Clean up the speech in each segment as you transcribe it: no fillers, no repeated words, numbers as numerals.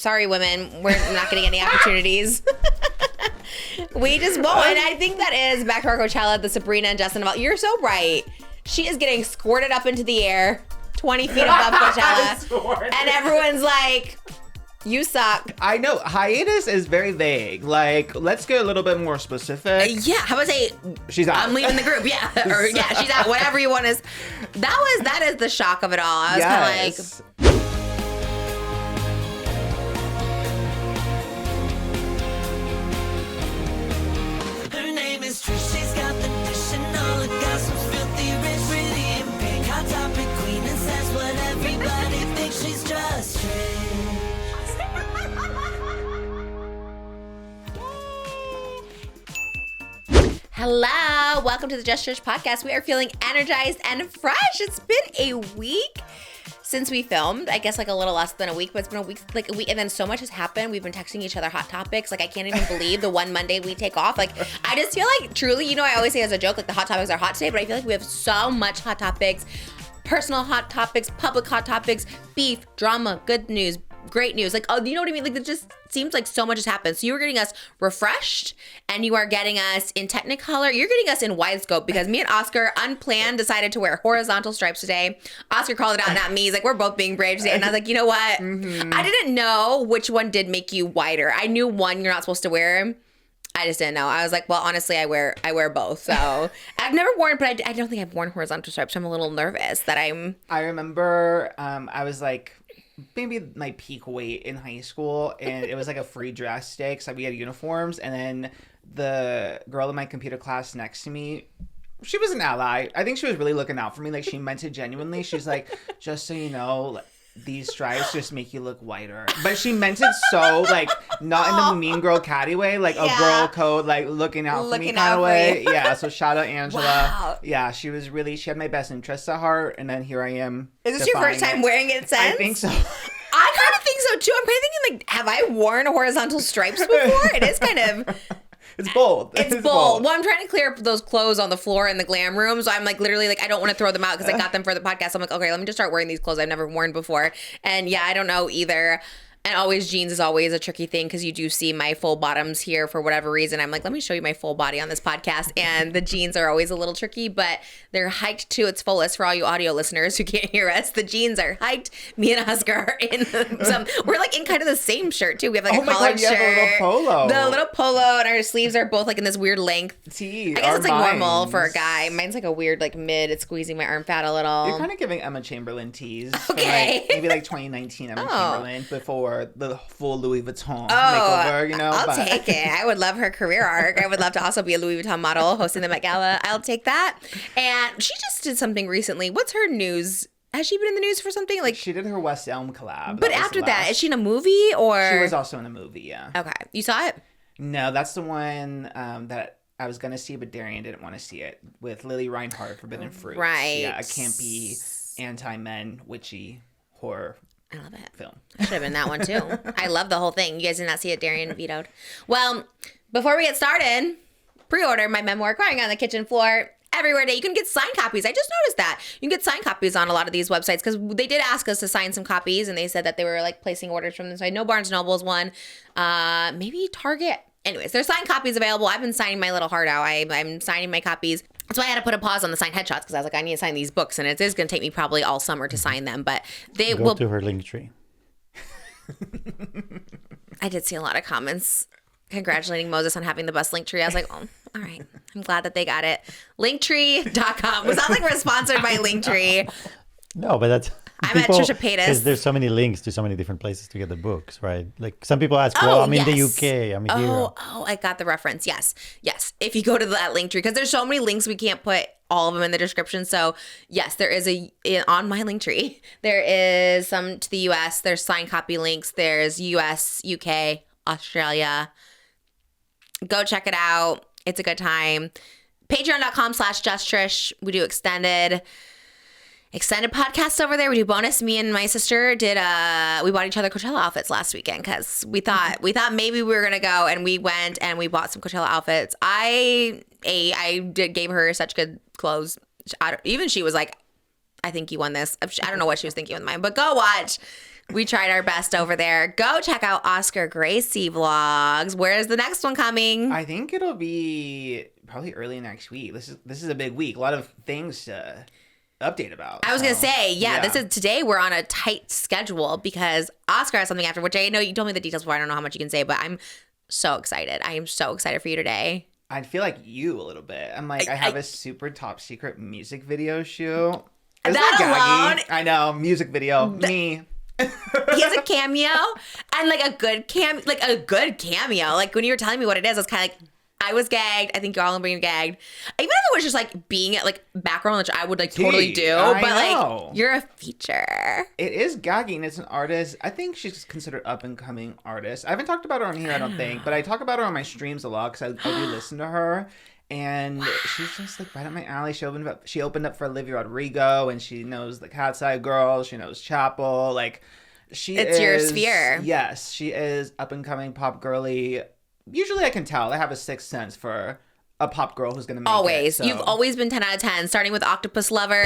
Sorry, women, we're not getting any opportunities. We just won't. And I think that is back to our Coachella, the Sabrina and Justin. You're so right. She is getting squirted up into the air, 20 feet above Coachella. And everyone's like, you suck. I know. Hiatus is very vague. Like, let's get a little bit more specific. Yeah. How about say, she's out. I'm leaving the group. Yeah. Or yeah, she's out. Whatever you want is. That is the shock of it all. I was kind of like. Trish, she's got the dish and all the gossip's filthy rich, pretty and pink, hot topic queen, and says what everybody thinks. She's just Trish. Hello, welcome to the Just Trish podcast. We are feeling energized and fresh. It's been a week since we filmed. I guess like a little less than a week, but it's been a week, and then so much has happened. We've been texting each other hot topics. Like I can't even believe the one Monday we take off. Like I just feel like truly, you know, I always say as a joke, like the hot topics are hot today, but I feel like we have so much hot topics, personal hot topics, public hot topics, beef, drama, good news, great news. Like, oh, you know what I mean? Like it just seems like so much has happened. So you are getting us refreshed and you are getting us in Technicolor. You're getting us in wide scope because me and Oscar unplanned decided to wear horizontal stripes today. Oscar called it out, not me. He's like, we're both being brave today. And I was like, you know what? I didn't know which one did make you wider. I knew one you're not supposed to wear. I just didn't know. I was like, well, honestly, I wear both. So I've never worn, but I don't think I've worn horizontal stripes. So I'm a little nervous that I remember I was like, maybe my peak weight in high school, and it was like a free dress day because we had uniforms, and then the girl in my computer class next to me, she was an ally. I think she was really looking out for me. Like she meant it genuinely. She's like, just so you know, these stripes just make you look whiter. But she meant it so like not in the mean girl catty way, like a girl code, like looking out for me kind of way. Yeah. So shout out Angela. Wow. Yeah, she had my best interests at heart, and then here I am. Is this your first time wearing it since? I think so. I kind of think so too. I'm kind of thinking like, have I worn horizontal stripes before? It is kind of. It's bold. It's bold. Well, I'm trying to clear up those clothes on the floor in the glam room. So I'm like literally like, I don't want to throw them out because I got them for the podcast. So I'm like, okay, let me just start wearing these clothes I've never worn before. And yeah, I don't know either. And always jeans is always a tricky thing because you do see my full bottoms here for whatever reason. I'm like, let me show you my full body on this podcast. And the jeans are always a little tricky, but they're hiked to its fullest for all you audio listeners who can't hear us. The jeans are hiked. Me and Oscar are in we're like in kind of the same shirt too. We have like a collared shirt. A little polo. The little polo, and our sleeves are both like in this weird length. I guess it's like normal for a guy. Mine's like a weird like mid. It's squeezing my arm fat a little. You're kind of giving Emma Chamberlain tees. Okay. From like, maybe like 2019 Emma Chamberlain before the full Louis Vuitton makeover, you know. I'll take it. I would love her career arc. I would love to also be a Louis Vuitton model hosting the Met Gala. I'll take that. And she just did something recently. What's her news? Has she been in the news for something? Like she did her West Elm collab. But after that, is she in a movie or? She was also in a movie, yeah. Okay. You saw it? No, that's the one that I was going to see, but Darian didn't want to see it, with Lily Reinhart, Forbidden Fruit. Right. Yeah, a campy, anti-men, witchy horror I love it. film. I should have been that one too. I love the whole thing. You guys did not see it. Darian vetoed. Well, before we get started, pre-order my memoir, Crying on the Kitchen Floor, everywhere today. You can get signed copies. I just noticed that. You can get signed copies on a lot of these websites because they did ask us to sign some copies, and they said that they were like placing orders from them. So I know Barnes & Noble's one. Maybe Target. Anyways, there's signed copies available. I've been signing my little heart out. I'm signing my copies. That's why I had to put a pause on the signed headshots because I was like, I need to sign these books, and it is going to take me probably all summer to sign them. But they will. Go to her link tree. I did see a lot of comments congratulating Moses on having the best link tree. I was like, oh, all right. I'm glad that they got it. Linktree.com. Was that like we're sponsored by Linktree? No, but that's. I'm at Trisha Paytas. Because there's so many links to so many different places to get the books, right? Like some people ask, well, I'm in the UK, I'm here. Oh, I got the reference. Yes. If you go to that link tree, because there's so many links, we can't put all of them in the description. So yes, there is on my link tree, there is some to the US, there's signed copy links, there's US, UK, Australia. Go check it out. It's a good time. Patreon.com/JustTrish. We do extended podcasts over there. We do bonus. Me and my sister we bought each other Coachella outfits last weekend because we thought maybe we were gonna go, and we went and we bought some Coachella outfits. I gave her such good clothes. Even she was like, I think you won this. I don't know what she was thinking with mine, but go watch We tried our best over there. Go check out Oscar Gracie vlogs. Where is the next one coming? I think it'll be probably early next week. This is a big week. A lot of things to update about. I was gonna say, this is today. We're on a tight schedule because Oscar has something after, which I know you told me the details before. I don't know how much you can say, but I'm so excited. I am so excited for you today. I feel like you a little bit. I'm like, I have a super top secret music video shoot. Isn't that alone? I know, music video. Me. He has a cameo and like a good cameo. Like when you were telling me what it is, I was kind of like, I was gagged. I think y'all are being gagged. Even if it was just like being at like background, which I would like totally do. But like you're a feature. It is gagging. It's an artist. I think she's considered up and coming artist. I haven't talked about her on here, I don't think, but I talk about her on my streams a lot because I do listen to her. And she's just like right up my alley. She opened up for Olivia Rodrigo, and she knows the KATSEYE girls. She knows Chapel. Like it's your sphere. Yes, she is up and coming pop girly. Usually I can tell. I have a sixth sense for a pop girl who's gonna make always. it. So. You've always been 10 out of 10, starting with Octopus Lover.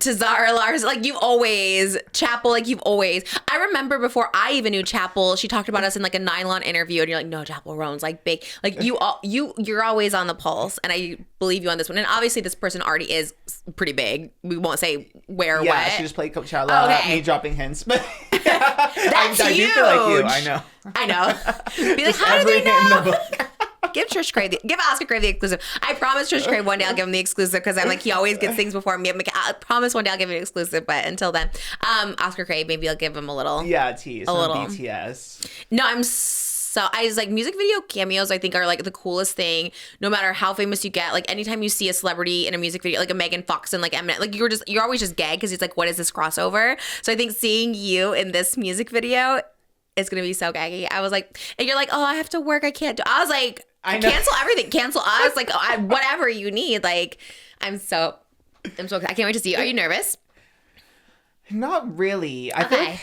To Zara Lars, like you've always, Chapel, like you've always. I remember before I even knew Chapel, she talked about us in like a Nylon interview, and you're like, no, Chapel Roan's like big, like you're always on the pulse, and I believe you on this one. And obviously, this person already is pretty big. We won't say where, yeah, what. she just played Coachella. Okay. Me dropping hints, but that's I huge. do feel like you. I know. Be like, how do they know? Give Oscar Crave the exclusive. I promise Trish Crave one day I'll give him the exclusive because I'm like, he always gets things before me. I'm like, I promise one day I'll give him an exclusive, but until then, Oscar Crave, maybe I'll give him a little. Yeah, tease. A little. BTS. No, I was like, music video cameos I think are like the coolest thing, no matter how famous you get. Like anytime you see a celebrity in a music video, like a Megan Fox and like Eminem, like you're always just gagged because it's like, what is this crossover? So I think seeing you in this music video is going to be so gaggy. I was like, and you're like, oh, I have to work. I can't do. I was like, cancel everything. Cancel us. Like, whatever you need. Like, I'm so excited. I can't wait to see you. Are you nervous? Not really. I think.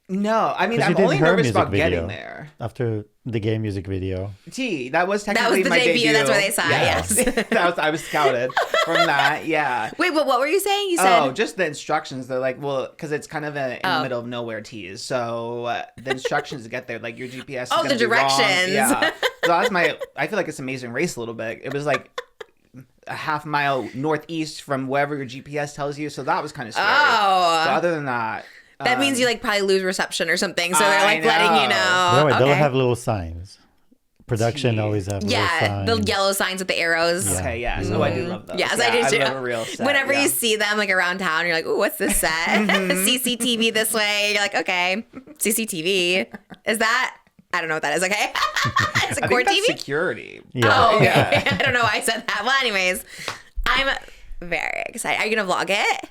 No, I mean, I'm only nervous about getting there. After the gay music video. That was technically my debut. That's where they saw it, yes. I was scouted from that, yeah. Wait, but what were you saying? You said... Oh, just the instructions. They're like, well, because it's kind of in the middle of nowhere tease. So the instructions to get there, like your GPS is going to be directions. wrong. Yeah. So that's I feel like it's Amazing Race a little bit. It was like a half mile northeast from wherever your GPS tells you. So that was kind of scary. Oh. But other than that... That means you like probably lose reception or something. So they're like letting you know. No, they'll have little signs. Production always have little signs. The yellow signs with the arrows. Yeah. Okay, yes. Oh, I do love those. Yes, I do too. I love a real set. Whenever you see them like around town, you're like, ooh, what's this set? CCTV this way. You're like, okay. CCTV. Is that... I don't know what that is, okay? It's a court TV? Security. Yeah. Oh, okay. Yeah. I don't know why I said that. Well, anyways, I'm very excited. Are you going to vlog it?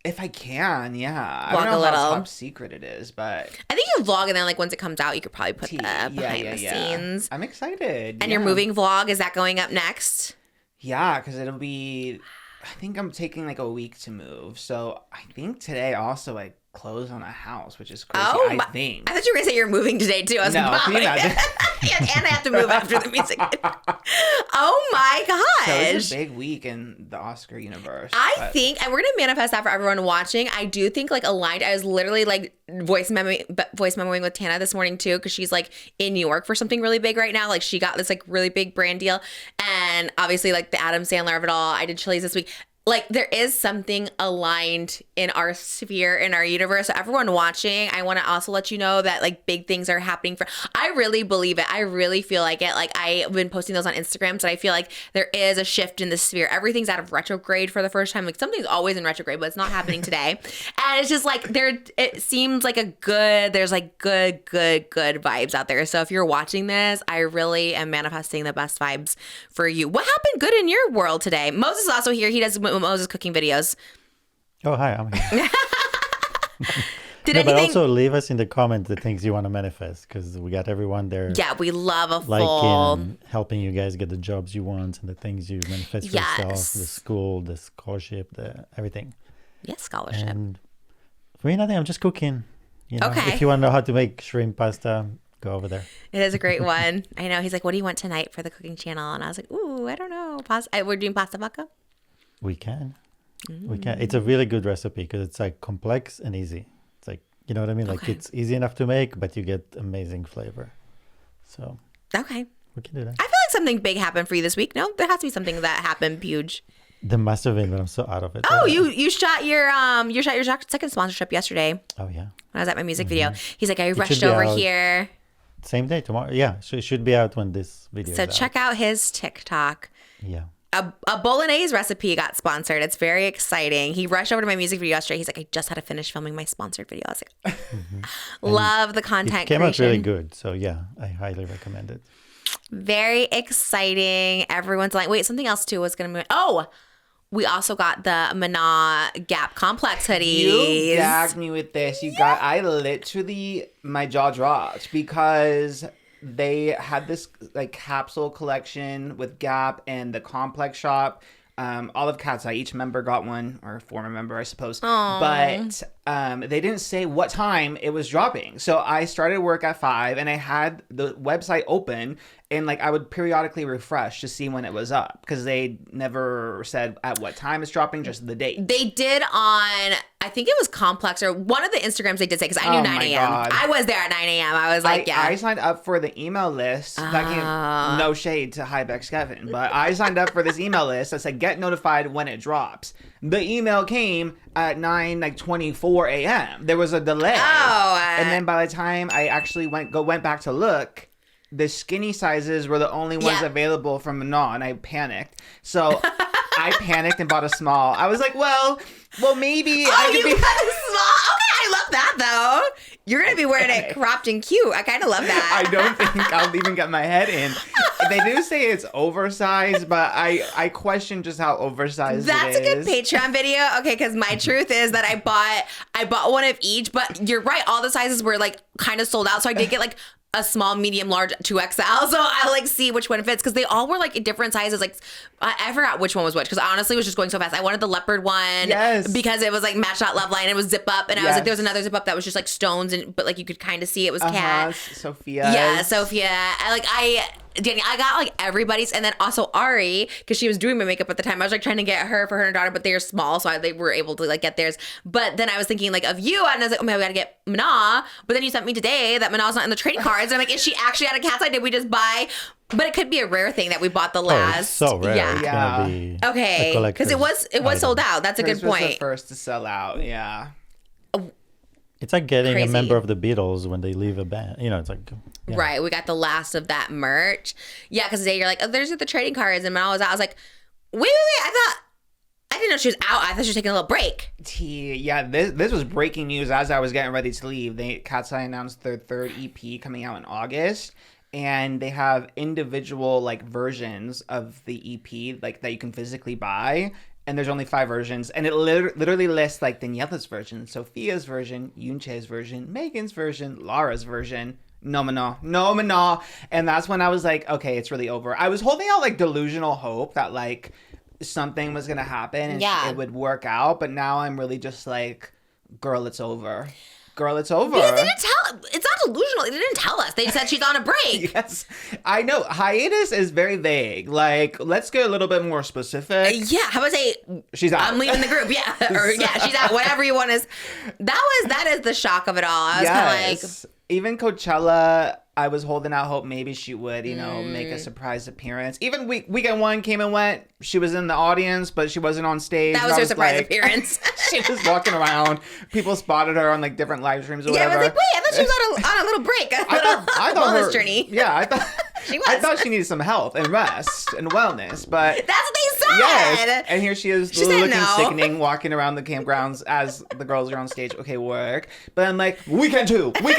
If I can, yeah. Vlog I don't know a little. how top secret it is, but... I think you vlog and then like once it comes out, you could probably put the behind the scenes. I'm excited. And your moving vlog, is that going up next? Yeah, because it'll be... I think I'm taking like a week to move. So I think today also like close on a house, which is crazy, I think. I thought you were going to say you're moving today too. I was like, can you imagine? and I have to move after the music. Oh my gosh. So it's a big week in the Oscar universe. I think, and we're going to manifest that for everyone watching. I do think like aligned. I was literally like voice memoing with Tana this morning too, because she's like in New York for something really big right now. Like she got this like really big brand deal. And obviously like the Adam Sandler of it all. I did Chili's this week. Like there is something aligned in our sphere, in our universe. So everyone watching, I want to also let you know that like big things are happening I really believe it. I really feel like it. Like I've been posting those on Instagram. So I feel like there is a shift in the sphere. Everything's out of retrograde for the first time. Like something's always in retrograde, but it's not happening today. And it's just like it seems like there's like good vibes out there. So if you're watching this, I really am manifesting the best vibes for you. What happened good in your world today? Moses is also here. He does Moses cooking videos. Oh, hi, I'm here. But also leave us in the comments the things you want to manifest, because we got everyone there. Yeah, we love a full... helping you guys get the jobs you want and the things you manifest for yourself, the school, the scholarship, everything. Yes, scholarship. And for me, nothing. I'm just cooking. You know? Okay. If you want to know how to make shrimp pasta, go over there. It is a great one. I know. He's like, what do you want tonight for the cooking channel? And I was like, ooh, I don't know. We're doing pasta vodka? We can. We can. It's a really good recipe because it's like complex and easy. It's like You know what I mean? Like Okay. it's easy enough to make, but you get amazing flavor. So Okay. we can do that. I feel like something big happened for you this week. No, there has to be something that happened huge. There must have been, but I'm so out of it. Oh, right now. you shot your second sponsorship yesterday Oh yeah. when I was at my music video. He's like, I should rushed be over out here. Same day tomorrow. Yeah, so it should be out when this video. So is check out his TikTok. Yeah. A bolognese recipe got sponsored. It's very exciting. He rushed over to my music video yesterday. He's like, I just had to finish filming my sponsored video. I was like, love the content It came creation. out really good. So yeah, I highly recommend it. Very exciting. Everyone's like, wait, something else too was going to be. Oh, we also got the MANON Gap Complex hoodies. You gagged me with this. I literally, my jaw dropped because they had this like capsule collection with Gap and the Complex shop. All of KATSEYE, each member got one, or former member, I suppose. But they didn't say what time it was dropping. So I started work at 5 and I had the website open and like I would periodically refresh to see when it was up because they never said at what time it's dropping, just the date. They did on, I think it was Complex or one of the Instagrams they did say, because I knew Oh 9 my a.m. God. I was there at 9 a.m. I was like, I signed up for the email list. That came, no shade to Hybex Kevin, but I signed up for this email list that said get notified when it drops. The email came at 9:24 a.m. There was a delay. And then by the time I actually went back to look, the skinny sizes were the only ones available from MANON, and I panicked. So I panicked and bought a small. I was like, well, maybe I could you be. got a small? Okay, I love that though. You're going to be wearing it cropped and cute. I kind of love that. I don't think I'll even get my head in. They do say it's oversized, but I question just how oversized That's it a good is. Patreon video. Okay, because my truth is that I bought one of each, but you're right. All the sizes were like kind of sold out. So I did get like a small, medium, large, 2XL. So I like see which one fits because they all were like in different sizes. Like I forgot which one was which because honestly it was just going so fast. I wanted the leopard one because it was like matched out love line. It was zip up, and I was like, there was another zip up that was just like stones, but like you could kind of see it was cat. Sophia. Yeah, Sophia. Danny, I got like everybody's, and then also Ari, because she was doing my makeup at the time. I was like trying to get her for her and her daughter, but they are small, so they were able to like get theirs. But then I was thinking like of you, and I was like, oh man, we gotta get MANON. But then you sent me today that MANON's not in the trading cards. And I'm like, is she actually out of KATSEYE? Did we just buy? But it could be a rare thing that we bought the last. Oh, it's so rare. Yeah. It's gonna be Okay, a because it was item. sold out. That's a good Chris was the point. first to sell out. Yeah. It's like getting Crazy. a member of the Beatles when they leave a band. You know, it's like yeah. Right, we got the last of that merch. Yeah, because today you're like, oh, there's the trading cards, and when I was out, I was like, wait, I didn't know she was out. I thought she was taking a little break. Yeah, this was breaking news as I was getting ready to leave. KATSEYE announced their third EP coming out in August, and they have individual like versions of the EP like that you can physically buy. And there's only 5 versions, and it literally lists like Daniela's version, Sophia's version, Yoonche's version, Megan's version, Laura's version. No, MANON. And that's when I was like, okay, it's really over. I was holding out like delusional hope that like something was gonna happen and it would work out, but now I'm really just like, girl, it's over. Girl, it's over. Because they didn't tell. It's not delusional. They didn't tell us. They said she's on a break. Yes, I know. Hiatus is very vague. Like, let's get a little bit more specific. Yeah, how about say she's out? I'm leaving the group. Yeah, or yeah, she's out. Whatever you want is. That is the shock of it all. I was kind of like. Even Coachella, I was holding out hope maybe she would, make a surprise appearance. Even weekend 1 came and went. She was in the audience, but she wasn't on stage. That was her surprise appearance. She was walking around. People spotted her on like different live streams or whatever. Yeah, I was like, wait, I thought she was on a little break. I thought wellness her journey. Yeah, I thought she was. I thought she needed some health and rest and wellness, but that's what they said. yes. And here she is, looking no. sickening, walking around the campgrounds as the girls are on stage. Okay, work. But I'm like, weekend 2. Yeah.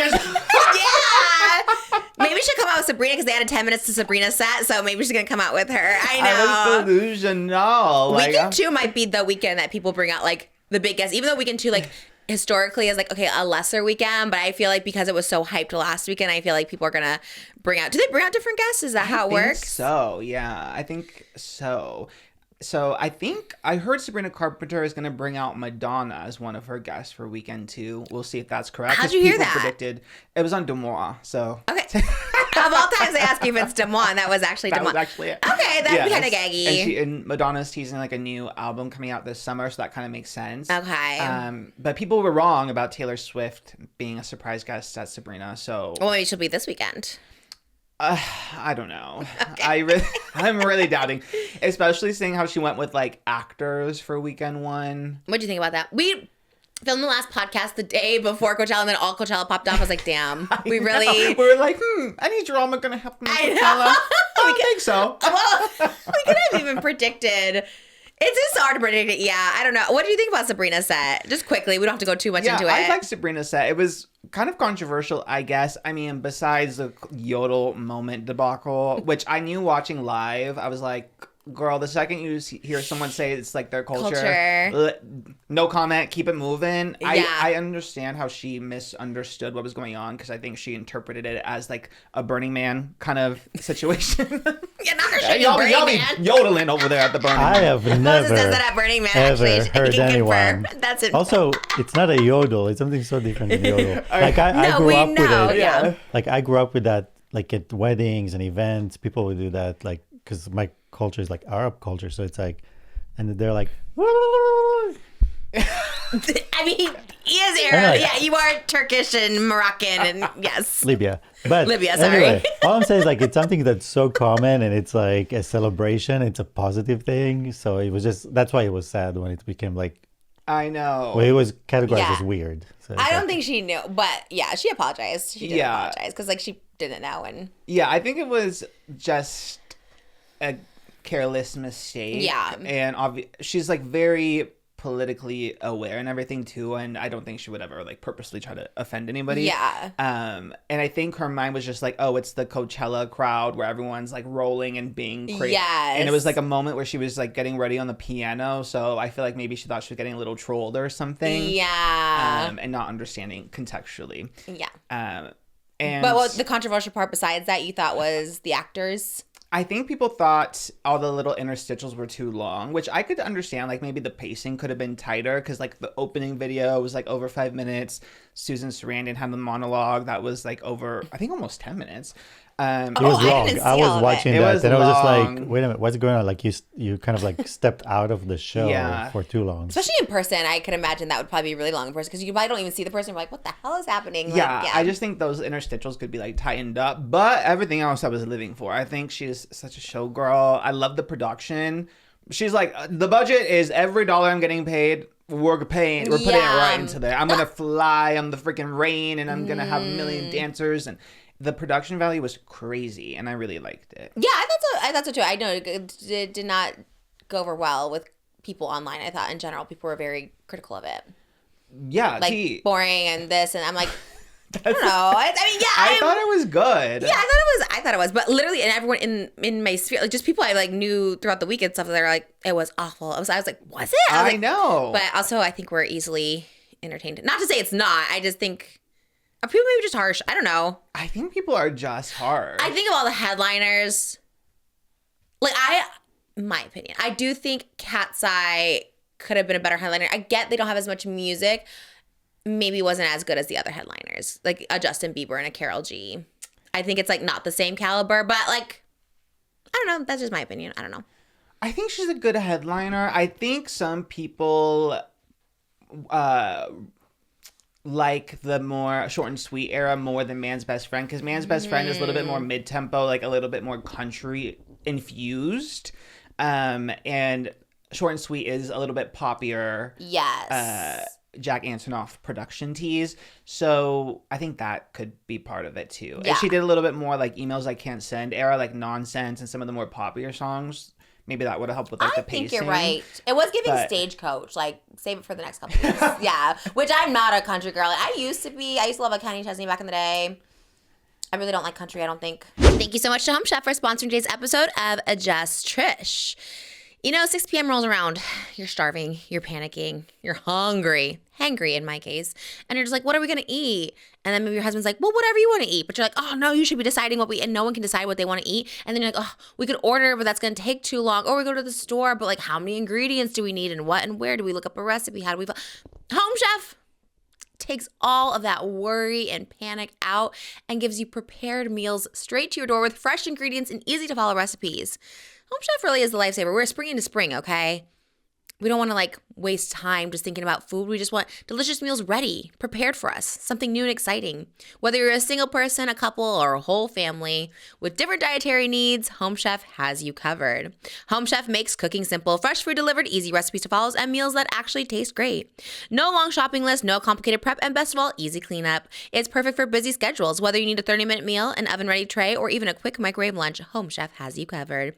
Maybe she'll come out with SABRINA because they added 10 minutes to SABRINA's set, so maybe she's gonna come out with her. I know. I was delusional. Weekend 2 might be the weekend that people bring out like the big guests, even though weekend 2 like historically is like okay a lesser weekend, but I feel like because it was so hyped last weekend, I feel like people are gonna bring out. Do they bring out different guests? Is that how it works? So yeah, I think so. So I think I heard Sabrina Carpenter is going to bring out Madonna as one of her guests for weekend 2. We'll see if that's correct. How'd you hear that? Predicted it was on Demois. So Okay. Of all times I ask you if it's Damon, that was actually That Damon. was actually it. Okay, that'd be kind of gaggy. And Madonna's teasing like a new album coming out this summer, so that kind of makes sense. Okay. But people were wrong about Taylor Swift being a surprise guest at Sabrina. So Well, maybe she'll be this weekend. I don't know. I'm really doubting, especially seeing how she went with like actors for weekend one. What do you think about that? We filmed the last podcast the day before Coachella, and then all Coachella popped off. I was like, damn, we really. We were like, any drama gonna happen at I know. Coachella? I don't think so. Well, we could have even predicted. It's just hard to predict it. Yeah, I don't know. What do you think about Sabrina's set? Just quickly, we don't have to go too much into it. I like Sabrina's set. It was kind of controversial, I guess. I mean, besides the yodel moment debacle, which I knew watching live, I was like, girl, the second you hear someone say it's like their culture. No comment, keep it moving. Yeah. I understand how she misunderstood what was going on, because I think she interpreted it as like a Burning Man kind of situation. Yeah, not her shaking y'all Burning be Man. yodeling over there at the Burning Man. I have Moses never says that at Burning Man. ever Actually, heard he can anyone. confirm. That's it. Also, it's not a yodel. It's something so different than yodel. Like I No, grew we up with know, it. yeah. Like I grew up with that. Like at weddings and events, people would do that. Like because my culture is like Arab culture, so it's like, and they're like. I mean, he is Arab. Anyway. Yeah, you are Turkish and Moroccan, and yes. Libya. But Libya, sorry. anyway, all I'm saying is like it's something that's so common and it's like a celebration. It's a positive thing. So it was just that's why it was sad when it became like I know. well, it was categorized Yeah. as weird. So it's I don't like- think she knew, but yeah, she apologized. She did Yeah. apologize because like she didn't know, and Yeah, I think it was just a careless mistake. Yeah. And she's like very politically aware and everything too, and I don't think she would ever like purposely try to offend anybody. Yeah. And I think her mind was just like, oh, it's the Coachella crowd where everyone's like rolling and being crazy. Yes. And it was like a moment where she was like getting ready on the piano, so I feel like maybe she thought she was getting a little trolled or something. Yeah. And not understanding contextually. Yeah. And But what the controversial part besides that you thought was the actors? I think people thought all the little interstitials were too long, which I could understand. Like maybe the pacing could have been tighter, because like the opening video was like over 5 minutes. Susan Sarandon had the monologue that was like over, I think, almost 10 minutes. It was I long. didn't see I all was of it. watching It that, was and I was just like, long. "Wait a minute, what's going on?" Like you kind of like stepped out of the show Yeah. for too long. Especially in person, I could imagine that would probably be really long in person because you probably don't even see the person. You're like, what the hell is happening? Like, Yeah, I just think those interstitials could be like tightened up, but everything else I was living for. I think she's such a showgirl. I love the production. She's like, the budget is every dollar I'm getting paid. We're putting it right into there. I'm gonna fly on the freaking rain, and I'm gonna have a million dancers, and the production value was crazy, and I really liked it. Yeah, I thought so too. I know it did not go over well with people online. I thought in general people were very critical of it, Yeah, like boring and this, and I'm like, I don't know. I mean, yeah, I thought it was good. Yeah, I thought it was, but literally, and everyone in my sphere, like just people I like knew throughout the week and stuff, they're like, it was awful. I was like, was it? I was like, know. But also, I think we're easily entertained. Not to say it's not. I just think are people maybe just harsh. I don't know. I think people are just hard. I think of all the headliners. Like my opinion, I do think KATSEYE could have been a better headliner. I get they don't have as much music. Maybe wasn't as good as the other headliners, like a Justin Bieber and a Karol G. I think it's like not the same caliber, but like, I don't know. That's just my opinion. I don't know. I think she's a good headliner. I think some people like the more short and sweet era more than Man's Best Friend, because Man's Best Friend is a little bit more mid-tempo, like a little bit more country infused, and short and sweet is a little bit poppier. Yes. Jack Antonoff production tease, so I think that could be part of it too. Yeah. If she did a little bit more like Emails I Can't Send era, like Nonsense and some of the more popular songs, maybe that would have helped with like the I pacing. think you're right. It was giving but- Stagecoach, like save it for the next couple weeks. Yeah, which I'm not a country girl. I used to be. I used to love a Kenny Chesney back in the day. I really don't like country, I don't think. Thank you so much to Home Chef for sponsoring today's episode of Adjust Trish. You know, 6 p.m. rolls around. You're starving. You're panicking. You're hungry. Hangry in my case. And you're just like, what are we going to eat? And then maybe your husband's like, well, whatever you want to eat. But you're like, oh, no, you should be deciding what we... And no one can decide what they want to eat. And then you're like, oh, we could order, but that's going to take too long. Or we go to the store, but like, how many ingredients do we need? And what and where? Do we look up a recipe? How do we... Home Chef. takes all of that worry and panic out and gives you prepared meals straight to your door with fresh ingredients and easy to follow recipes. Home Chef really is the lifesaver. We're spring into spring, okay? We don't want to like waste time just thinking about food. We just want delicious meals ready, prepared for us, something new and exciting. Whether you're a single person, a couple, or a whole family with different dietary needs, Home Chef has you covered. Home Chef makes cooking simple, fresh food delivered, easy recipes to follow, and meals that actually taste great. No long shopping list, no complicated prep, and best of all, easy cleanup. It's perfect for busy schedules. Whether you need a 30-minute meal, an oven-ready tray, or even a quick microwave lunch, Home Chef has you covered.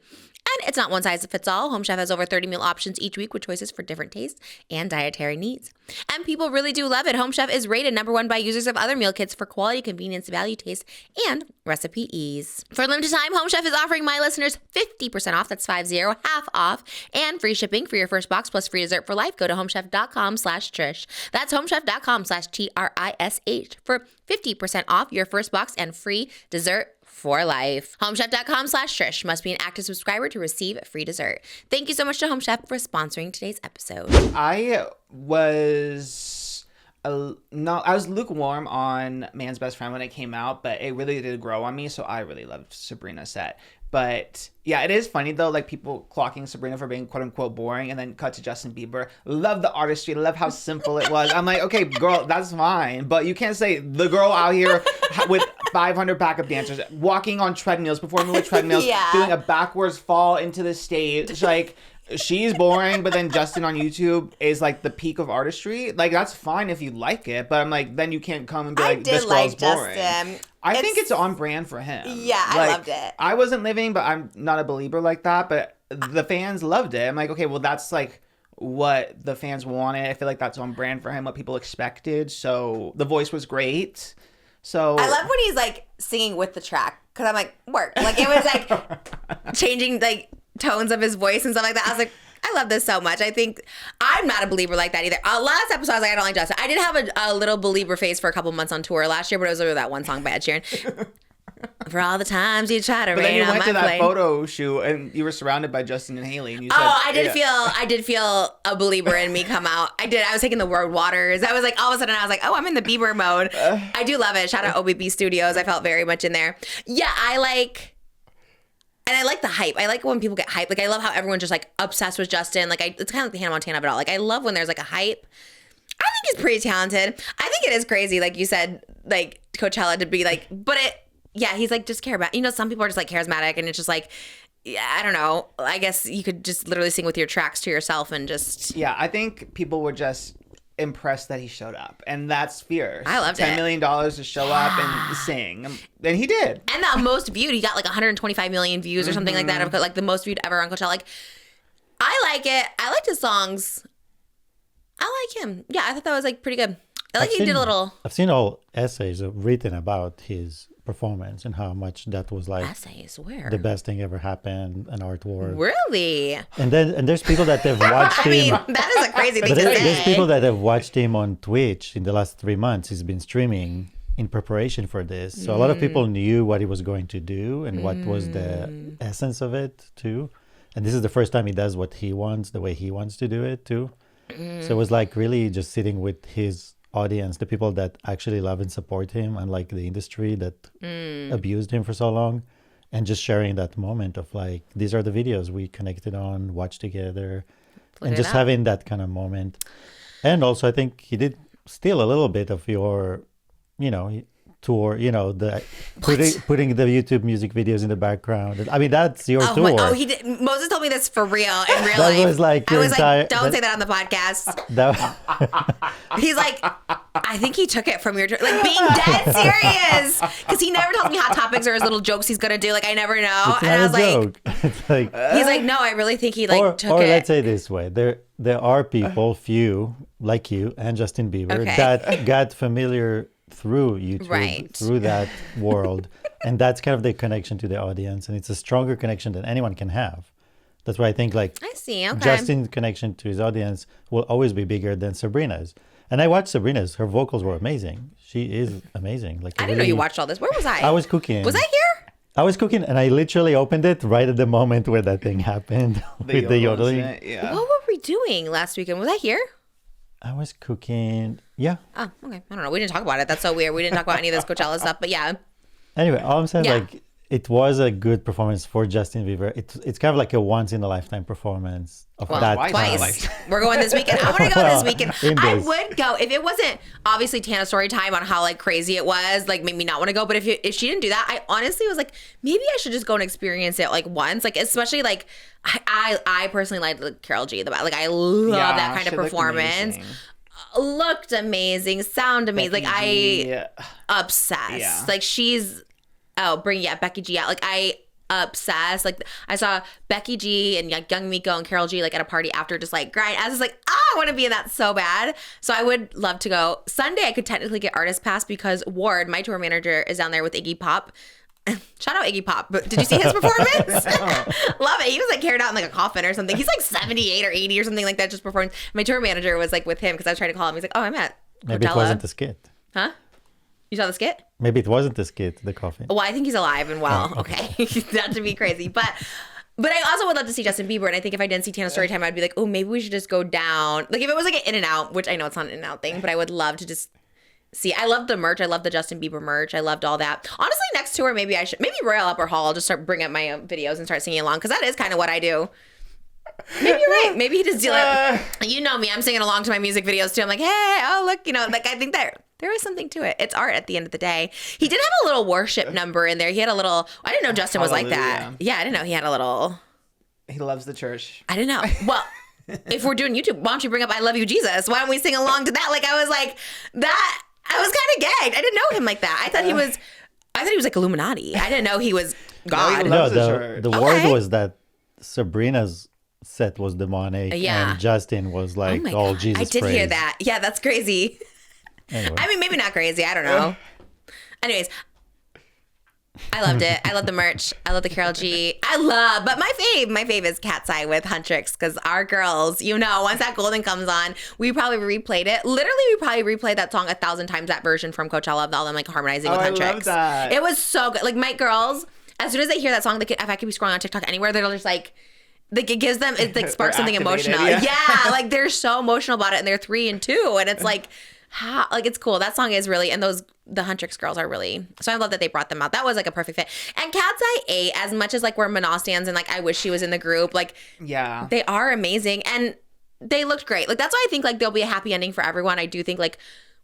And it's not one size fits all. Home Chef has over 30 meal options each week with choices for different tastes and dietary needs. And people really do love it. Home Chef is rated #1 by users of other meal kits for quality, convenience, value, taste, and recipe ease. For a limited time, Home Chef is offering my listeners 50% off. That's 50, half off, and free shipping for your first box plus free dessert for life. Go to homechef.com/Trish. That's homechef.com/TRISH for 50% off your first box and free dessert for life. Homechef.com/Trish. Must be an active subscriber to receive free dessert. Thank you so much to Home Chef for sponsoring today's episode. I was lukewarm on Man's Best Friend when it came out, but it really did grow on me, so I really loved Sabrina's set. But yeah, it is funny though, like people clocking Sabrina for being quote unquote boring and then cut to Justin Bieber. Love the artistry, love how simple it was. I'm like, okay, girl, that's fine. But you can't say the girl out here with 500 backup dancers, walking on treadmills, performing with treadmills, doing a backwards fall into the stage. Like, she's boring, but then Justin on YouTube is like the peak of artistry. Like, that's fine if you like it, but I'm like, then you can't come and be like, this girl's boring. I think it's on brand for him. Yeah, like, I loved it. I wasn't living, but I'm not a believer like that, but the fans loved it. I'm like, okay, well, that's like what the fans wanted. I feel like that's on brand for him, what people expected. So the voice was great. So I love when he's like singing with the track, because I'm like, work. Like, it was like changing like tones of his voice and stuff like that. I was like, I love this so much. I think I'm not a believer like that either. Last episode, I was like, I don't like Justin. I did have a little believer phase for a couple months on tour last year, but it was over that one song by Ed Sheeran. For all the times you try to but then rain you on went my to that plane. photo shoot and you were surrounded by Justin and Hailey. And you said, I did feel a believer in me come out. I did. I was taking the word waters. I was like, all of a sudden I was like, oh, I'm in the Bieber mode. I do love it. Shout out OBB Studios. I felt very much in there. Yeah, I like the hype. I like when people get hype. Like, I love how everyone's just like obsessed with Justin. Like, it's kind of like the Hannah Montana of it all. Like, I love when there's like a hype. I think he's pretty talented. I think it is crazy, like you said, like Coachella to be like, but yeah, he's like, just care about, some people are just like charismatic and it's just like, yeah, I don't know. I guess you could just literally sing with your tracks to yourself and just. Yeah, I think people were just impressed that he showed up, and that's fierce. I loved $10 million to show up and sing, and he did. And the most viewed, he got like 125 million views or something like that, like the most viewed ever on Coachella. Like, I like it. I liked his songs. I like him. Yeah, I thought that was like pretty good. I like he did a little. I've seen all essays written about his performance and how much that was like essays. Where the best thing ever happened, an artwork. Really? And there's people that have watched him. That is a crazy thing But to say. there's people that have watched him on Twitch in the last 3 months. He's been streaming in preparation for this. So a lot of people knew what he was going to do and what was the essence of it too. And this is the first time he does what he wants, the way he wants to do it too. So it was like really just sitting with his audience, the people that actually love and support him, unlike the industry that abused him for so long, and just sharing that moment of like, these are the videos we connected on, watched together, and just having that kind of moment. And also I think he did steal a little bit of your, tour, the putting the YouTube music videos in the background. I mean, that's your tour. He did. Moses told me this for real in real That life. was like I was entire, like, don't say that on the podcast. He's like, I think he took it from your like being dead serious, because he never tells me hot topics or his little jokes he's gonna do. Like, I never know. It's and I was like, joke. It's like, he's like, no, I really think he like took or it. let's say this way: there are people, few like you and Justin Bieber, that got familiar through YouTube, through that world, and that's kind of the connection to the audience, and it's a stronger connection than anyone can have. That's why I think like I see. Okay. Justin's connection to his audience will always be bigger than Sabrina's. And I watched Sabrina's; her vocals were amazing. She is amazing. Like, I didn't know you watched all this. Where was I? I was cooking. Was I here? I was cooking, and I literally opened it right at the moment where that thing happened with the yodeling. Yeah. What were we doing last weekend? Was I here? I was cooking. Yeah. Oh, okay. I don't know. We didn't talk about it. That's so weird. We didn't talk about any of this Coachella stuff, but yeah. Anyway, all I'm saying, Yeah. like, it was a good performance for Justin Bieber. It's kind of like a once in a lifetime performance of that twice. kind. Twice. We're going this weekend. I want to go this weekend. In I this. would go if it wasn't obviously Tana's story time on how like crazy it was, like made me not want to go. But if she didn't do that, I honestly was like, maybe I should just go and experience it like once. Like especially like I personally like Karol G the best. Like I love that kind of she looked performance. amazing. Looked amazing, sound amazing. Like Becky G, obsessed. Yeah. Like she's Becky G out. Like I obsessed. Like I saw Becky G and like Young Miko and Karol G like at a party after just like grind. I was just like, I want to be in that so bad. So I would love to go. Sunday I could technically get artist pass because Ward, my tour manager, is down there with Iggy Pop. Shout out Iggy Pop. But did you see his performance? Love it. He was like carried out in like a coffin or something. He's like 78 or 80 or something like that just performing. My tour manager was like with him because I was trying to call him. He's like, oh, I'm at Maybe it Coachella. wasn't a skit. Huh? You saw the skit? Maybe it wasn't a skit, the coffin. Well, I think he's alive and well. Okay. Not to be crazy. But I also would love to see Justin Bieber. And I think if I didn't see Tana's Storytime, I'd be like, oh, maybe we should just go down. Like if it was like an in and out, which I know it's not an in and out thing, but I would love to just see. I love the merch. I love the Justin Bieber merch. I loved all that. Honestly, next tour, maybe Royal Upper Hall. I'll just start bring up my videos and start singing along because that is kind of what I do. Maybe you're right. Maybe he just do it. You know me. I'm singing along to my music videos too. I'm like, hey, oh look, like I think that there is something to it. It's art at the end of the day. He did have a little worship number in there. He had a little. I didn't know Justin was like that. Hallelujah. Yeah, I didn't know he had a little. He loves the church. I didn't know. Well, if we're doing YouTube, why don't you bring up "I Love You, Jesus"? Why don't we sing along to that? Like I was like that. I was kind of gagged. I didn't know him like that. I thought he was like Illuminati. I didn't know he was God. No, No, loves the church. the word was that Sabrina's set was demonic, Yeah. and Justin was like, my all God. Jesus I did praise. hear that. Yeah, that's crazy. Anyway. I mean, maybe not crazy. I don't know. Anyways, I loved it. I love the merch. I love the Karol G. But my fave is KATSEYE with HUNTRX because our girls, once that Golden comes on, we probably replayed it. Literally, we probably replayed that song 1,000 times, that version from Coachella of all them like harmonizing with HUNTRX. I love that. It was so good. Like my girls, as soon as they hear that song, if I could be scrolling on TikTok anywhere, they'll just like it gives them, it like sparks something activated, emotional. yeah. Like they're so emotional about it, and they're 3 and 2, and it's like, how, like it's cool. That song is really, and the HUNTRX girls are really, so I love that they brought them out. That was like a perfect fit. And KATSEYE ate as much as like where MANON stands, and like I wish she was in the group. Like Yeah. they are amazing, and they looked great. Like that's why I think like there'll be a happy ending for everyone. I do think like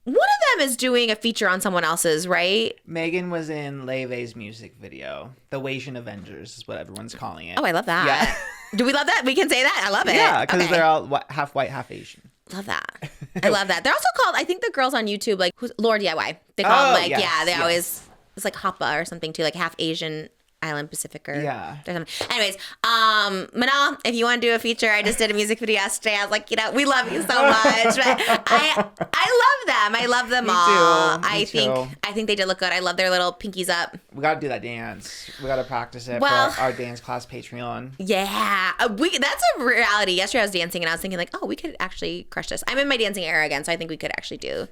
one of them is doing a feature on someone else's, right? Megan was in Leve's music video. The Wasian Avengers is what everyone's calling it. Oh, I love that. Yeah. Do we love that? We can say that. I love it. Yeah, because Okay. they're all half white, half Asian. Love that. I love that. They're also called, I think the girls on YouTube, like who's Lord DIY. They call them like, yes, yeah, they yes. always, it's like Hapa or something too, like half Asian Island Pacific or Yeah. something. Anyways, Manal, if you want to do a feature, I just did a music video yesterday. I was like, we love you so much. But I love them. I love them Me all. too. Me too. I think they did look good. I love their little pinkies up. We got to do that dance. We got to practice it Well- for our dance class Patreon. Yeah, that's a reality. Yesterday I was dancing and I was thinking like, oh, we could actually crush this. I'm in my dancing era again, so I think we could actually do.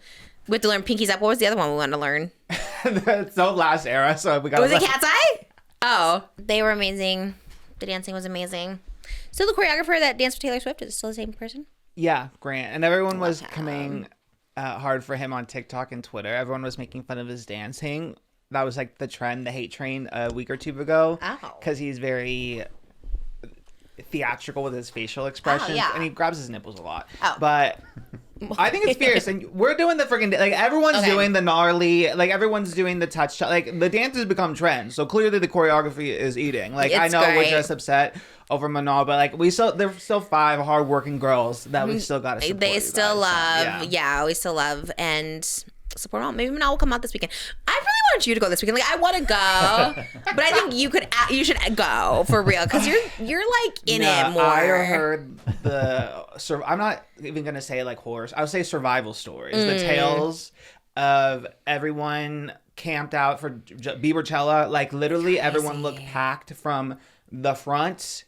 We have to learn pinkies up. What was the other one we wanted to learn? It's the last era, so we got to. Was it KATSEYE? Oh, they were amazing. The dancing was amazing. So the choreographer that danced with Taylor Swift is still the same person? Yeah, Grant. And everyone was coming hard for him on TikTok and Twitter. Everyone was making fun of his dancing. That was like the trend, the hate train a week or two ago. Oh. Because he's very theatrical with his facial expressions. yeah. And he grabs his nipples a lot. Oh. But I think it's fierce. And we're doing the freaking, like everyone's Okay. doing the gnarly, like everyone's doing the touch. Like the dance has become trends. So clearly the choreography is eating. Like I It's know we're great. just upset over Manon, but like there's still 5 hardworking girls that we still got to support. They you still guys. love, So, yeah, we still love and support all. Maybe Manal will come out this weekend. I really want you to go this weekend. Like I want to go, but I think you should go for real because you're like in it more. I heard I'm not even gonna say like horror. I would say survival stories. The tales of everyone camped out for Bieberchella. Like literally, everyone looked packed from the front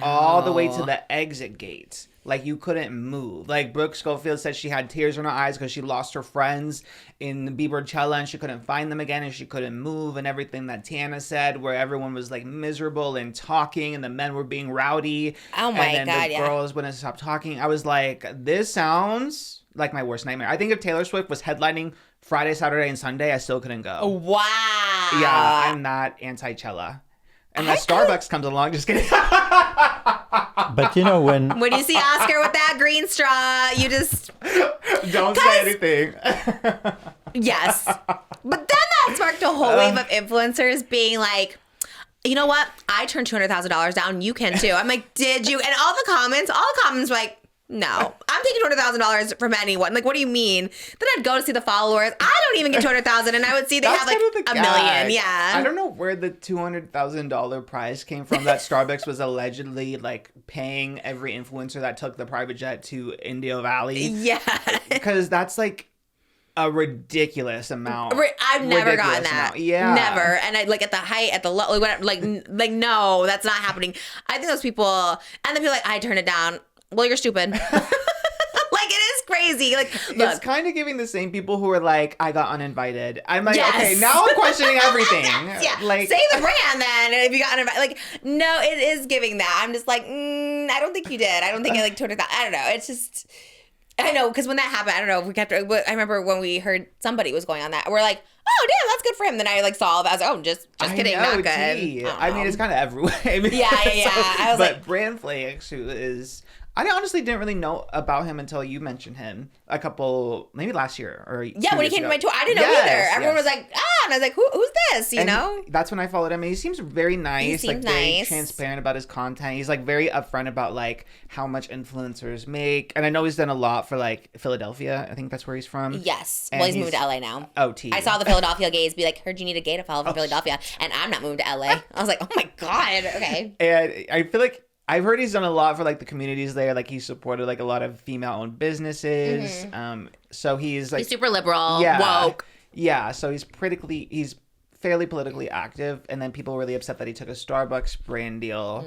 all the way to the exit gate. Like you couldn't move. Like Brooke Schofield said she had tears in her eyes because she lost her friends in Bieberchella and she couldn't find them again and she couldn't move, and everything that Tana said where everyone was like miserable and talking and the men were being rowdy. Oh my and then God, the yeah. girls wouldn't stop talking. I was like, this sounds like my worst nightmare. I think if Taylor Swift was headlining Friday, Saturday, and Sunday, I still couldn't go. Wow. Yeah, I'm not anti-Cella. Unless Starbucks comes along, just kidding. But you know, when you see Oscar with that green straw, you just Don't say anything. yes. But then that sparked a whole wave of influencers being like, you know what? I turned $200,000 down. You can too. I'm like, did you? And all the comments were like, no, I'm taking $200,000 from anyone. Like, what do you mean? Then I'd go to see the followers. I don't even get $200,000, and I would see they have like a million. Yeah. I don't know where the $200,000 prize came from. That Starbucks was allegedly like paying every influencer that took the private jet to Indio Valley. Yeah. Because that's like a ridiculous amount. I've never gotten that. Yeah. Never. And I like at the height, at the low, like no, that's not happening. I think those people, and then people like, I turned it down. Well, you're stupid. Like, it is crazy. Like, look. It's kind of giving the same people who are like, I got uninvited. I'm like, Yes. okay, now I'm questioning everything. Yeah. Like, say the brand then if you got uninvited. Like, no, it is giving that. I'm just like, I don't think you did. I don't think I like 200,000. I don't know. It's just, I know, because when that happened, I don't know if we kept, I remember when we heard somebody was going on that. We're like, oh, damn, that's good for him. Then I like saw all of that. I was like, oh, just kidding, know, not good. I mean, it's kind of everywhere. I mean, Yeah. I was but like, Brand Flakes, who is, I honestly didn't really know about him until you mentioned him a couple, maybe last year or yeah, when he came ago. to my tour, I didn't know either. Everyone was yes. like, and I was like, who's this? You And know? That's when I followed him. And he seems very nice. He seems very nice. transparent about his content. He's like very upfront about like how much influencers make. And I know he's done a lot for like Philadelphia. I think that's where he's from. Yes. And Well, he's moving to LA now. OT. I saw the Philadelphia gays be like, heard you need a gay to follow from Philadelphia. And I'm not moving to LA. I was like, oh my God. Okay. And I feel like I've heard he's done a lot for like the communities there. Like he's supported like a lot of female-owned businesses. So he's like He's super liberal, yeah, woke. Yeah. So he's fairly politically active. And then people were really upset that he took a Starbucks brand deal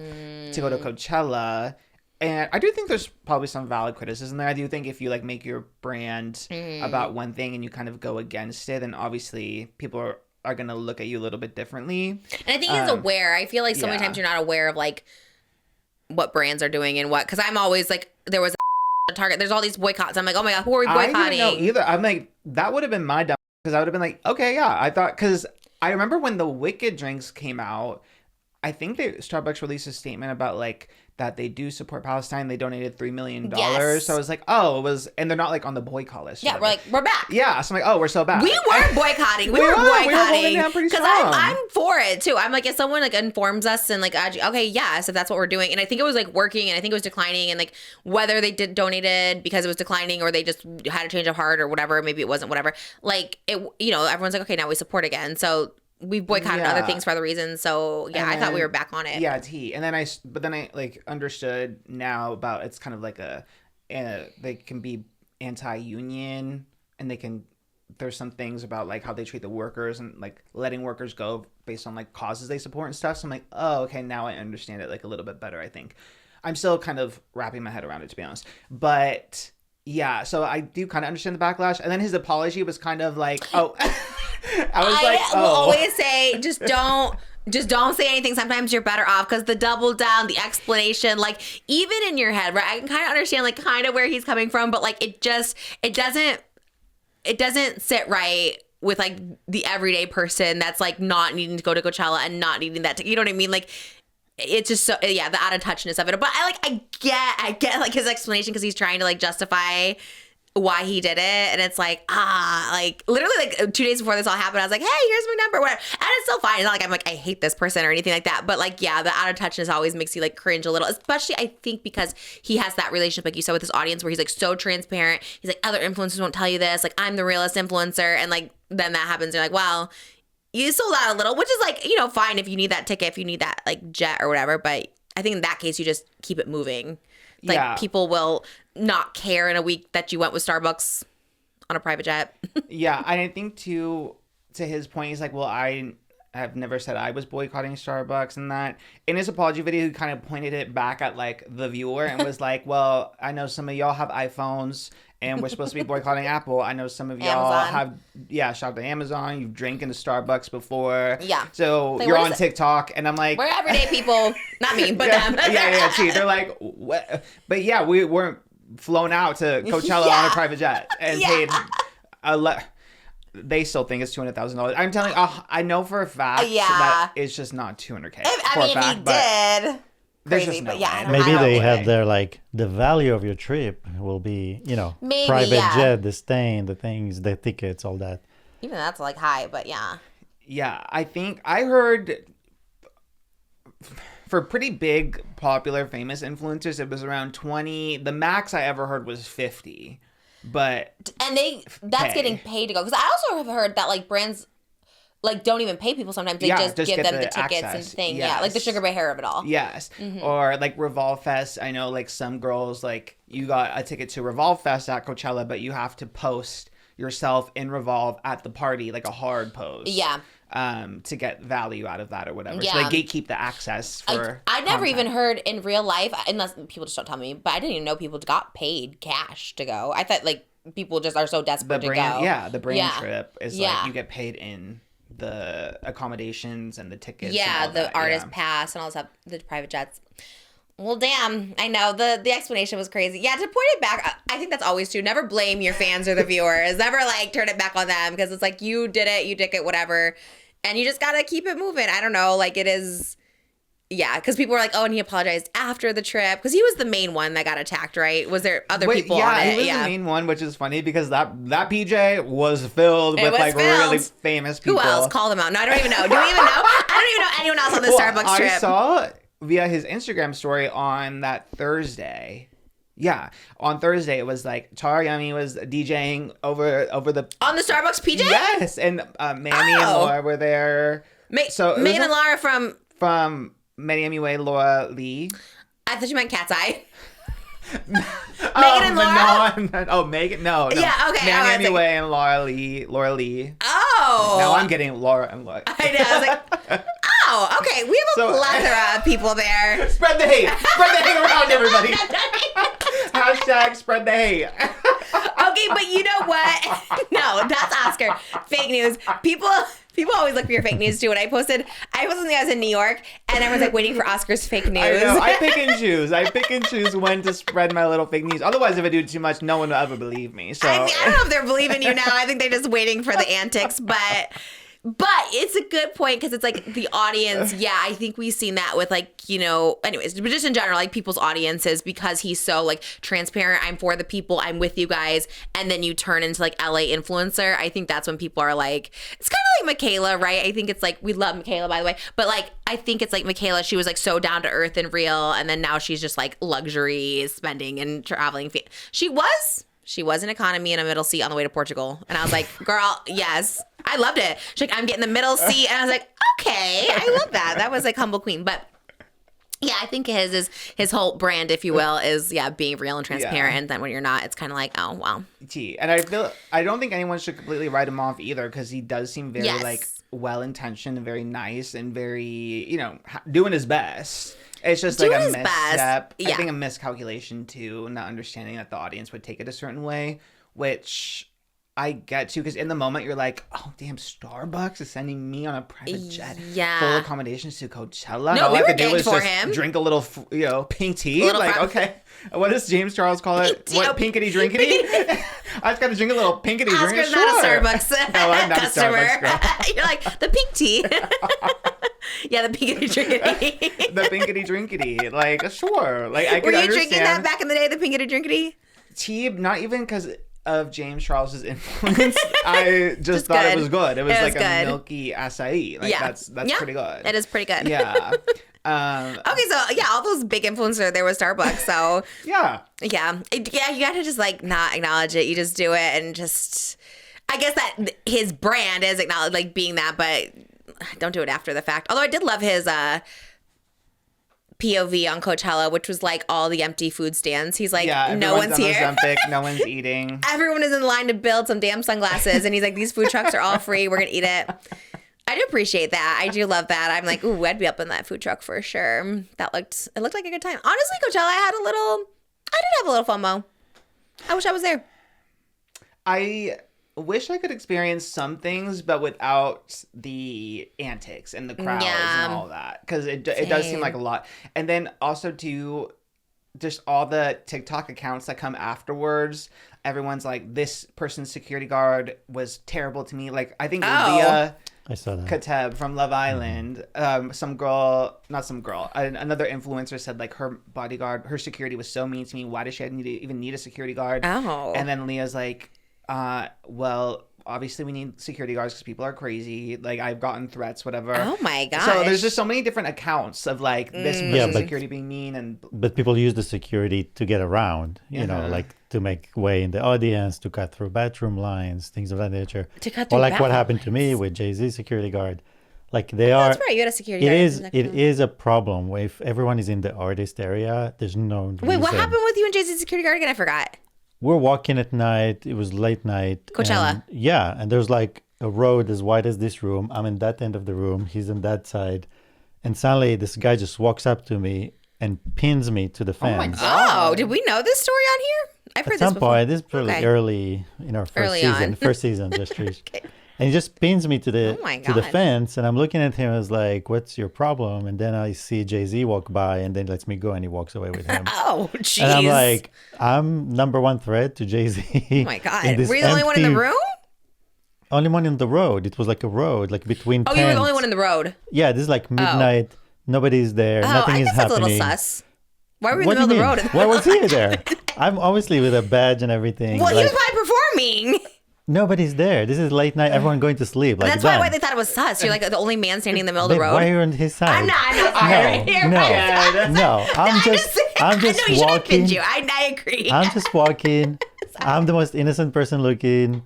to go to Coachella. And I do think there's probably some valid criticism there. I do think if you like make your brand about one thing and you kind of go against it, then obviously people are going to look at you a little bit differently. And I think he's aware. I feel like so many times you're not aware of like what brands are doing and what, because I'm always like, there was a Target, there's all these boycotts. I'm like, oh my God, who are we boycotting? I didn't know either. I'm like, that would have been my dumb, because I would have been like, okay, yeah. I thought, because I remember when the Wicked drinks came out, I think Starbucks released a statement about like that they do support Palestine. They donated $3 million. Yes. So I was like, oh, it was, and they're not like on the boycott list. Yeah, we're like, we're back. Yeah, so I'm like, oh, we're so back. We were boycotting. We were holding boycotting. down pretty Because strong. I'm for it too. I'm like, if someone like informs us and like, okay, yes, if that's what we're doing. And I think it was like working and I think it was declining. And like whether they did donated because it was declining or they just had a change of heart or whatever, maybe it wasn't, whatever. Like it, you know, everyone's like, okay, now we support again. So we boycotted other things for other reasons. So yeah, I thought we were back on it. Yeah, and then I like understood now about it's kind of like they can be anti-union and there's some things about like how they treat the workers and like letting workers go based on like causes they support and stuff. So I'm like, oh, okay, now I understand it like a little bit better. I think I'm still kind of wrapping my head around it, to be honest, but yeah, so I do kind of understand the backlash. And then his apology was kind of like, oh, I will always say, just don't say anything. Sometimes you're better off, because the double down, the explanation, like even in your head, right? I can kind of understand like kind of where he's coming from, but like it doesn't sit right with like the everyday person that's like not needing to go to Coachella and not needing that. You know what I mean? Like, it's just so, yeah, the out of touchness of it. But I get like his explanation, because he's trying to like justify why he did it. And it's like, like literally like 2 days before this all happened, I was like, hey, here's my number, whatever. And it's still fine. It's not like I'm like, I hate this person or anything like that. But like, yeah, the out of touchness always makes you like cringe a little, especially I think because he has that relationship, like you said, with his audience where he's like so transparent. He's like, other influencers won't tell you this. Like, I'm the realest influencer. And like, then that happens. You're like, well, you sold out a little, which is like, you know, fine if you need that ticket, if you need that like jet or whatever. But I think in that case, you just keep it moving. Like people will not care in a week that you went with Starbucks on a private jet. Yeah, and I think to his point, he's like, well, I have never said I was boycotting Starbucks and that. In his apology video, he kind of pointed it back at like the viewer and was like, well, I know some of y'all have iPhones and we're supposed to be boycotting Apple. I know some of y'all have shopped at Amazon. You've drinking to Starbucks before. Yeah. So like, you're on TikTok, and I'm like, we're everyday people, not me, but yeah, them. yeah. See, they're like, what? But yeah, we weren't flown out to Coachella on a private jet and paid they still think it's $200,000. I'm telling you, I know for a fact that it's just not $200K. If he did, there's crazy, just no but yeah, way. Maybe they have have their like the value of your trip will be, you know, Maybe, private yeah. jet, the staying, the things, the tickets, all that. even that's like high, but yeah. Yeah, I think I heard for pretty big, popular, famous influencers, it was around 20. The max I ever heard was 50. But that's getting paid to go, because I also have heard that like brands like don't even pay people sometimes. They just give them the tickets and thing. Yes. Yeah, like the Sugar Bay hair of it all. Yes. Or like Revolve Fest. I know like some girls, like you got a ticket to Revolve Fest at Coachella, but you have to post yourself in Revolve at the party, like a hard post. Yeah. To get value out of that or whatever. Yeah. So they gatekeep the access for I never content. even heard in real life, unless people just don't tell me, but I didn't even know people got paid cash to go. I thought like people just are so desperate to go. Yeah, the brand trip is Yeah. like you get paid in the accommodations and the tickets. Yeah, and all the that. artist pass and all this stuff, the private jets. Well, damn, I know the explanation was crazy. Yeah, to point it back, I think that's always true. Never blame your fans or the viewers. Never like turn it back on them, because it's like you did it, you dick it, whatever, and you just gotta keep it moving. I don't know, like it is. Yeah, because people were like, oh, and he apologized after the trip, because he was the main one that got attacked, right? Was there other people on it? He was the main one, which is funny because that PJ was filled with like really famous people. Who else? Call them out. No, I don't even know. Do we even know? I don't even know anyone else on the Starbucks trip. I saw via his Instagram story on that Thursday. Yeah, on Thursday it was like Tarayummy was DJing over the on the Starbucks PJ. Yes, and Manny and Laura were there. So Manny and Laura from Manny Way, Laura Lee. I thought you meant KATSEYE. Megan and Laura? Megan. No. Yeah, okay. Manny Way and Laura Lee. Oh. Now I'm getting Laura and Laura. I know. I was like, oh, okay. We have a plethora of people there. Spread the hate. Spread the hate around, everybody. Hashtag spread the hate. Okay, but you know what? No, that's Oscar. Fake news. People always look for your fake news too. When I posted something, I was in New York, and everyone's like waiting for Oscar's fake news. I know. I pick and choose when to spread my little fake news. Otherwise, if I do too much, no one will ever believe me. So I don't know if they're believing you now. I think they're just waiting for the antics, But it's a good point, because it's like the audience. Yeah, I think we've seen that with like, you know, anyways, but just in general, like people's audiences, because he's so like transparent. I'm for the people. I'm with you guys. And then you turn into like LA influencer. I think that's when people are like, it's kind of like Michaela, right? I think it's like, we love Michaela, by the way. But like, I think it's like Michaela, she was like so down to earth and real. And then now she's just like luxury spending and traveling. She was an economy in a middle seat on the way to Portugal. And I was like, girl, yes. I loved it. She's like, I'm getting the middle seat. And I was like, okay, I love that. That was like humble queen. But yeah, I think his whole brand, if you will, is being real and transparent. Yeah. And then when you're not, it's kind of like, oh, wow. And I don't think anyone should completely write him off either, because he does seem very like well-intentioned and very nice and very, you know, doing his best. It's just like a misstep. I think a miscalculation too, not understanding that the audience would take it a certain way, which I get to, because in the moment you're like, oh damn, Starbucks is sending me on a private jet full accommodations to Coachella. No, all we I were could do was for just him. drink a little, pink tea. Like, okay, what does James Charles call it? What, pinkety drinkety? I just got to drink a little pinkety drinkety. Oscar's not a Starbucks no, I'm not customer. A Starbucks girl. You're like, the pink tea. Yeah, the pinkety drinkety. The pinkety drinkety. Like, sure. Like, I Were could you understand. drinking that back in the day, the pinkety drinkety? Tea, not even because of James Charles's influence. I just thought it was good. It was like a milky acai. Like, that's pretty good. It is pretty good. Yeah. Okay, so all those big influencers there with Starbucks. So yeah, you gotta just like not acknowledge it. You just do it, and just I guess that his brand is acknowledged, like being that, but don't do it after the fact. Although I did love his POV on Coachella, which was like all the empty food stands. He's like, no one's here. Ozempic, no one's eating. Everyone is in line to build some damn sunglasses, and he's like, these food trucks are all free. We're gonna eat it. I do appreciate that. I do love that. I'm like, ooh, I'd be up in that food truck for sure. It looked like a good time. Honestly, Coachella, I did have a little FOMO. I wish I was there. I wish I could experience some things, but without the antics and the crowds and all that, because it does seem like a lot. And then also too, just all the TikTok accounts that come afterwards, everyone's like, this person's security guard was terrible to me. Like, I think Leah I saw that. Kateb from Love Island, another influencer said like her bodyguard, her security was so mean to me. Why does she even need a security guard? Oh. And then Leah's like, well, obviously we need security guards because people are crazy. Like, I've gotten threats, whatever. Oh my gosh. So there's just so many different accounts of like this person's security being mean But people use the security to get around, you know, like to make way in the audience, to cut through bathroom lines, things of that nature. To cut or through like what bathroom happened to me with Jay-Z's security guard. Like they are. That's right. You had a security guard. It is a problem if everyone is in the artist area. There's no Wait, reason. what happened with you and Jay-Z's security guard again? I forgot. We're walking at night. It was late night. Coachella. And there's like a road as wide as this room. I'm in that end of the room. He's on that side. And suddenly this guy just walks up to me and pins me to the fence. my God. Oh, did we know this story on here? I've heard At some this before. point, this is probably early in our first season. First season, just Trish. And he just pins me to the fence, and I'm looking at him as like, "What's your problem?" And then I see Jay-Z walk by, and then lets me go, and he walks away with him. Oh, jeez. And I'm like, I'm number one threat to Jay-Z. Oh my God. Were you the only one in the room? Only one in the road. It was like a road, like between Oh, tents. you were the only one in the road. Yeah, this is like midnight. Nobody's there. Nothing I is guess that's happening. a little sus. Why were we in What the do middle you of the mean? road? Why was he there? I'm obviously with a badge and everything. Well, he like, was probably performing. nobody's there. This is late night. Everyone going to sleep. Like, That's why they thought it was sus. You're like the only man standing in the middle of the road. Why are you on his side? I'm not sorry. No. I'm just I know you should have walking. pinned you. I agree. I'm just walking. I'm the most innocent person looking.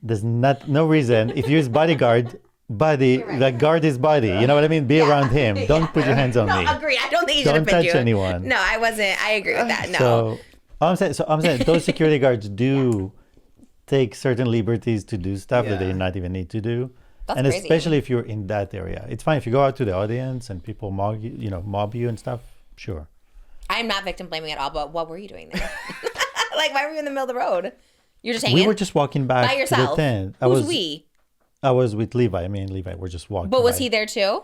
There's no reason. If you use bodyguard, the guard is body. You know what I mean? Be around him. Don't put your hands on me. No, agree. I don't think you should have pinned you. Don't touch anyone. No, I wasn't. I agree with that. No. So I'm saying those security guards do take certain liberties to do stuff that they not even need to do. That's and crazy. especially if you're in that area. It's fine if you go out to the audience and people mob you and stuff, sure. I'm not victim blaming at all, but what were you doing there? Like, why were you in the middle of the road? You're just hanging? We were just walking back by to yourself? the tent. Who's we? I was with Levi. Me and Levi were just walking. But was by. he there too?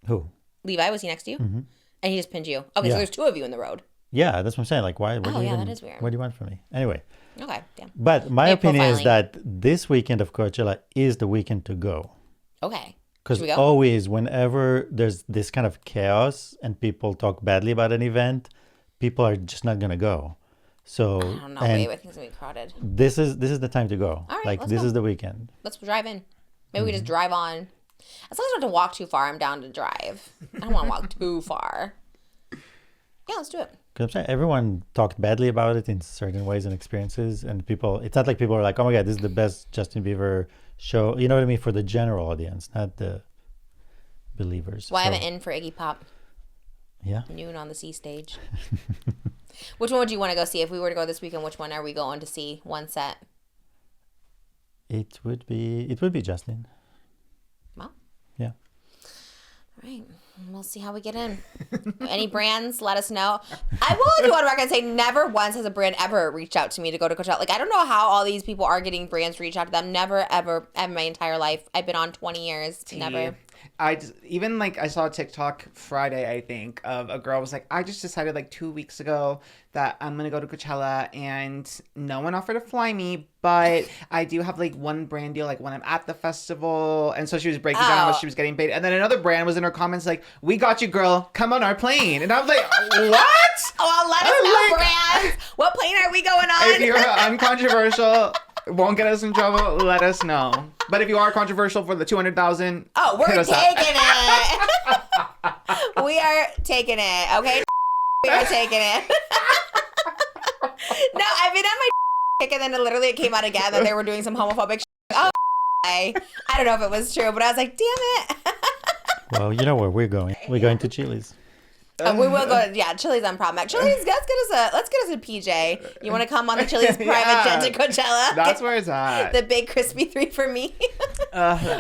Who? Levi, was he next to you? Mm-hmm. And he just pinned you. Okay, so there's two of you in the road. Yeah, that's what I'm saying. Like, why? That is weird. What do you want from me? Anyway. Okay, damn. But my Maybe opinion is profiling. that this weekend of Coachella is the weekend to go. Okay. Because Should we go? always, whenever there's this kind of chaos and people talk badly about an event, people are just not gonna go. So I don't know. and Wait, I think it's gonna be crowded. this is the time to go. All right, like let's this go. is the weekend. Let's drive in. Maybe we just drive on. As long as I don't have to walk too far, I'm down to drive. I don't want to walk too far. Yeah, let's do it. Because I'm saying everyone talked badly about it in certain ways and experiences, and people. It's not like people are like, "Oh my God, this is the best Justin Bieber show." You know what I mean? For the general audience, not the believers. Well, I have So, an in for Iggy Pop. Yeah. Noon on the C stage. Which one would you want to go see? If we were to go this weekend, which one are we going to see? One set. It would be Justin. Well, Yeah. all right. We'll see how we get in. Any brands, let us know. I will go on record and say never once has a brand ever reached out to me to go to Coachella. Like, I don't know how all these people are getting brands to reach out to them. Never, ever, in my entire life. I've been on 20 years. Never. I saw a TikTok Friday, I think, of a girl was like, I just decided like 2 weeks ago that I'm gonna go to Coachella, and no one offered to fly me, but I do have like one brand deal, like when I'm at the festival. And so she was breaking down how much she was getting paid, and then another brand was in her comments like, we got you, girl, come on our plane. And I was like, what? Oh, let us know, brands. What plane are we going on? If you're uncontroversial, won't get us in trouble, let us know. But if you are controversial for the 200,000, oh, we're hit us up. taking it. We are taking it. Okay, we are taking it. No, I've been on my kick, and then it came out again that they were doing some homophobic. Oh, I don't know if it was true, but I was like, damn it. Well, you know where we're going. We're going to Chili's. We will go. Yeah, Chili's on prom night. Chili's. Let's get us a PJ. You want to come on the Chili's private jet to Coachella? That's where it's at. The big crispy 3 for me.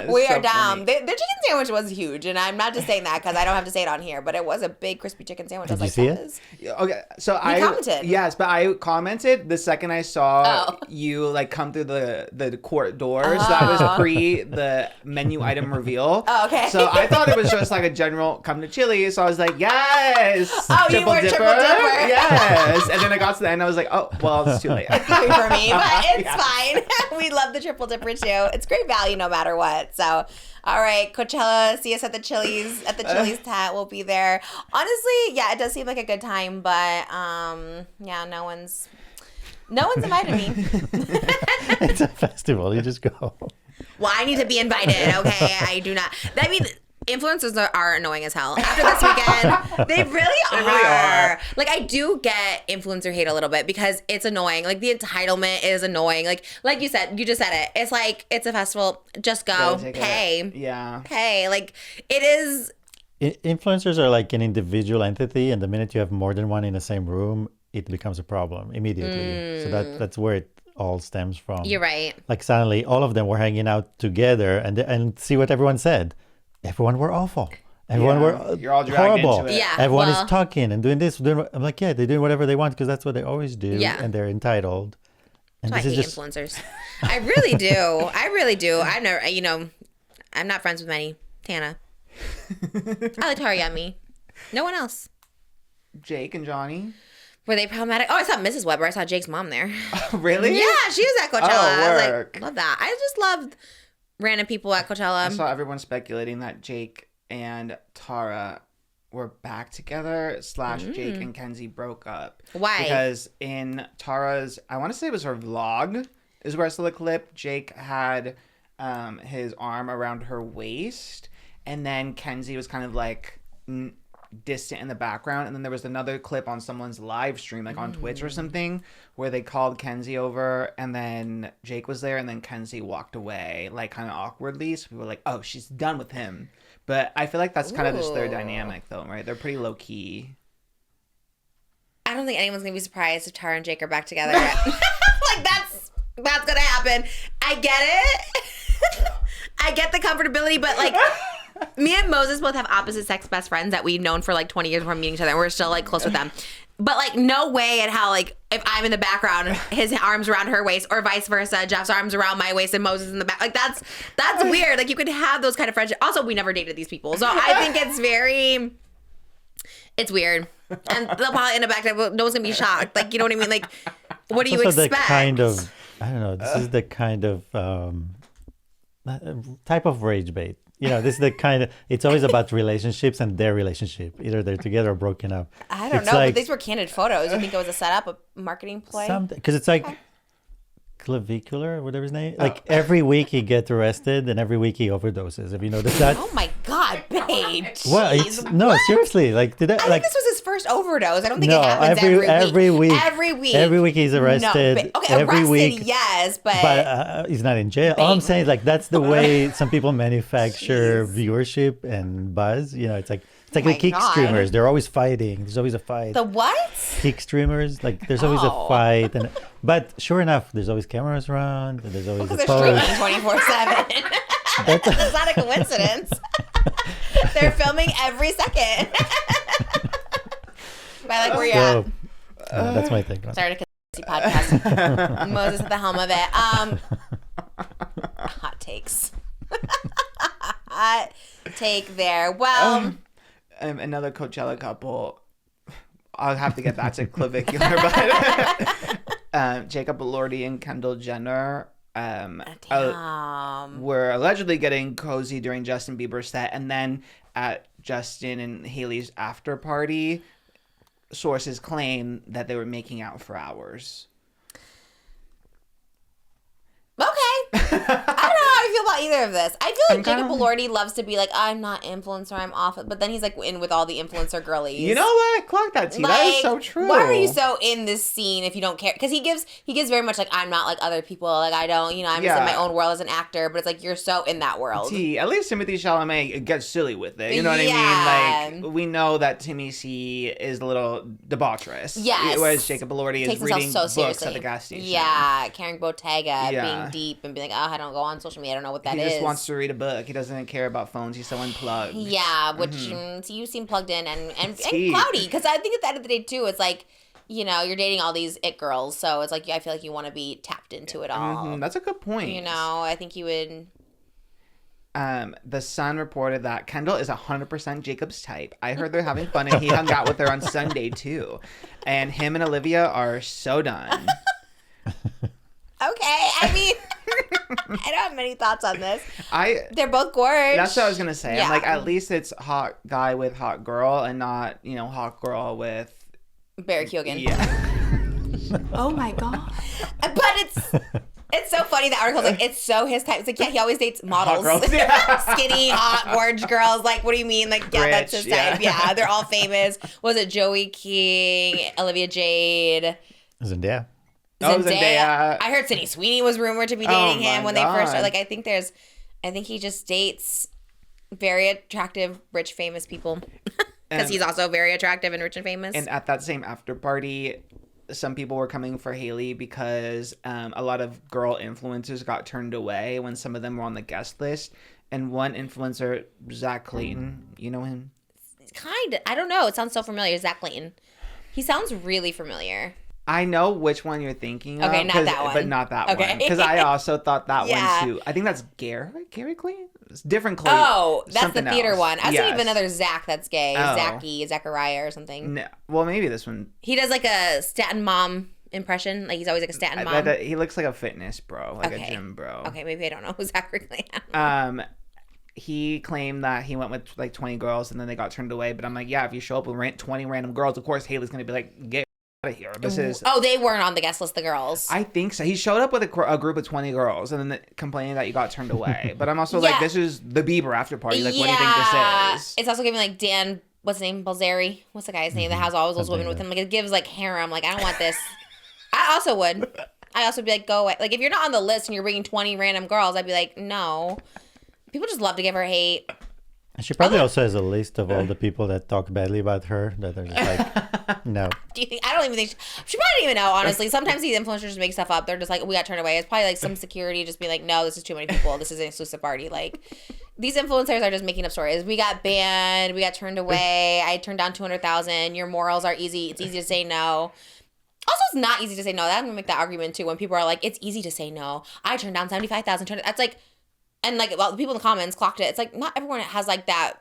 We are down. Their chicken sandwich was huge, and I'm not just saying that because I don't have to say it on here, but it was a big crispy chicken sandwich. Did I was you like, see it? Okay, so You commented. Yes, but I commented the second I saw you like come through the court doors. That was pre the menu item reveal. Oh, okay. So I thought it was just like a general come to Chili's. So I was like, yes. Yes. Oh, you were triple dipper. Yes. And then I got to the end. I was like, oh, well, it's too late. Coming for me, but it's fine. We love the triple dipper too. It's great value no matter what. So, all right, Coachella, see us at the Chili's tent. We'll be there. Honestly, yeah, it does seem like a good time, but yeah, no one's invited me. It's a festival. You just go. Well, I need to be invited, okay? I do not. I mean, influencers are annoying as hell. After this weekend, they really are. Like, I do get influencer hate a little bit because it's annoying. Like, the entitlement is annoying. Like you said, you just said it. It's like, it's a festival. Just go. Pay. Yeah. Pay. Like, it is. Influencers are like an individual entity, and the minute you have more than one in the same room, it becomes a problem immediately. So that's where it all stems from. You're right. Like suddenly all of them were hanging out together and see what everyone said. Everyone were awful. Everyone were You're all dragged horrible. into it. Yeah. Everyone is talking and doing this. I'm like, yeah, they're doing whatever they want because that's what they always do. Yeah. And they're entitled. And I this hate is just influencers. I really do. I really do. I've never, I'm not friends with many. Tana. I like Tarayummy. No one else. Jake and Johnny. Were they problematic? Oh, I saw Mrs. Webber. I saw Jake's mom there. Really? Yeah, she was at Coachella. I was work. like, love that. I just loved random people at Coachella. I saw everyone speculating that Jake and Tara were back together / Jake and Kenzie broke up. Why? Because in Tara's, I want to say it was her vlog, is where I saw the clip. Jake had his arm around her waist, and then Kenzie was kind of like distant in the background. And then there was another clip on someone's live stream, like on Twitch or something, where they called Kenzie over, and then Jake was there, and then Kenzie walked away, like kind of awkwardly. So we were like, oh, she's done with him. But I feel like that's kind of just their dynamic, though, right? They're pretty low key. I don't think anyone's gonna be surprised if Tara and Jake are back together. Like that's gonna happen. I get it. I get the comfortability, but like me and Moses both have opposite sex best friends that we've known for like 20 years before meeting each other, and we're still like close with them. But like no way at how like if I'm in the background, his arms around her waist, or vice versa, Jeff's arms around my waist and Moses in the back. Like that's weird. Like you could have those kind of friendships. Also, we never dated these people, so I think it's weird. And they'll probably end up back there. No one's gonna be shocked. Like you know what I mean? Like what do you expect? The kind of I don't know. This is the kind of type of rage bait. This is the kind of, it's always about relationships and their relationship. Either they're together or broken up. I don't know, but these were candid photos. You think it was a setup, a marketing play? Because it's like clavicular, whatever his name. Like every week he gets arrested and every week he overdoses. Have you noticed that? Oh my God, babe. Well, no, seriously. Like, did that? I Like think this was his first overdose. I don't think no, it happens every week. Every week. Every week he's arrested. No, okay, every arrested, week. yes, but He's not in jail. All I'm saying is like that's the way some people manufacture viewership and buzz. It's like the kick streamers. They're always fighting. There's always a fight. The what? Kick streamers. Like there's always a fight. But sure enough, there's always cameras around. And there's always a they're post. streaming 24/7. That's not a coincidence. They're filming every second. But I like where you're at. That's my thing. Sorry to podcast. Moses at the helm of it. Hot takes. Hot take there. Well, another Coachella couple. I'll have to get back to clavicular, but Jacob Elordi and Kendall Jenner were allegedly getting cozy during Justin Bieber's set, and then at Justin and Hailey's after party, sources claim that they were making out for hours. okay. I don't know how I feel about either of this. I feel like Jacob Elordi loves to be like, I'm not influencer, I'm off. But then he's like in with all the influencer girlies. You know what? Clock that, T. That is so true. Why are you so in this scene if you don't care? Because he gives very much like, I'm not like other people. Like I don't, I'm just in my own world as an actor. But it's like you're so in that world. T. At least Timothée Chalamet gets silly with it. You know what I mean? Like we know that Timmy C is a little debaucherous. Yes. Whereas Jacob Elordi is reading books at the gas station. Yeah, carrying Bottega, being deep and being like, oh, I don't go on social media. I don't know what that is. He just wants to read a book. He doesn't care about phones. He's so unplugged. Yeah, which so you seem plugged in and cloudy. Because I think at the end of the day, too, it's like, you're dating all these it girls. So it's like, I feel like you want to be tapped into it all. That's a good point. I think you would. The Sun reported that Kendall is 100% Jacob's type. I heard they're having fun, and he hung out with her on Sunday too. And him and Olivia are so done. Okay, I mean, I don't have many thoughts on this. They're both gorgeous. That's what I was gonna say. Yeah. I'm like, at least it's hot guy with hot girl, and not hot girl with Barry Keoghan. Yeah. Oh my god. But it's so funny. The article's like, it's so his type. It's like, yeah, he always dates models. Hot girls. Yeah. Skinny, hot, gorge girls. Like, what do you mean? Like, yeah, Rich, that's his type. Yeah, they're all famous. Was it Joey King, Olivia Jade? Zendaya. Oh, Zendaya. I heard Sydney Sweeney was rumored to be dating him when they first started. Like, I think he just dates very attractive, rich, famous people. Because he's also very attractive and rich and famous. And at that same after party, some people were coming for Hailey because a lot of girl influencers got turned away when some of them were on the guest list. And one influencer, Zach Clayton, you know him? Kind of. I don't know. It sounds so familiar. Zach Clayton. He sounds really familiar. I know which one you're thinking of. Okay, not that one. But not that Okay. one. Because I also thought that Yeah. one too. I think that's Gary Clayton? It's different Clayton. Oh, that's Something the theater else. one. I was thinking of Yes. another Zach that's gay. Oh. Zachariah or something. No, well, maybe this one. He does like a Staten mom impression. Like he's always like a Staten mom. He looks like a fitness bro, like a gym bro. Okay, maybe I don't know who Zachary Clayton. He claimed that he went with like 20 girls and then they got turned away. But I'm like, yeah, if you show up with 20 random girls, of course Hailey's gonna be like, get out of here. This is. Oh, they weren't on the guest list. The girls. I think so. He showed up with a group of 20 girls and then complaining that you got turned away. But I'm also like, this is the Bieber after party. Like, what do you think this is? It's also giving like Dan. What's his name? Balzeri. What's the guy's name that has all those women with him? Like it gives like harem. Like I don't want this. I also would. I also be like, go away. Like if you're not on the list and you're bringing 20 random girls, I'd be like, no. People just love to give her hate. And she probably also has a list of all the people that talk badly about her that are just like, no. Do you think? I don't even think she probably didn't even know. Honestly, sometimes these influencers just make stuff up. They're just like, we got turned away. It's probably like some security just being like, no, this is too many people. This is an exclusive party. Like these influencers are just making up stories. We got banned. We got turned away. I turned down 200,000. Your morals are easy. It's easy to say no. Also, it's not easy to say no. I'm gonna make that argument too. When people are like, it's easy to say no. I turned down 75,000. That's like. And like, well, the people in the comments clocked it. It's like not everyone has like that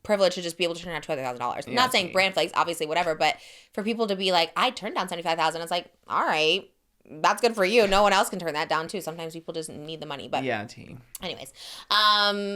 privilege to just be able to turn down $200,000. I'm not saying brand flakes, obviously, whatever, but for people to be like, I turned down 75,000. It's like, all right, that's good for you. No one else can turn that down too. Sometimes people just need the money. But yeah, team. Anyways, but Hailey's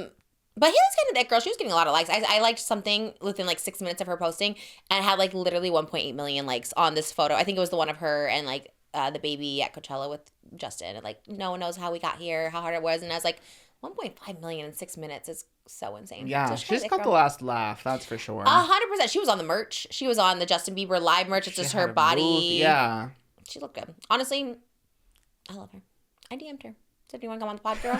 kind of that girl. She was getting a lot of likes. I liked something within like 6 minutes of her posting, and it had like literally 1.8 million likes on this photo. I think it was the one of her and like the baby at Coachella with Justin, and like no one knows how we got here, how hard it was, and I was like. 1.5 million in 6 minutes is so insane. Yeah, so she's got the last laugh, that's for sure. 100%. She was on the merch. She was on the Justin Bieber live merch. It's just her body. Yeah. She looked good. Honestly, I love her. I DM'd her. Said, do you want to come on the pod, girl?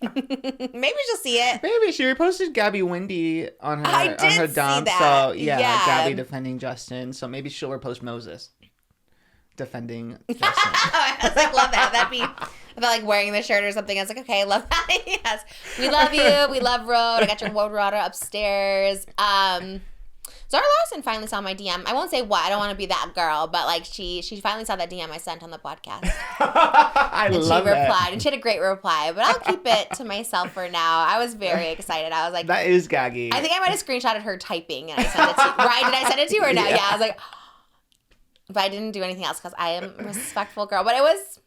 Maybe she'll see it. Maybe she reposted Gabby Windy on her dump. See that. So yeah, Gabby defending Justin. So maybe she'll repost Moses defending Justin. I was like, love that. That'd be about like wearing the shirt or something. I was like, okay, I love that. Yes. We love you. We love Road. I got your Road Rotter upstairs. Zara Larson finally saw my DM. I won't say what. I don't want to be that girl, but like she finally saw that DM I sent on the podcast. And she replied, and she had a great reply, but I'll keep it to myself for now. I was very excited. I was like, that is gaggy. I think I might have screenshotted her typing and I sent it to you. Right? Did I send it to you or no? Yeah, I was like, but I didn't do anything else because I am a respectful girl. But I was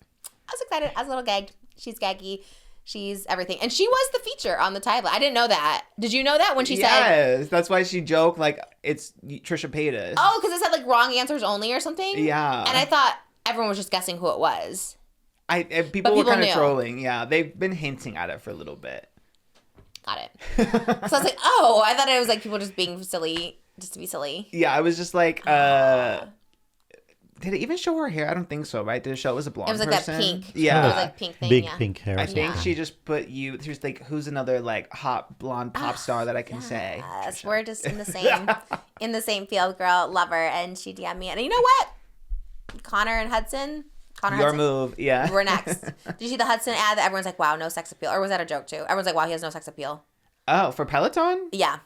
excited. I was a little gagged. She's gaggy. She's everything. And she was the feature on the title. I didn't know that. Did you know that when she said? Yes, that's why she joked like it's Trisha Paytas. Oh, because it said like wrong answers only or something? Yeah. And I thought everyone was just guessing who it was. People were kind of trolling. Yeah, they've been hinting at it for a little bit. Got it. So I was like, oh, I thought it was like people just being silly, just to be silly. Yeah, I was just like, did it even show her hair? I don't think so, right? Did it show it was a blonde person? It was like that pink. Yeah. It was like pink thing, Big pink hair. I think she just put you, she was like, who's another like hot blonde pop star that I can say? Yes, we're just in the same field, girl. Love her. And she DM'd me. And you know what? Connor and Hudson. Your move, yeah. We're next. Did you see the Hudson ad that everyone's like, wow, no sex appeal? Or was that a joke too? Everyone's like, wow, he has no sex appeal. Oh, for Peloton? Yeah.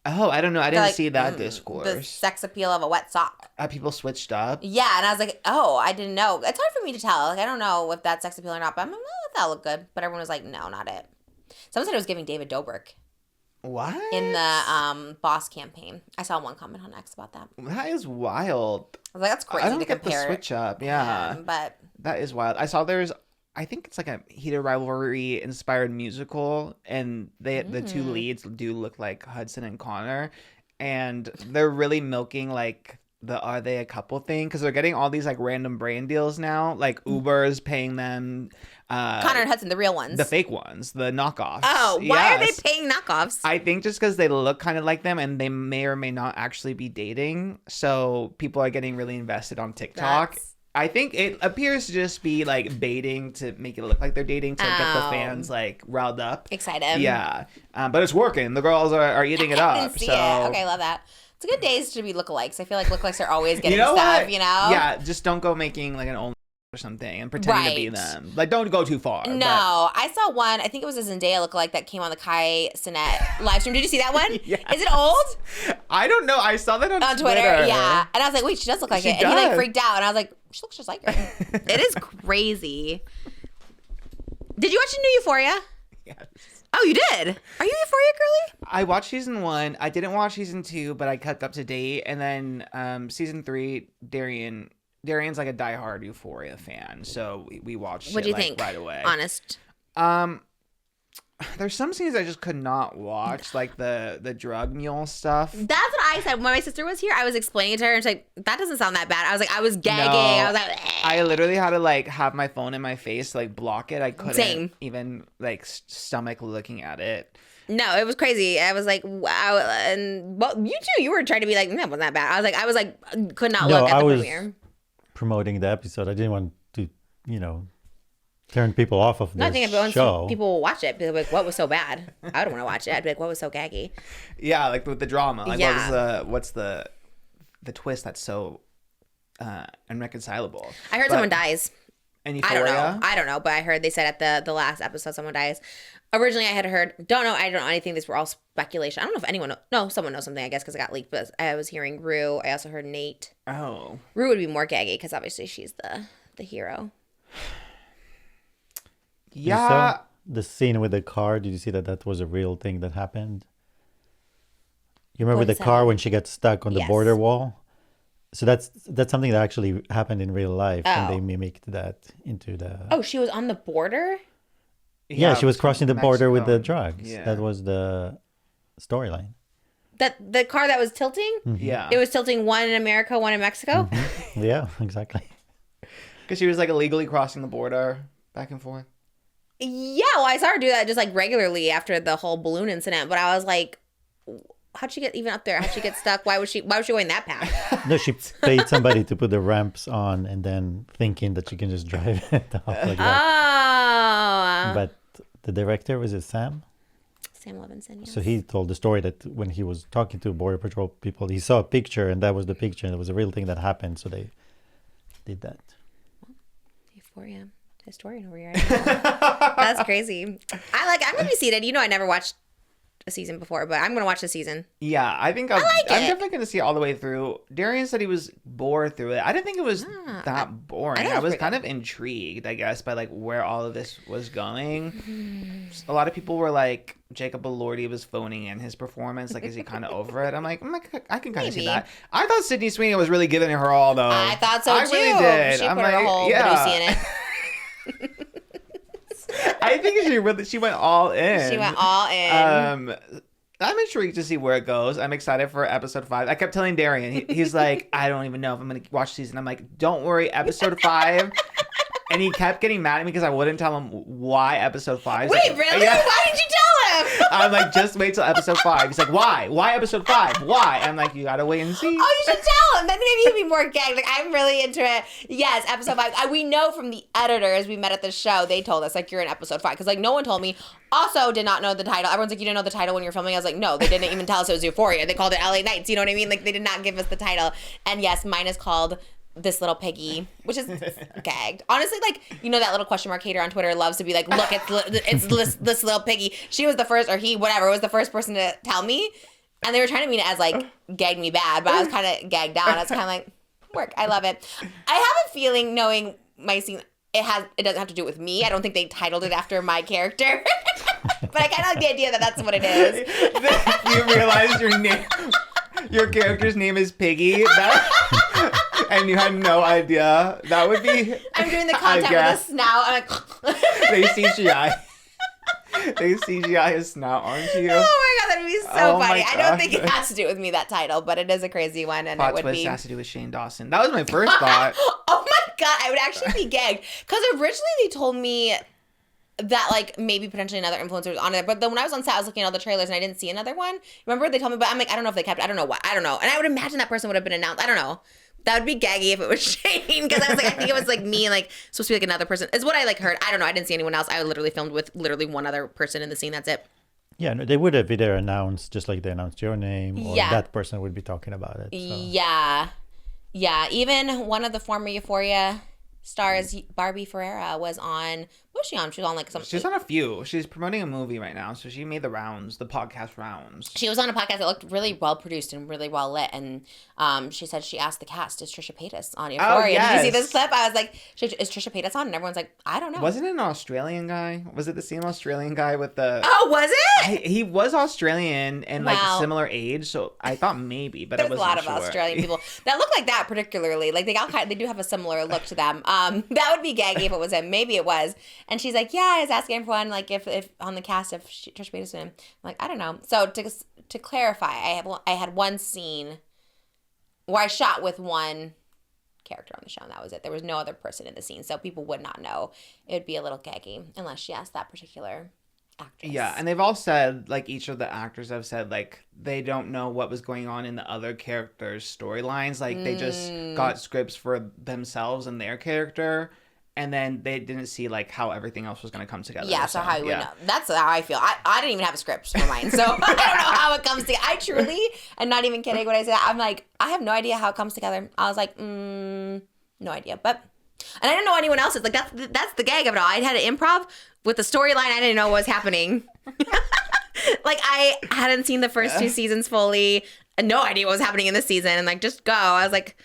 Oh, I don't know. I didn't see that discourse. The sex appeal of a wet sock. People switched up? Yeah, and I was like, oh, I didn't know. It's hard for me to tell. Like, I don't know if that's sex appeal or not, but I'm like, oh, that looked good. But everyone was like, no, not it. Someone said it was giving David Dobrik What? in the Boss campaign. I saw one comment on X about that. That is wild. I was like, that's crazy I don't to get the compare. switch up. Yeah. But That is wild. I saw I think it's like a heated rivalry inspired musical, and the two leads do look like Hudson and Connor, and they're really milking like the are they a couple thing, because they're getting all these like random brand deals now, like Uber is paying them. Connor and Hudson, the real ones. The fake ones, the knockoffs. Oh, why are they Yes. paying knockoffs? I think just because they look kind of like them, and they may or may not actually be dating, so people are getting really invested on TikTok. That's- I think it appears to just be like baiting to make it look like they're dating to get the Oh. fans like riled up. Excited. Yeah, but it's working. The girls are eating it I up. didn't see So it. Okay, love that. It's a good days to be lookalikes. I feel like lookalikes are always getting you know stuff, what? you know? Yeah, just don't go making like an only or something and pretending to be Right. them. Like, don't go too far. No, but- I saw one. I think it was a Zendaya lookalike that came on the Kai Cenat live stream. Did you see that one? Yes. Is it old? I don't know. I saw that on Twitter. Yeah. And I was like, wait, she does look like She it. And he like does. freaked out. And I was like, she looks just like her. It is crazy. Did you watch the new Euphoria? Yes. Oh, you did? Are you Euphoria girly? I watched season 1. I didn't watch season 2, but I kept up to date. And then season 3, Darian's like a diehard Euphoria fan, so we watched What'd it you like, think? right away. Honest. There's some scenes I just could not watch, like the drug mule stuff. That's what I said when my sister was here. I was explaining it to her, and she's like, "That doesn't sound that bad." I was like, I was gagging. No, I was like, I literally had to like have my phone in my face to like block it. I couldn't Same. even like stomach looking at it. No, it was crazy. I was like, wow. And well, you too. You were trying to be like, that wasn't that bad. I was like, could not No, look at I the was premiere. promoting the episode. I didn't want to, turn people off of No, I this think if show. people will watch it, be like, what was so bad? I don't want to watch it. I'd be like, what was so gaggy? Yeah, like with the drama. Like Yeah. what's the twist that's so irreconcilable? I heard But- someone dies. And I Euphoria? don't know, but I heard they said at the last episode someone dies. Originally, I had heard, I don't know anything. These were all speculation. I don't know if anyone, someone knows something, I guess, because it got leaked. But I was hearing Rue. I also heard Nate. Oh. Rue would be more gaggy because obviously she's the hero. You Yeah. saw the scene with the car. Did you see that was a real thing that happened? You remember the What's car that? when she got stuck on the Yes. border wall? So that's something that actually happened in real life, and Oh. they mimicked that into the. Oh, she was on the border? Yeah, she was crossing the border with the Mexico. drugs. Yeah. That was the storyline. That the car that was tilting? Yeah. It was tilting one in America, one in Mexico? Yeah, exactly. Because she was like illegally crossing the border back and forth. Yeah, well, I saw her do that just like regularly after the whole balloon incident. But I was like, how'd she get even up there? How'd she get stuck? Why was she going that path? No, she paid somebody to put the ramps on, and then thinking that she can just drive it off like that. Oh. But the director, was it Sam? Sam Levinson, yes. So he told the story that when he was talking to Border Patrol people, he saw a picture, and that was the picture, and it was a real thing that happened. So they did that. Euphoria. Historian over here. That's crazy. I'm going to be seated. I never watched a season before, but I'm going to watch the season. Yeah, I think I'm like it. definitely going to see it all the way through. Darian said he was bored through it. I didn't think it was that boring. thought it I was was pretty kind of intrigued, I guess, by like where all of this was going. A lot of people were like, Jacob Elordi was phoning in his performance. Like, is he kind of over it? I'm like, I can kind of see Maybe. that. I thought Sydney Sweeney was really giving her all, though. I thought so, I too. really did. She I'm put like, her whole yeah. Badusi in it. I think she went all in. She went all in. I'm intrigued to see where it goes. I'm excited for episode 5. I kept telling Darian, he's like, I don't even know if I'm going to watch season. I'm like, don't worry, episode 5. And he kept getting mad at me because I wouldn't tell him why episode 5. Wait, really? Yeah. Why did you tell him? I'm like, just wait till episode 5. He's like, why? Why episode 5? Why? I'm like, you gotta wait and see. Oh, you should tell him. Then maybe he'd be more gagged. Like, I'm really into it. Yes, episode 5. We know from the editors we met at the show, they told us, like, you're in episode 5. Because, like, no one told me. Also, did not know the title. Everyone's like, you didn't know the title when you're filming. I was like, no, they didn't even tell us it was Euphoria. They called it LA Nights. You know what I mean? Like, they did not give us the title. And yes, mine is called This Little Piggy, which is gagged. Honestly, like, that little question mark hater on Twitter loves to be like, look, it's this little piggy. She was the first, or he, whatever, was the first person to tell me. And they were trying to mean it as, like, gagged me bad, but I was kind of gagged down. I was kind of like, work. I love it. I have a feeling, knowing my scene, it doesn't have to do with me. I don't think they titled it after my character. But I kind of like the idea that that's what it is. You realize your character's name is Piggy, and you had no idea. That would be. I'm doing the content with a snout. I'm like, They CGI his snout onto you. oh my god, that'd be so Oh funny. my I don't gosh. think it has to do with me, that title, but it is a crazy one, and Plot it would twist be. has to do with Shane Dawson. That was my first thought. Oh my god, I would actually be gagged because originally they told me that like maybe potentially another influencer was on it, but then when I was on set, I was looking at all the trailers and I didn't see another one. Remember they told me, but I'm like, I don't know if they kept. I don't know what. I don't know, and I would imagine that person would have been announced. I don't know. That would be gaggy if it was Shane, because I was like, I think it was like me and like supposed to be like another person. Is what I like heard. I don't know. I didn't see anyone else. I literally filmed with literally one other person in the scene. That's it. Yeah, no, they would have either announced, just like they announced your name, or Yeah. that person would be talking about it. So. Yeah. Even one of the former Euphoria stars, Barbie Ferreira, was on. What was she on? She was on like some. She's on a few. She's promoting a movie right now, so she made the rounds, the podcast rounds. She was on a podcast that looked really well produced and really well lit, and she said she asked the cast, "Is Trisha Paytas on Euphoria?" yes. Did you see this clip? I was like, "Is Trisha Paytas on?" And everyone's like, "I don't know." Wasn't it an Australian guy? Was it the same Australian guy with the? Oh, was it? He was Australian and like Wow. similar age, so I thought maybe, but There's I a wasn't lot of sure. Australian people that look like that, particularly. Like they do have a similar look to them. That would be gaggy if it was him. Maybe it was. And she's like, "Yeah, I was asking everyone like if on the cast if Trisha Paytas was in." I'm like, I don't know. So to clarify, I had one scene where I shot with one character on the show, and that was it. There was no other person in the scene, so people would not know. It would be a little gaggy unless she asked that particular actress. Yeah, and they've all said, like, each of the actors have said, like, they don't know what was going on in the other characters' storylines. Like, they just got scripts for themselves and their character, and then they didn't see, like, how everything else was going to come together. Yeah, so how you would know. That's how I feel. I didn't even have a script for mine, so I don't know how it comes together. I truly, and not even kidding when I say that, I'm like, I have no idea how it comes together. I was like, no idea. But, and I didn't know anyone else's. Like, that's the gag of it all. I had an improv with the storyline. I didn't know what was happening. Like, I hadn't seen the first two seasons fully. No idea what was happening in the season. And, like, just go. I was like...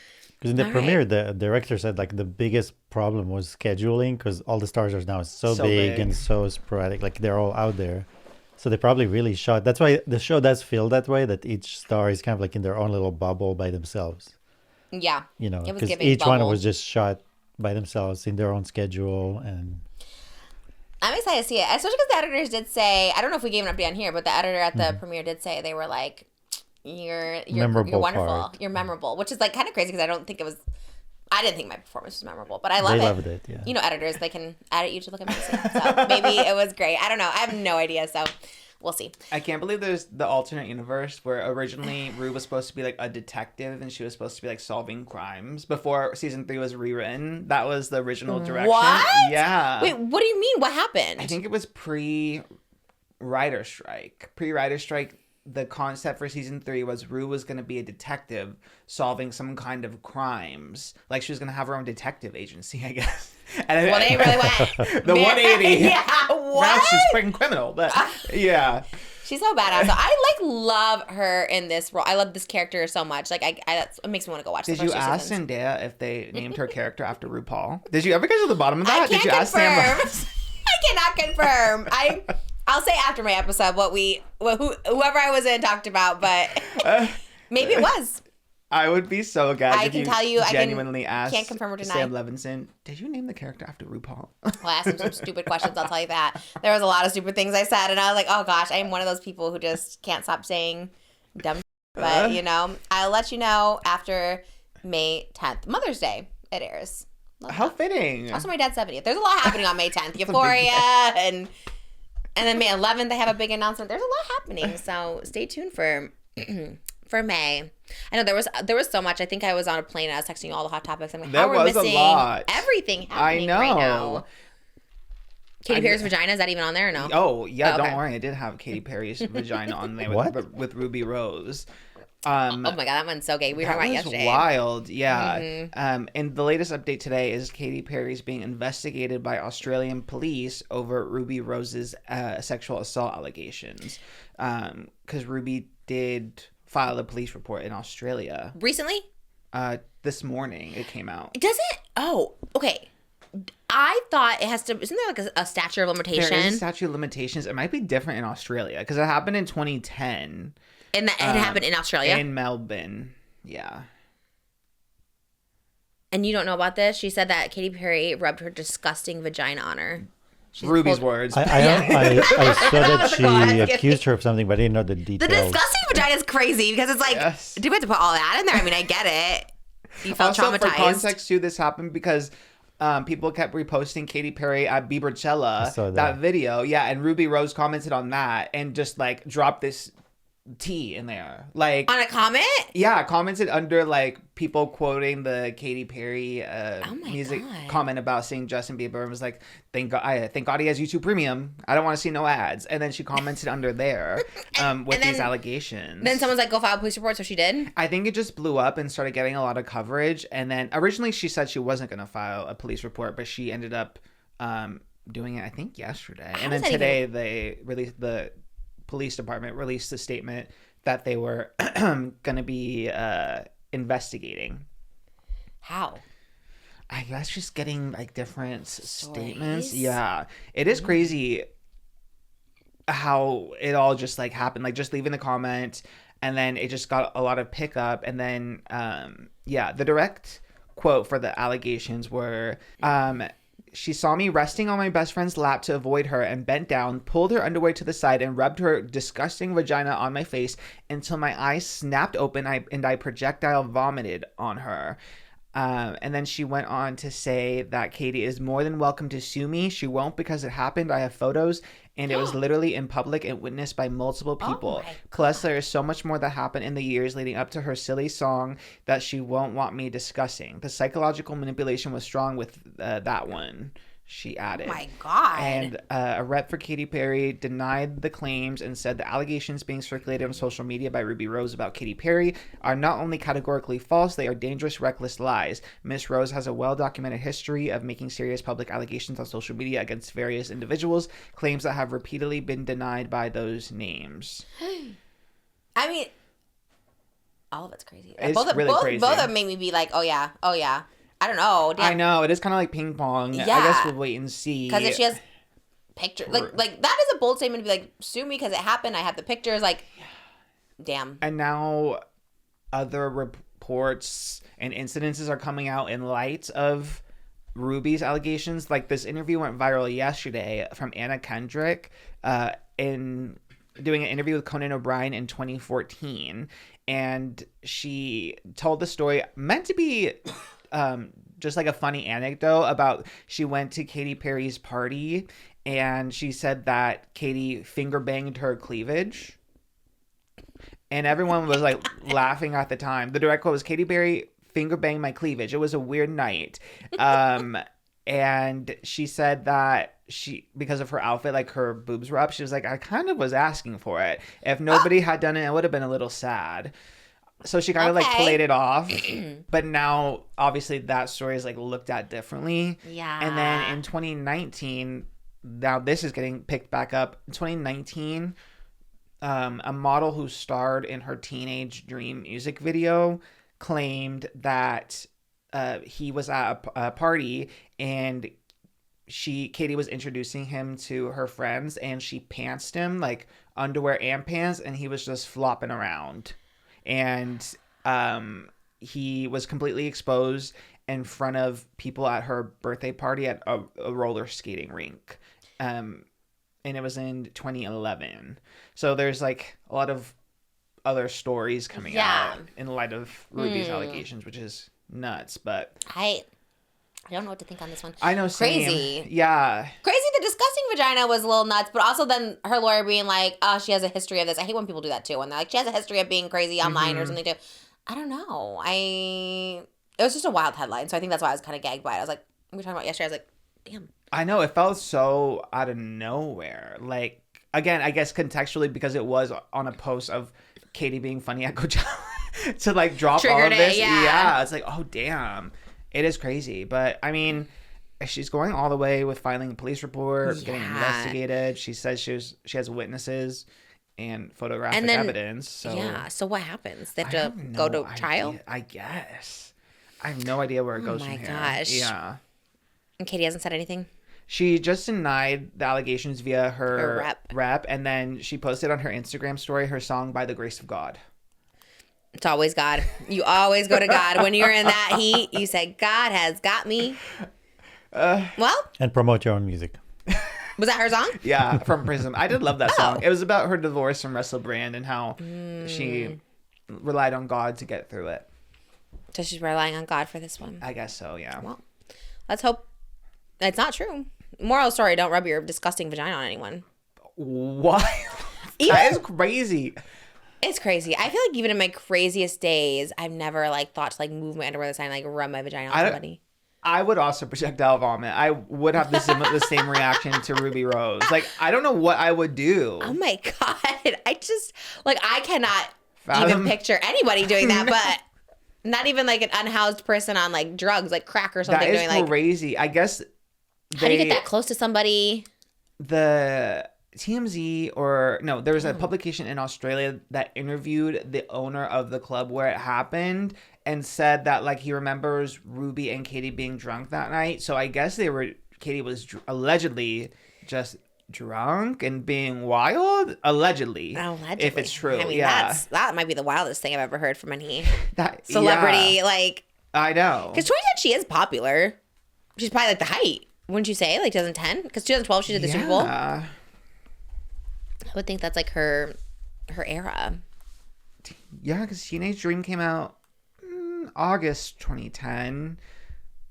Because in the All premiere, right. the director said like the biggest problem was scheduling, because all the stars are now so big and so sporadic, like they're all out there. So they probably really shot. That's why the show does feel that way, that each star is kind of like in their own little bubble by themselves. Yeah. You know, It was because giving each one bubble. was just shot by themselves in their own schedule. And I'm excited to see it, especially because the editors did say, I don't know if we gave an update on here, but the editor at the premiere did say they were like, you're Memorable wonderful. part. You're memorable, which is like kind of crazy because I didn't think my performance was memorable, but I love they it. loved it, yeah. You know, editors, they can edit you to look amazing. So maybe it was great. I don't know. I have no idea. So we'll see. I can't believe there's the alternate universe where originally Rue was supposed to be like a detective and she was supposed to be like solving crimes before season 3 was rewritten. That was the original direction. What? Yeah. Wait, what do you mean? What happened? I think it was pre-writer strike. Pre-writer strike, the concept for season 3 was Rue was going to be a detective solving some kind of crimes. Like she was going to have her own detective agency, I guess. And Well, they really went. the 180. Yeah, Now what? she's freaking criminal, but yeah. She's so badass. So I like love her in this role. I love this character so much. Like it makes me want to go watch. Did the you first two ask seasons. Zendaya if they named her character after RuPaul? Did you ever get to the bottom of I that? can't Did you ask confirm. Sam? I cannot confirm. I'll say after my episode whoever I was in talked about, but maybe it was. I would be so glad I if can you tell you, genuinely asked can't confirm or deny. Sam Levinson, did you name the character after RuPaul? Well, I asked him some stupid questions, I'll tell you that. There was a lot of stupid things I said, and I was like, oh gosh, I am one of those people who just can't stop saying dumb shit. But, you know, I'll let you know after May 10th. Mother's Day, it airs. How fitting. Also my dad's 70th. There's a lot happening on May 10th. Euphoria, and then May 11th, they have a big announcement. There's a lot happening, so stay tuned for May. I know there was so much. I think I was on a plane and I was texting you all the hot topics. I'm like, how There we're was a missing lot. everything happening I know. right now. Katy Perry's vagina, is that even on there or no? Oh, yeah, Okay. don't worry. I did have Katy Perry's vagina on there What? with Ruby Rose. Oh my god, that one's so gay. We were That talking about was yesterday. wild, yeah. And the latest update today is Katy Perry's being investigated by Australian police over Ruby Rose's sexual assault allegations. Because Ruby did file a police report in Australia. Recently? This morning it came out. Does it? Oh, okay. I thought it has to. Isn't there like a statute of limitation? There is a statute of limitations. It might be different in Australia because it happened in 2010. And it happened in Australia? In Melbourne. Yeah. And you don't know about this? She said that Katy Perry rubbed her disgusting vagina on her. Ruby's words. I saw that she God. accused her of something, but I didn't know the The details. disgusting vagina is crazy because it's like, Yes. do we have to put all that in there? I mean, I get it. You felt Also, traumatized. for context too, this happened because people kept reposting Katy Perry at I saw BIEBERCHELLA, that video. Yeah, and Ruby Rose commented on that and just like dropped this tea in there. Like, On a comment? yeah, commented under like people quoting the Katy Perry my music God. comment about seeing Justin Bieber and was like, thank God he has YouTube Premium. I don't want to see no ads. And then she commented under there with and these then- allegations. Then someone's like, go file a police report, so she did? I think it just blew up and started getting a lot of coverage. And then originally she said she wasn't going to file a police report, but she ended up doing it, I think, yesterday. And then does that today they released, the police department released a statement that they were going to be investigating. How? I guess just getting like different statements. Stories? Yeah. It is crazy how it all just like happened. Like just leaving the comment and then it just got a lot of pickup. And then, the direct quote for the allegations were, she saw me resting on my best friend's lap to avoid her and bent down, pulled her underwear to the side, and rubbed her disgusting vagina on my face until my eyes snapped open and I projectile vomited on her. And then she went on to say that Katy is more than welcome to sue me. She won't because it happened. I have photos and it was literally in public and witnessed by multiple people. my Plus, there is so much more that happened in the years leading up to her silly song that she won't want me discussing. The psychological manipulation was strong with that one, she added. Oh my God. And a rep for Katy Perry denied the claims and said the allegations being circulated on social media by Ruby Rose about Katy Perry are not only categorically false, they are dangerous, reckless lies. Miss Rose has a well-documented history of making serious public allegations on social media against various individuals, claims that have repeatedly been denied by those names. I mean, all of it's crazy. It's both really crazy. Both of them made me be like, oh yeah. I don't know. Damn. I know, it is kind of like ping pong. Yeah. I guess we'll wait and see. Because if she has pictures, like that is a bold statement to be like, sue me because it happened. I have the pictures. Like, damn. And now other reports and incidences are coming out in light of Ruby's allegations. Like this interview went viral yesterday from Anna Kendrick in doing an interview with Conan O'Brien in 2014. And she told the story meant to be just like a funny anecdote about she went to Katy Perry's party and she said that Katy finger banged her cleavage. And everyone was like laughing at the time. The direct quote was, Katy Perry finger banged my cleavage. It was a weird night. And she said that because of her outfit, like her boobs were up, she was like, I kind of was asking for it. If nobody had done it, it would have been a little sad. So she kind of like played it off. But now obviously that story is like looked at differently. Yeah. And then in 2019, now this is getting picked back up. In 2019, a model who starred in her Teenage Dream music video claimed that he was at a party and Katy was introducing him to her friends and she pantsed him, like underwear and pants, and he was just flopping around. And he was completely exposed in front of people at her birthday party at a roller skating rink. And it was in 2011. So there's like a lot of other stories coming out in light of Ruby's allegations, which is nuts. But I don't know what to think on this one. I know, same. Crazy. Yeah. Crazy. The disgusting vagina was a little nuts, but also then her lawyer being like, oh, she has a history of this. I hate when people do that too. When they're like, she has a history of being crazy online or something too. I don't know. It was just a wild headline. So I think that's why I was kind of gagged by it. I was like, we were talking about yesterday. I was like, damn. I know. It felt so out of nowhere. Like, again, I guess contextually because it was on a post of Katy being funny at Coachella to like drop all Triggered of this. it, yeah. It's like, oh, damn. It is crazy. But I mean, she's going all the way with filing a police report, getting investigated. She says she has witnesses and photographic evidence. So yeah. So what happens? They have I to have go no to trial? idea, I guess. I have no idea where it goes from here. Oh my gosh. Yeah. And Katy hasn't said anything? She just denied the allegations via her Her rep, and then she posted on her Instagram story her song "By the Grace of God." It's always God. You always go to God. When you're in that heat, you say, God has got me. Well, And promote your own music. was that her song? Yeah, from Prism. I did love that Oh. song. It was about her divorce from Russell Brand and how she relied on God to get through it. So she's relying on God for this one. I guess so, yeah. Well, let's hope it's not true. Moral of the story, don't rub your disgusting vagina on anyone. Why? Even- That is crazy. It's crazy. I feel like even in my craziest days, I've never like thought to like move my underwear aside and like rub my vagina on somebody. I would also projectile vomit. I would have the same reaction to Ruby Rose. Like, I don't know what I would do. Oh my God. I just, like, I cannot Fathom. even picture anybody doing that, but not even like an unhoused person on like drugs, like crack or something. That doing is like, crazy. I guess how do you get that close to somebody? the TMZ there was a publication in Australia that interviewed the owner of the club where it happened and said that like he remembers Ruby and Katy being drunk that night. So I guess Katy was allegedly just drunk and being wild. Allegedly. If it's true. I mean, yeah. that might be the wildest thing I've ever heard from any That celebrity. yeah, Like, I know. because 2010, she is popular. She's probably like the height. Wouldn't you say? Like 2010? Because 2012, she did the Super Bowl. I would think that's like her era. Yeah, because Teenage Dream came out August 2010.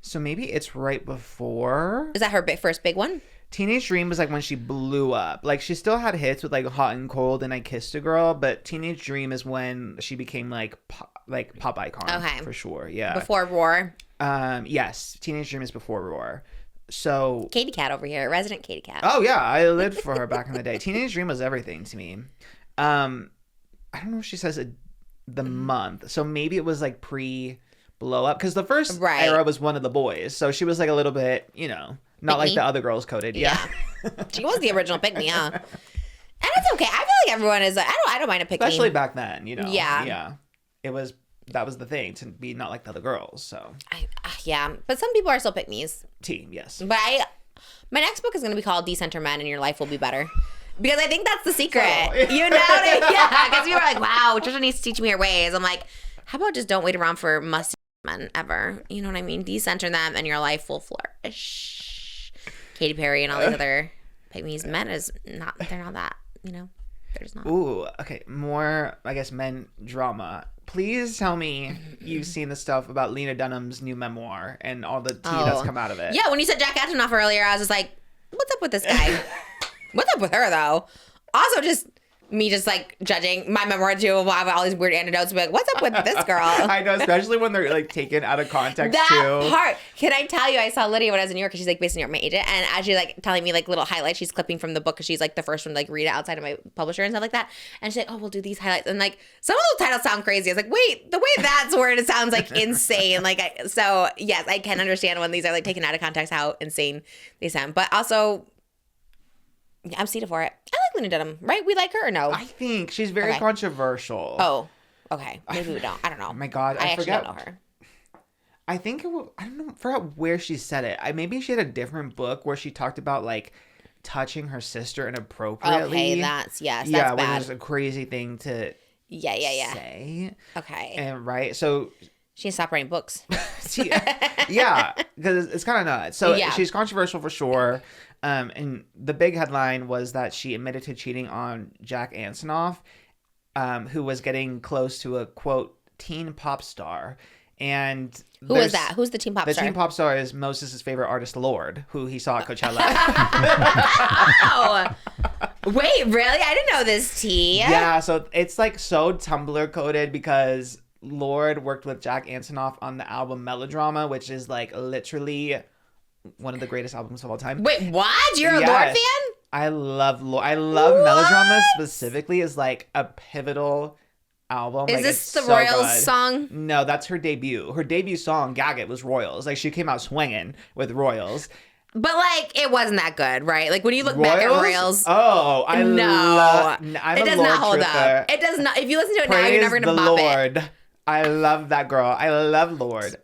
So maybe it's right before. Is that her first big one? Teenage Dream was like when she blew up. Like she still had hits with like Hot and Cold and I Kissed a Girl, but Teenage Dream is when she became like pop icon. Okay. For sure. Yeah. Before Roar. Yes. Teenage Dream is before Roar. So Katy Cat over here. Resident Katy Cat. oh yeah, I lived for her back in the day. Teenage Dream was everything to me. I don't know if she says the month. So maybe it was like pre blow up because the first era was One of the Boys. So she was like a little bit, not like the other girls coded. Yeah. She was the original pick me, huh? And it's okay. I feel like everyone is. I don't mind a pick me. Especially back then, Yeah. Yeah. That was the thing to be not like the other girls. So yeah, but some people are still pick me's. Yes. But my next book is going to be called Decenter Men and Your Life Will Be Better. Because I think that's the secret. You know what I mean? Yeah, because people are like, wow, Trisha needs to teach me her ways. I'm like, how about just don't wait around for musty men ever? You know what I mean? Decenter them and your life will flourish. Katy Perry and all these other pick-me's men they're not that, they're just not. Ooh, okay. More, I guess, men drama. Please tell me you've seen the stuff about Lena Dunham's new memoir and all the tea that's come out of it. Yeah, when you said Jack Antonoff earlier, I was just like, what's up with this guy? What's up with her, though? Also, just me just like judging my memoir too. We'll have all these weird anecdotes. Be like, what's up with this girl? I know, especially when they're like taken out of context that too. part. Can I tell you? I saw Lydia when I was in New York because she's like based in New York, my agent, and as she's like telling me like little highlights, she's clipping from the book because she's like the first one to like read it outside of my publisher and stuff like that. And she's like, oh, we'll do these highlights, and like some of those titles sound crazy. I was like, wait, the way that's worded, it sounds like insane. So yes, I can understand when these are like taken out of context how insane they sound, but also. Yeah, I'm seated for it. I like Lena Dunham, right? We like her or no? I think she's very controversial. Oh, okay. Maybe we don't. I don't know. Oh my God, I actually forgot. don't know her. I think I don't know. Forgot where she said it. Maybe she had a different book where she talked about like touching her sister inappropriately. Okay, that's bad. Which is a crazy thing to say. Okay. And right, so she can stop writing books. yeah, because it's kind of nuts. So she's controversial for sure. And the big headline was that she admitted to cheating on Jack Antonoff, who was getting close to a quote teen pop star. And who is that? Who's the teen pop star? The teen pop star is Moses' favorite artist, Lorde, who he saw at Coachella. Oh, wait, really? I didn't know this tea. Yeah, so it's like so Tumblr coded because Lorde worked with Jack Antonoff on the album Melodrama, which is like literally one of the greatest albums of all time. Wait, what? You're a Lorde fan? I love Lorde. I love Melodrama specifically as like a pivotal album. Is like, this the so Royals good. song? No, that's her debut. Her debut song, Gag It, was Royals. Like she came out swinging with Royals. But like it wasn't that good, right? Like when you look back at Royals. Oh, it does not hold up. It does not. If you listen to it now, you're never gonna bop it. I love that girl. I love Lorde.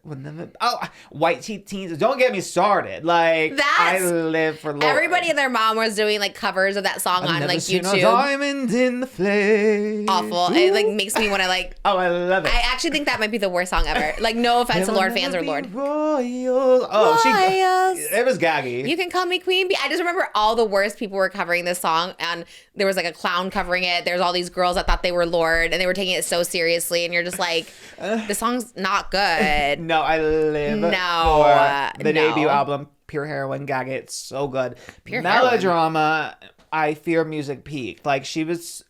Oh, white teens. Don't get me started. Like, I live for Lorde. Everybody and their mom was doing like covers of that song on like seen YouTube. A diamond in the flame. Awful. Ooh. It like makes me want to like. Oh, I love it. I actually think that might be the worst song ever. Like, no offense to Lorde fans or Lorde. Royals. Oh, it was gaggy. You can call me Queen Bee. I just remember all the worst people were covering this song, and there was like a clown covering it. There's all these girls that thought they were Lorde, and they were taking it so seriously, and you're just like. The song's not good. No, I live for the debut album, Pure Heroine. Gag it, it's so good. Pure Melodrama, I fear music peaked. Like it's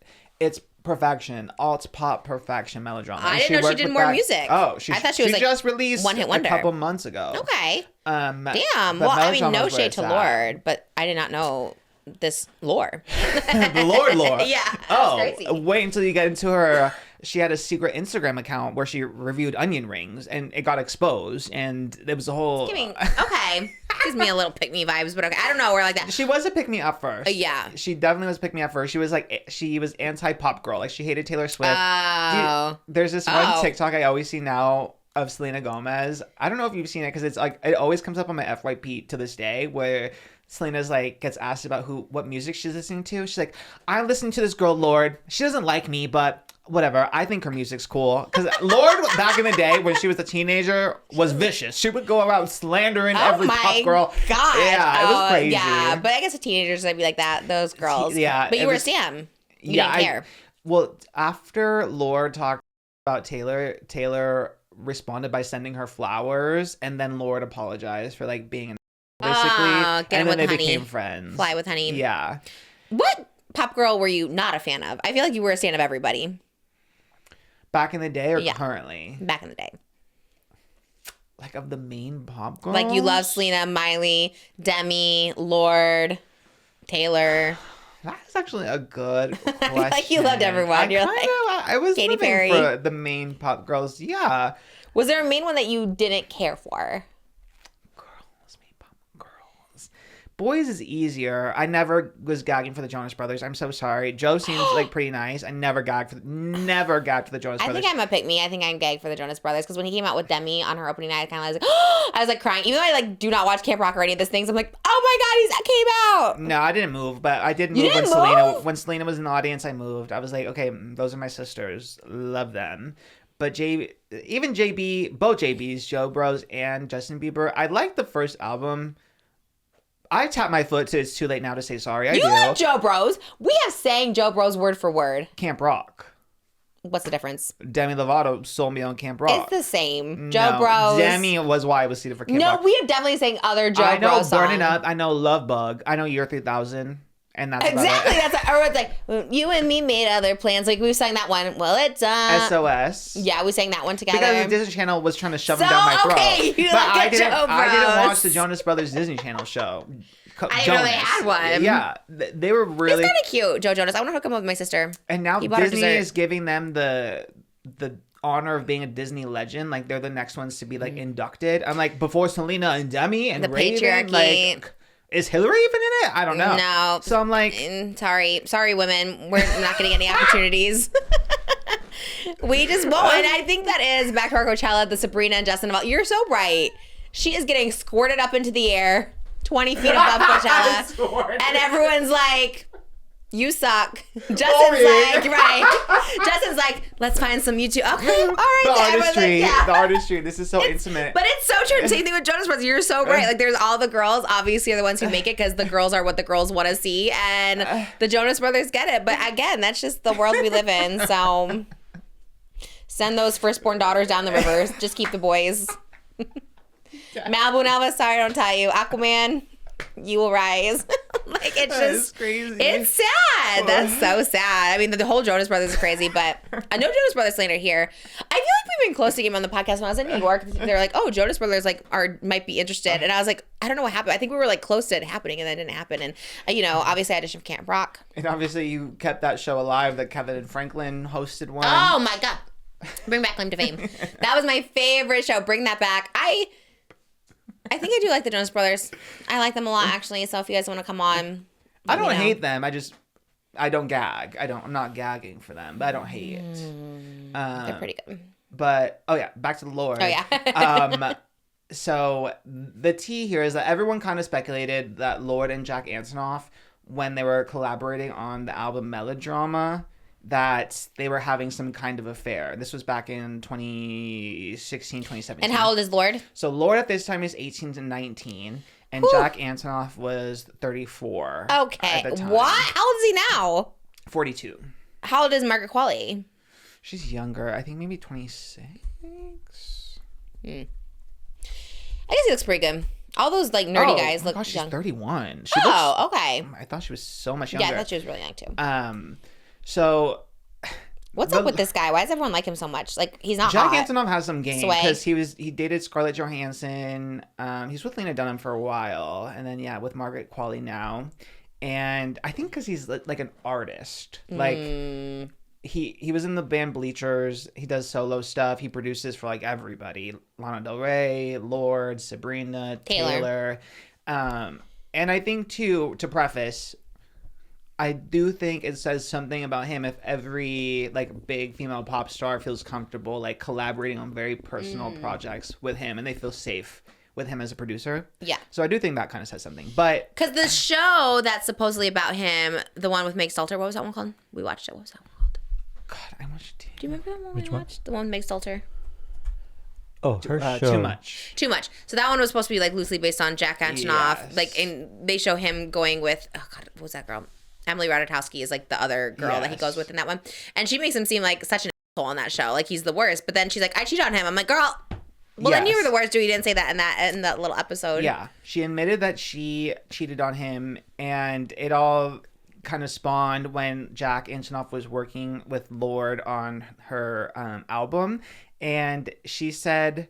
perfection. Alt pop perfection. Melodrama. I didn't know she did more music. Oh, I thought she was like just released one hit wonder a couple months ago. Okay. Damn. Well, I mean, no shade to Lorde, but I did not know this lore. The Lorde. Yeah. Oh, crazy. Wait until you get into her. She had a secret Instagram account where she reviewed onion rings, and it got exposed, and there was a whole. Okay. Gives me a little pick me vibes, but okay. I don't know. We're like that. She was a pick me up first. Yeah. She definitely was pick me up first. She was anti pop girl. Like she hated Taylor Swift. Oh. There's this one TikTok I always see now of Selena Gomez. I don't know if you've seen it because it's like it always comes up on my FYP to this day where. Selena's like gets asked about what music she's listening to. She's like, I listen to this girl Lorde. She doesn't like me, but whatever. I think her music's cool. Because Lorde back in the day when she was a teenager was vicious. She would go around slandering every pop girl. God. Yeah, it was crazy. Yeah, but I guess the teenagers would be like that. Those girls. Yeah, but you were a Sam. You didn't care. Well, after Lorde talked about Taylor responded by sending her flowers, and then Lorde apologized for like being basically, and then they became friends. Fly with honey. Yeah. What pop girl were you not a fan of? I feel like you were a fan of everybody. Back in the day or currently? Back in the day. Like of the main pop girls? Like you love Selena, Miley, Demi, Lorde, Taylor. That's actually a good question. Like you loved everyone. I was Katy living Perry. for the main pop girls. Yeah. Was there a main one that you didn't care for? Boys is easier. I never was gagging for the Jonas Brothers. I'm so sorry. Joe seems like pretty nice. I never gagged for the Jonas Brothers. I think I'm a pick me. I think I'm gagged for the Jonas Brothers because when he came out with Demi on her opening night, I kind of was like, I was like crying. Even though I like do not watch Camp Rock or any of those things, I'm like, oh my god, he came out. No, I didn't move, but I did move when Selena was in the audience. I moved. I was like, okay, those are my sisters. Love them. But even JB, both JBs, Joe Bros and Justin Bieber, I liked the first album. I tap my foot to It's Too Late Now to Say Sorry. You like Joe Bros. We have sang Joe Bros word for word. Camp Rock. What's the difference? Demi Lovato sold me on Camp Rock. It's the same. Joe Bros. Demi was why I was seated for Camp Rock. No, we have definitely sang other Joe Bros. I know songs. Burning Up. I know Love Bug. I know Year 3000. And that's exactly. Or it's like, you and me made other plans. Like, we sang that one. Well, it's SOS. Yeah, we sang that one together. Because the Disney Channel was trying to shove them down my throat. Okay, you but like I didn't watch the Jonas Brothers Disney Channel show. I didn't know they had one. Yeah, they were really. It's kind of cute, Joe Jonas. I want to hook him up with my sister. And now Disney is giving them the honor of being a Disney legend. Like they're the next ones to be like inducted. I'm like before Selena and Demi and the Raven, patriarchy. Like, is Hillary even in it? I don't know. No. So I'm like, sorry, women. We're not getting any opportunities. We just won't. And I think that is back to our Coachella, the Sabrina and Justin. You're so right. She is getting squirted up into the air, 20 feet above Coachella, and everyone's like, you suck. Justin's like, right. Justin's like, let's find some YouTube. Okay, all right. The artistry. This is so intimate. But it's so true. Same thing with Jonas Brothers. You're so right. Like, there's all the girls, obviously, are the ones who make it because the girls are what the girls want to see, and the Jonas Brothers get it. But again, that's just the world we live in. So send those firstborn daughters down the rivers. Just keep the boys. Malibu and Elvis, sorry, I don't tell you. Aquaman, you will rise. Like, it's just crazy. It's sad. That's so sad. I mean, the whole Jonas Brothers is crazy, but I know Jonas Brothers slander here. I feel like we've been close to getting on the podcast. When I was in New York, they're like, oh, Jonas Brothers like might be interested. And I was like, I don't know what happened. I think we were like close to it happening and that didn't happen. And obviously I auditioned for Camp Rock. And obviously you kept that show alive that Kevin and Franklin hosted one. Oh my God. Bring back Claim to Fame. That was my favorite show. Bring that back. I think I do like the Jonas Brothers. I like them a lot, actually. So if you guys want to come on, I don't hate them. I don't gag. I'm not gagging for them, but I don't hate it. They're pretty good. But back to the Lord. Oh yeah. So the tea here is that everyone kind of speculated that Lorde and Jack Antonoff, when they were collaborating on the album Melodrama, that they were having some kind of affair. This was back in 2016, 2017. And how old is Lorde? So Lorde at this time is 18 to 19, and Jack Antonoff was 34. Okay. At the time. What? How old is he now? 42. How old is Margaret Qualley? She's younger. I think maybe 26. I guess he looks pretty good. All those like nerdy guys look she's young. 31. Okay. I thought she was so much younger. Yeah, I thought she was really young too. So what's up with this guy? Why does everyone like him so much? Like he's not Jack hot. Antonoff has some game Sway. because he dated Scarlett Johansson. He's with Lena Dunham for a while, and then with Margaret Qualley now. And I think because he's like an artist, like he was in the band Bleachers. He does solo stuff. He produces for like everybody: Lana Del Rey, Lorde, Sabrina, Taylor. And I think too, to preface, I do think it says something about him if every like big female pop star feels comfortable like collaborating on very personal projects with him, and they feel safe with him as a producer. Yeah. So I do think that kind of says something. But because the show that's supposedly about him, the one with Meg Stalter, what was that one called? We watched it. What was that one called? God, I want you to. Do you remember that one Which we one? watched? The one with Meg Stalter. Oh, her show. Too much. Too much. So that one was supposed to be like loosely based on Jack Antonoff. Yes. Like, and they show him going with what was that girl? Emily Ratajkowski is like the other girl that he Yes. goes with in that one, and she makes him seem like such an asshole on that show. Like he's the worst. But then she's like, I cheated on him. I'm like, girl. Well, then you were the worst. You didn't say that in that little episode. Yeah, she admitted that she cheated on him, and it all kind of spawned when Jack Antonoff was working with Lorde on her album, and she said,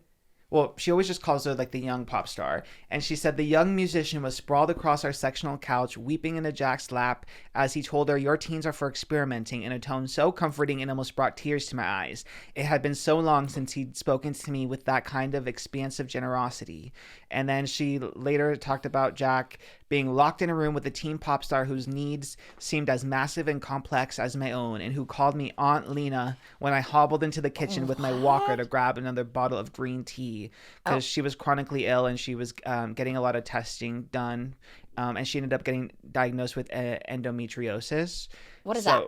well, she always just calls her like the young pop star, and she said the young musician was sprawled across our sectional couch, weeping into Jack's lap as he told her, "Your teens are for experimenting," in a tone so comforting it almost brought tears to my eyes. It had been so long since he'd spoken to me with that kind of expansive generosity. And then she later talked about Jack being locked in a room with a teen pop star whose needs seemed as massive and complex as my own, and who called me Aunt Lena when I hobbled into the kitchen with my walker to grab another bottle of green tea, because she was chronically ill and she was getting a lot of testing done, and she ended up getting diagnosed with endometriosis. What is that?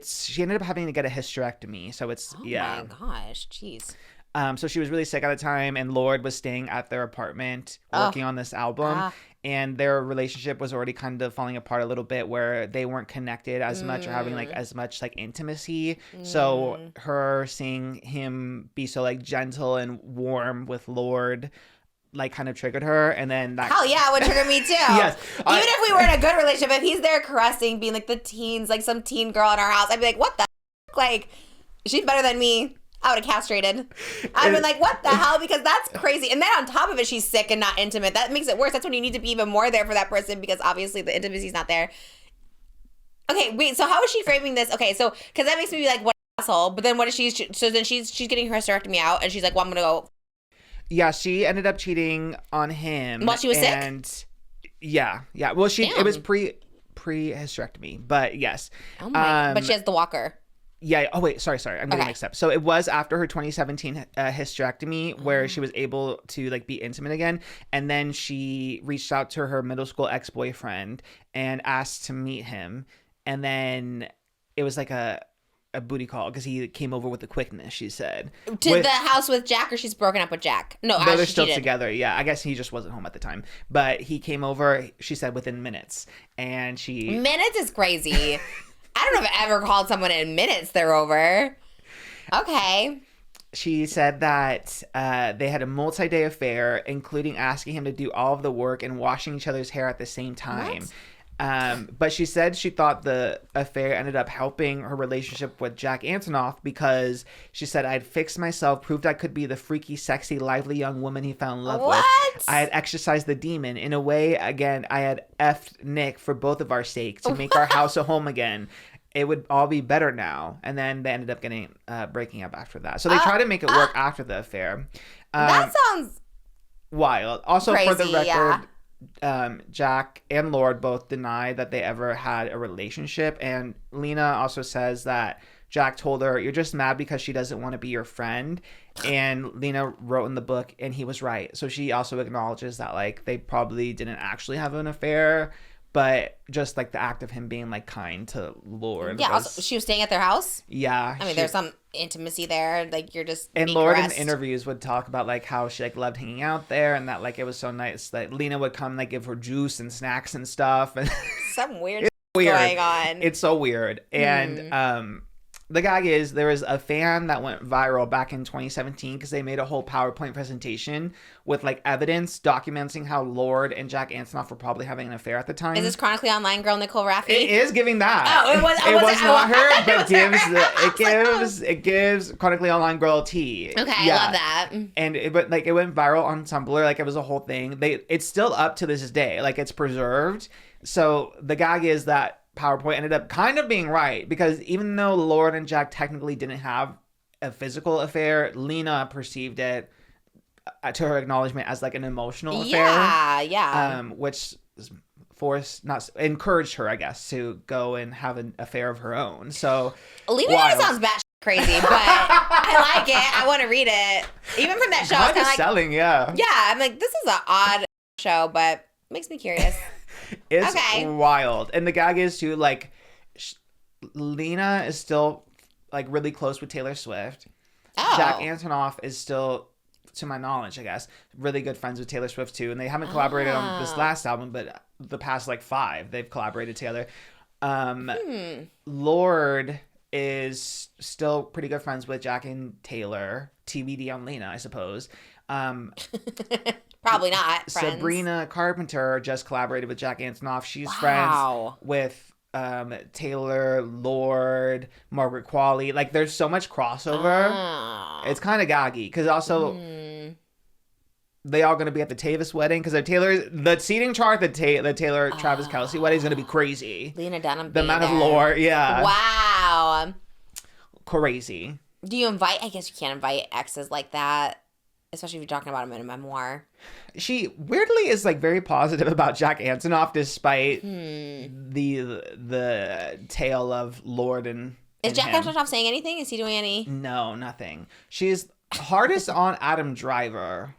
She ended up having to get a hysterectomy. So it's my gosh, jeez. So she was really sick at the time, and Lorde was staying at their apartment working on this album, and their relationship was already kind of falling apart a little bit, where they weren't connected as much or having like as much like intimacy. So her seeing him be so like gentle and warm with Lorde like kind of triggered her, and then that Hell yeah, it would trigger me too. Yes. Even if we were in a good relationship, if he's there caressing, being like the teens, like some teen girl in our house, I'd be like, what the f-? Like, she's better than me. I would have castrated. I've been like, what the hell? Because that's crazy. And then on top of it, she's sick and not intimate. That makes it worse. That's when you need to be even more there for that person, because obviously the intimacy's not there. Okay, wait. So how is she framing this? Okay, so because that makes me be like, what an asshole. But then what is she? So then she's getting her hysterectomy out, and she's like, well, I'm gonna go. Yeah, she ended up cheating on him while she was sick. Yeah. Well, Damn. it was pre hysterectomy, but yes. Oh my! But she has the walker. Yeah. Oh wait, sorry. I'm getting mixed up. So it was after her 2017 hysterectomy where she was able to like be intimate again, and then she reached out to her middle school ex-boyfriend and asked to meet him, and then it was like a booty call because he came over with the quickness. She said To the house with Jack, or she's broken up with Jack. No, they're still together. Yeah, I guess he just wasn't home at the time, but he came over. She said within minutes, and minutes is crazy. I don't know if I've ever called someone in minutes they're over. Okay. She said that they had a multi-day affair, including asking him to do all of the work and washing each other's hair at the same time. But she said she thought the affair ended up helping her relationship with Jack Antonoff, because she said, "I'd fixed myself, proved I could be the freaky, sexy, lively young woman he fell in love with. I had exercised the demon. In a way, again, I had effed Nick for both of our sake to make our house a home again. It would all be better now." And then they ended up breaking up after that. So they tried to make it work after the affair. That sounds wild. Also, crazy, for the record, Jack and Lorde both deny that they ever had a relationship, and Lena also says that Jack told her, "You're just mad because she doesn't want to be your friend." And Lena wrote in the book, and he was right. So she also acknowledges that, like, they probably didn't actually have an affair, but just, like, the act of him being, like, kind to Lorde. Yeah, also, she was staying at their house? Yeah. I mean, there's some intimacy there. Like, you're just And being Lorde in caressed. interviews would talk about, like, how she, like, loved hanging out there and that, like, it was so nice. Like, Lena would come, like, give her juice and snacks and stuff. And Some weird weird. going on. It's so weird. And the gag is there was a fan that went viral back in 2017 because they made a whole PowerPoint presentation with, like, evidence documenting how Lorde and Jack Antonoff were probably having an affair at the time. Is this chronically online girl Nicole Raffi? It is giving that. Oh, it was. It was not her, but gives it gives chronically online girl tea. Okay, Yeah. I love that. And it went viral on Tumblr, like it was a whole thing. It's still up to this day, like it's preserved. So the gag is that PowerPoint ended up kind of being right because even though Lorde and Jack technically didn't have a physical affair, Lena perceived it to her acknowledgement as like an emotional affair. Yeah. Which encouraged her, I guess, to go and have an affair of her own. So Lena kind of sounds batshit crazy, but I like it. I want to read it. Even from that show, I was kind of like, selling, yeah. Yeah, I'm like, this is an odd show, but makes me curious. It's Okay. wild. And the gag is too, like, Lena is still, like, really close with Taylor Swift. Oh. Jack Antonoff is still, to my knowledge, I guess, really good friends with Taylor Swift too. And they haven't collaborated on this last album, but the past, like, 5, they've collaborated together. Lorde is still pretty good friends with Jack and Taylor. TBD on Lena, I suppose. Probably not friends. Sabrina Carpenter just collaborated with Jack Antonoff. She's friends with Taylor, Lorde, Margaret Qualley. Like, there's so much crossover. It's kind of gaggy because also they all going to be at the Tavis wedding because the seating chart, the Taylor Travis Kelce wedding is going to be crazy. Lena Dunham. The amount of lore, yeah. Wow. Crazy. Do you invite? I guess you can't invite exes like that, especially if you're talking about them in a memoir. She weirdly is like very positive about Jack Antonoff despite the tale of Lorde and Is Jack him. Antonoff saying anything? Is he doing any? No, nothing. She's hardest on Adam Driver,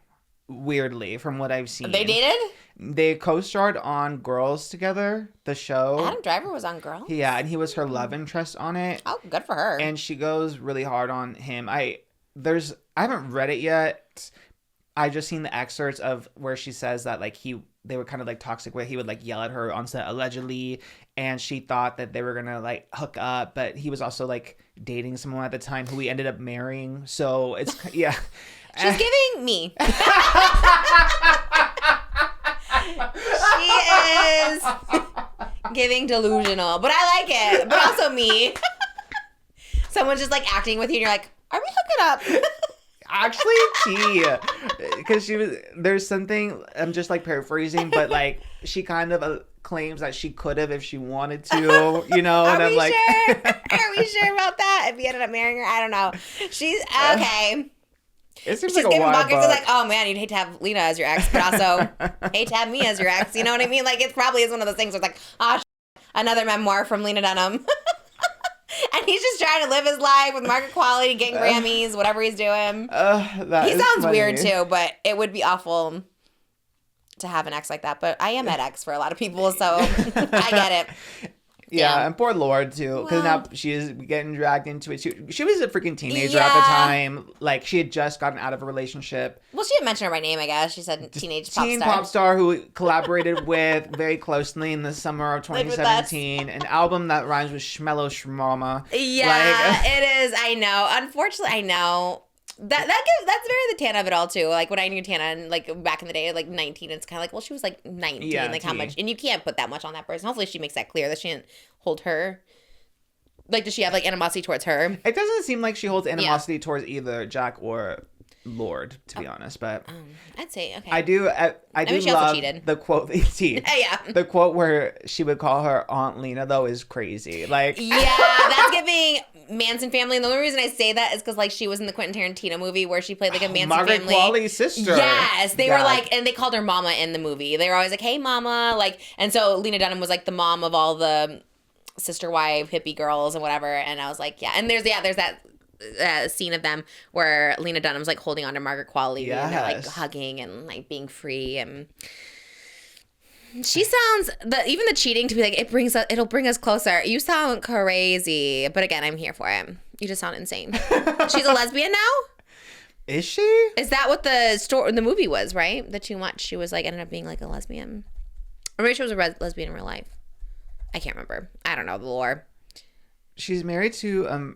weirdly, from what I've seen. They dated? They co-starred on Girls together, the show. Adam Driver was on Girls? Yeah, and he was her love interest on it. Oh, good for her. And she goes really hard on him. I haven't read it yet. I just seen the excerpts of where she says that like they were kind of like toxic, where he would like yell at her on set allegedly, and she thought that they were gonna like hook up, but he was also like dating someone at the time who he ended up marrying. So it's yeah. She's giving me. She is giving delusional, but I like it. But also me. Someone's just like acting with you, and you're like, "Are we hooking up?" Actually, because there's something, I'm just like paraphrasing, but like she kind of claims that she could have if she wanted to, you know, and I'm like, sure? Are we sure about that? If he ended up marrying her, I don't know. She's okay. It seems She's like a giving wild buckets. It's buck. like, oh man, you'd hate to have Lena as your ex, but also hate to have me as your ex. You know what I mean? Like, it probably is one of those things where it's like, another memoir from Lena Dunham. And he's just trying to live his life with Margaret Qualley, getting Grammys, whatever he's doing. He sounds weird too, but it would be awful to have an ex like that. But I am that ex for a lot of people, so I get it. Yeah, and poor Lorde too, because now she is getting dragged into it. She was a freaking teenager at the Yeah. time. Like, she had just gotten out of a relationship. Well, she didn't mention her by name, I guess. She said teenage pop Teen star. pop star who collaborated with very closely in the summer of Lived with 2017. An album that rhymes with Schmello Schmama. Yeah, it is. I know. Unfortunately, I know. That's very the Tana of it all too. Like when I knew Tana, and like back in the day, like 19, it's kind of like, well, she was like 19. Yeah, like how much, and you can't put that much on that person. Hopefully, she makes that clear that she didn't hold her. Like, does she have like animosity towards her? It doesn't seem like she holds animosity towards either Jack or Lorde, to be honest. But I'd say okay. I do she also love cheated. the quote. Yeah. The quote where she would call her Aunt Lena though is crazy. Like, Yeah, that's giving Manson family. And the only reason I say that is because like she was in the Quentin Tarantino movie where she played like a Manson Margaret family. Qualley's sister. Yes, they Yeah. were like, and they called her Mama in the movie. They were always like, "Hey, Mama," like, and so Lena Dunham was like the mom of all the sister wife hippie girls and whatever. And I was like, yeah. And there's that scene of them where Lena Dunham's like holding on to Margaret Qualley and they're like hugging and like being free. And she sounds even the cheating to be like it'll bring us closer. You sound crazy, but again, I'm here for it. You just sound insane. She's a lesbian now. Is she? Is that what the movie was, right? That you watched? She was like ended up being like a lesbian. Or maybe she was a lesbian in real life. I can't remember. I don't know the lore. She's married to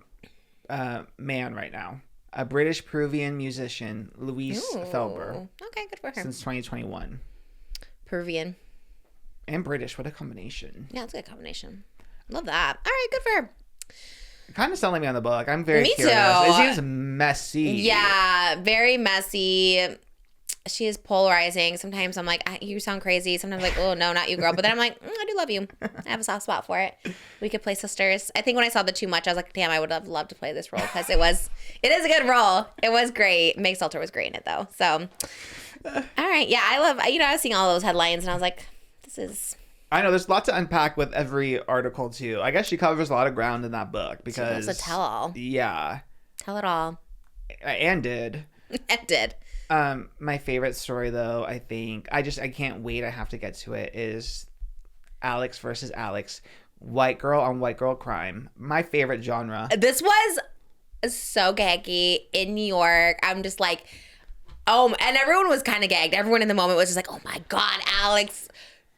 a man right now, a British Peruvian musician, Luis Felber. Okay, good for her. Since 2021. Peruvian and British. What a combination. Yeah, it's a good combination. Love that. All right, good for her. Kind of selling me on the book. I'm very curious. Too. It seems messy. Yeah, very messy. She is polarizing. Sometimes I'm like, you sound crazy. Sometimes I'm like, oh, no, not you, girl. But then I'm like, I do love you. I have a soft spot for it. We could play sisters. I think when I saw the Too Much, I was like, damn, I would have loved to play this role because it is a good role. It was great. Meg Stelter was great in it, though. So, all right. Yeah, I was seeing all those headlines, and I was like, this is... I know there's a lot to unpack with every article too. I guess she covers a lot of ground in that book because it's a tell-all. Yeah. Tell it all. And did. It did. My favorite story though, I think I can't wait. I have to get to it. Is Alix versus Alix, white girl on white girl crime. My favorite genre. This was so gaggy in New York. I'm just like, oh, and everyone was kind of gagged. Everyone in the moment was just like, oh my God, Alix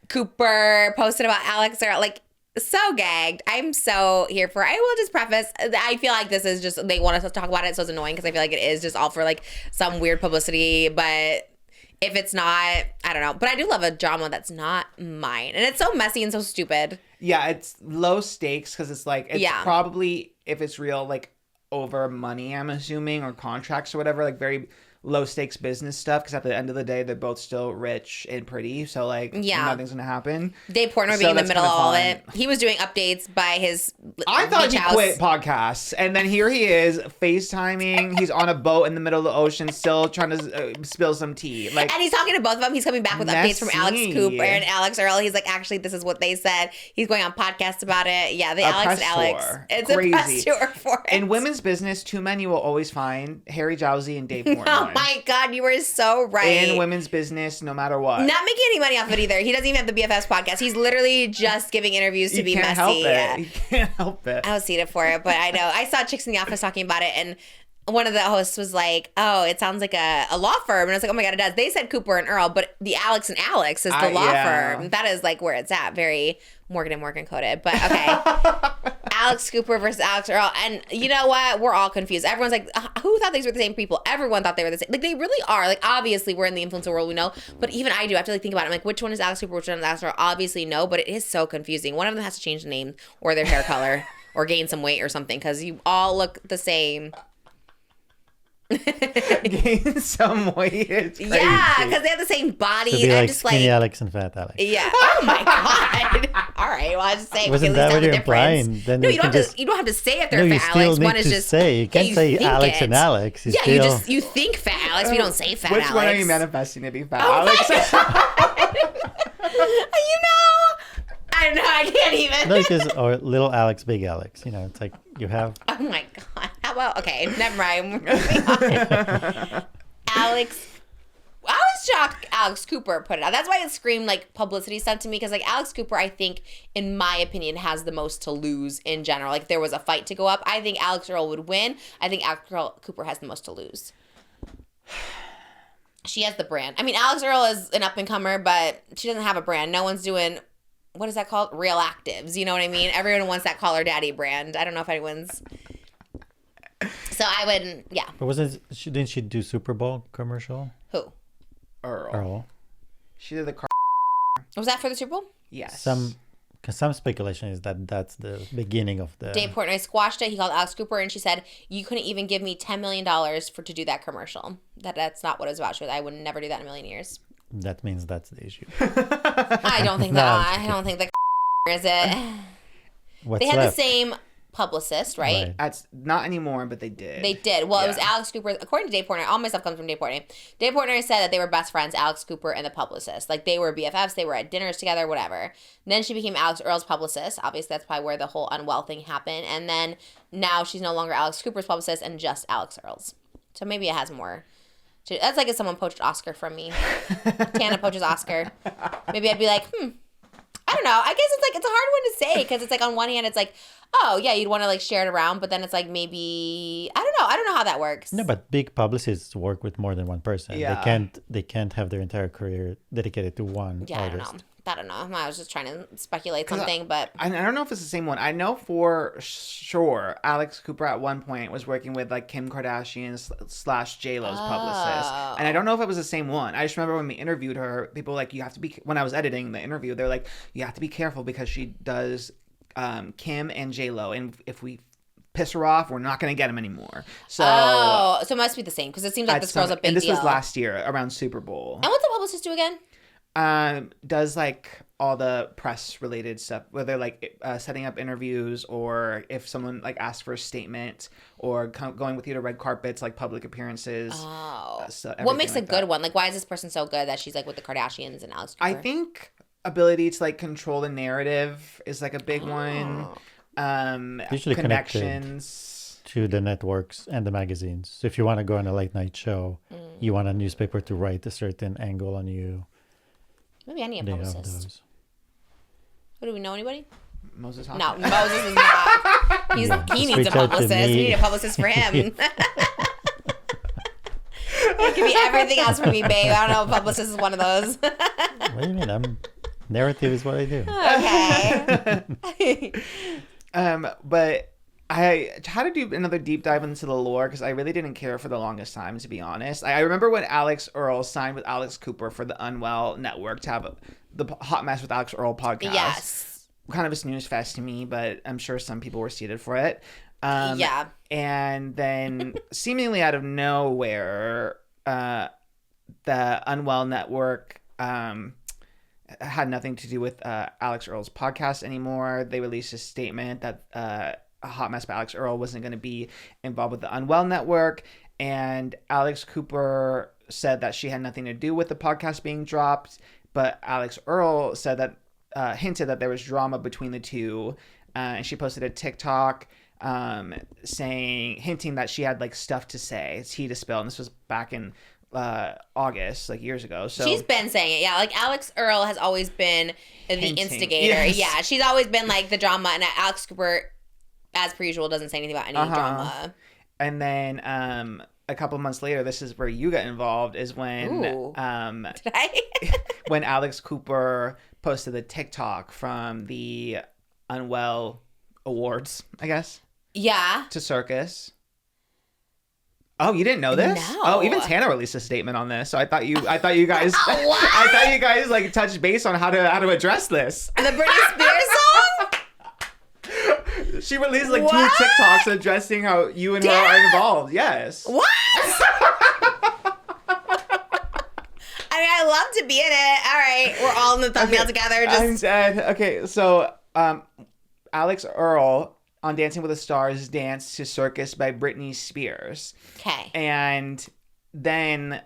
Cooper posted about Alix, or like so gagged. I'm so here for it. I will just preface, I feel like this is just, they want us to talk about it, so it's annoying because I feel like it is just all for like some weird publicity, but if it's not, I don't know. But I do love a drama that's not mine. And it's so messy and so stupid. Yeah, it's low stakes because it's like, it's probably, if it's real, like over money, I'm assuming, or contracts or whatever, like very low stakes business stuff, because at the end of the day they're both still rich and pretty, so like nothing's gonna happen. Dave Portnoy being in the middle of all of it. He was doing updates by his I thought he house. quit podcasts, and then here he is FaceTiming. He's on a boat in the middle of the ocean still trying to spill some tea, like, and he's talking to both of them. He's coming back with updates from Alix Cooper and Alix Earle. He's like, actually, this is what they said. He's going on podcasts about it. Yeah, the Alix and Alix. It's crazy. A press tour for it. In women's business, too many will always find Harry Jowsey and Dave Portnoy. Oh my God, you were so right. In women's business, no matter what. Not making any money off of it either. He doesn't even have the BFFs podcast. He's literally just giving interviews to be messy. He can't help it. I was seated for it, but I know. I saw Chicks in the Office talking about it, and one of the hosts was like, oh, it sounds like a law firm. And I was like, oh my God, it does. They said Cooper and Earle, but the Alix and Alix is the law firm. That is like where it's at. Very Morgan and Morgan coded. But okay. Alix Cooper versus Alix Earle. And you know what? We're all confused. Everyone's like, who thought these were the same people? Everyone thought they were the same. Like, they really are. Like, obviously, we're in the influencer world, we know. But even I do. I have to like think about it. I'm like, which one is Alix Cooper? Which one is Alix Earle? Obviously, no. But it is so confusing. One of them has to change the name or their hair color or gain some weight or something, because you all look the same. Gain some weight. It's crazy. Yeah, because they have the same body. To be I'm like just skinny like Alix and fat Alix. Yeah. Oh my God. All right. Well, I just say Wasn't that what you're implying? Then no, you don't have to say if they're no, fat you still Alix. need One is to just say. You can't say Alix and Alix. You think fat Alix, but you don't say fat Which Alix. one are you manifesting to be fat Alix? You know, I don't know. I can't even. No, because or little Alix, big Alix. You know, it's like you have. Oh my God. How about, okay, never mind. We're moving on. Alix. I was shocked Alix Cooper put it out. That's why it screamed like publicity stunt to me, because like Alix Cooper, I think, in my opinion, has the most to lose in general. Like, if there was a fight to go up, I think Alix Earle would win. I think Alix Cooper has the most to lose. She has the brand. I mean, Alix Earle is an up-and-comer, but she doesn't have a brand. No one's doing, what is that called? Real actives. You know what I mean? Everyone wants that Call Her Daddy brand. I don't know if anyone's... So I would, yeah. But didn't she do Super Bowl commercial? Who? Earle. She did the car. Was that for the Super Bowl? Yes. Some speculation is that that's the beginning of the... Dave Portnoy squashed it. He called Alix Cooper, and she said, you couldn't even give me $10 million to do that commercial. That's not what it was about. She was, I would never do that in a million years. That means that's the issue. I don't think that. I don't think that is it. What's they had left? the same publicist, right? Right. That's not anymore, but they did. They did. Well, it was Yeah. Alex Cooper. According to Dave Portnoy, all my stuff comes from Dave Portnoy. Dave Portnoy said that they were best friends, Alex Cooper and the publicist. Like, they were BFFs. They were at dinners together, whatever. Then she became Alex Earle's publicist. Obviously, that's probably where the whole unwell thing happened. And then now she's no longer Alex Cooper's publicist and just Alex Earle's. So maybe it has more. That's like if someone poached Oscar from me. Tana poaches Oscar. Maybe I'd be like, I don't know. I guess it's a hard one to say because it's like on one hand it's like, oh yeah, you'd want to like share it around, but then it's like maybe I don't know how that works. No, but big publicists work with more than one person. Yeah. They can't have their entire career dedicated to one Yeah, artist. I don't know. I was just trying to speculate something, but I don't know if it's the same one. I know for sure Alex Cooper at one point was working with like Kim Kardashian / J-Lo's publicist. And I don't know if it was the same one. I just remember when we interviewed her, people were like, you have to be, when I was editing the interview, they're like, you have to be careful because she does Kim and J-Lo. And if we piss her off, we're not going to get him anymore. So, so it must be the same because it seems like this girl's a big and this deal. was last year around Super Bowl. And what's the publicist do again? Does like all the press related stuff, whether like setting up interviews or if someone like asks for a statement or going with you to red carpets, like public appearances. Oh, So what makes everything a like good one? Like, why is this person so good that she's like with the Kardashians and Alex Cooper? I think ability to like control the narrative is like a big one. Usually Connections. to the networks and the magazines. So if you want to go on a late night show, you want a newspaper to write a certain angle on you. Maybe I need a They have publicist. those. Who do we know? Anybody? Moses No, Hoffman. Moses is not. He Just needs a reach out to publicist. We me. need a publicist for him. It could be everything else for me, babe. I don't know if publicist is one of those. What do you mean? Narrative is what I do. Okay. But I had to do another deep dive into the lore because I really didn't care for the longest time, to be honest. I remember when Alex Earle signed with Alex Cooper for the Unwell Network to have the Hot Mess with Alex Earle podcast. Yes. Kind of a snooze fest to me, but I'm sure some people were seated for it. Yeah. And then seemingly out of nowhere, the Unwell Network had nothing to do with Alex Earle's podcast anymore. They released a statement that A Hot Mess by Alex Earle wasn't going to be involved with the Unwell Network. And Alex Cooper said that she had nothing to do with the podcast being dropped. But Alex Earle said that, hinted that there was drama between the two. And she posted a TikTok hinting that she had like stuff to say, tea to spill. And this was back in August, like years ago. So She's been saying it, yeah. Like Alex Earle has always been the Hinting. instigator. Yes. Yeah, she's always been like the drama, and Alex Cooper, as per usual, doesn't say anything about any drama. And then a couple months later, this is where you got involved, is when Ooh. Did I? when Alex Cooper posted the TikTok from the Unwell Awards, I guess, Yeah. to Circus. Oh, you didn't know this? No. Oh, even Tana released a statement on this. So I thought you guys I thought you guys like touched base on how to address this. The Britney Spears song? She released like What? 2 TikToks addressing how you and her are involved. Yes. What? I mean, I love to be in it. All right, we're all in the thumbnail together. I'm Just dead. Okay, so Alex Earle on Dancing with the Stars danced to Circus by Britney Spears. okay. And then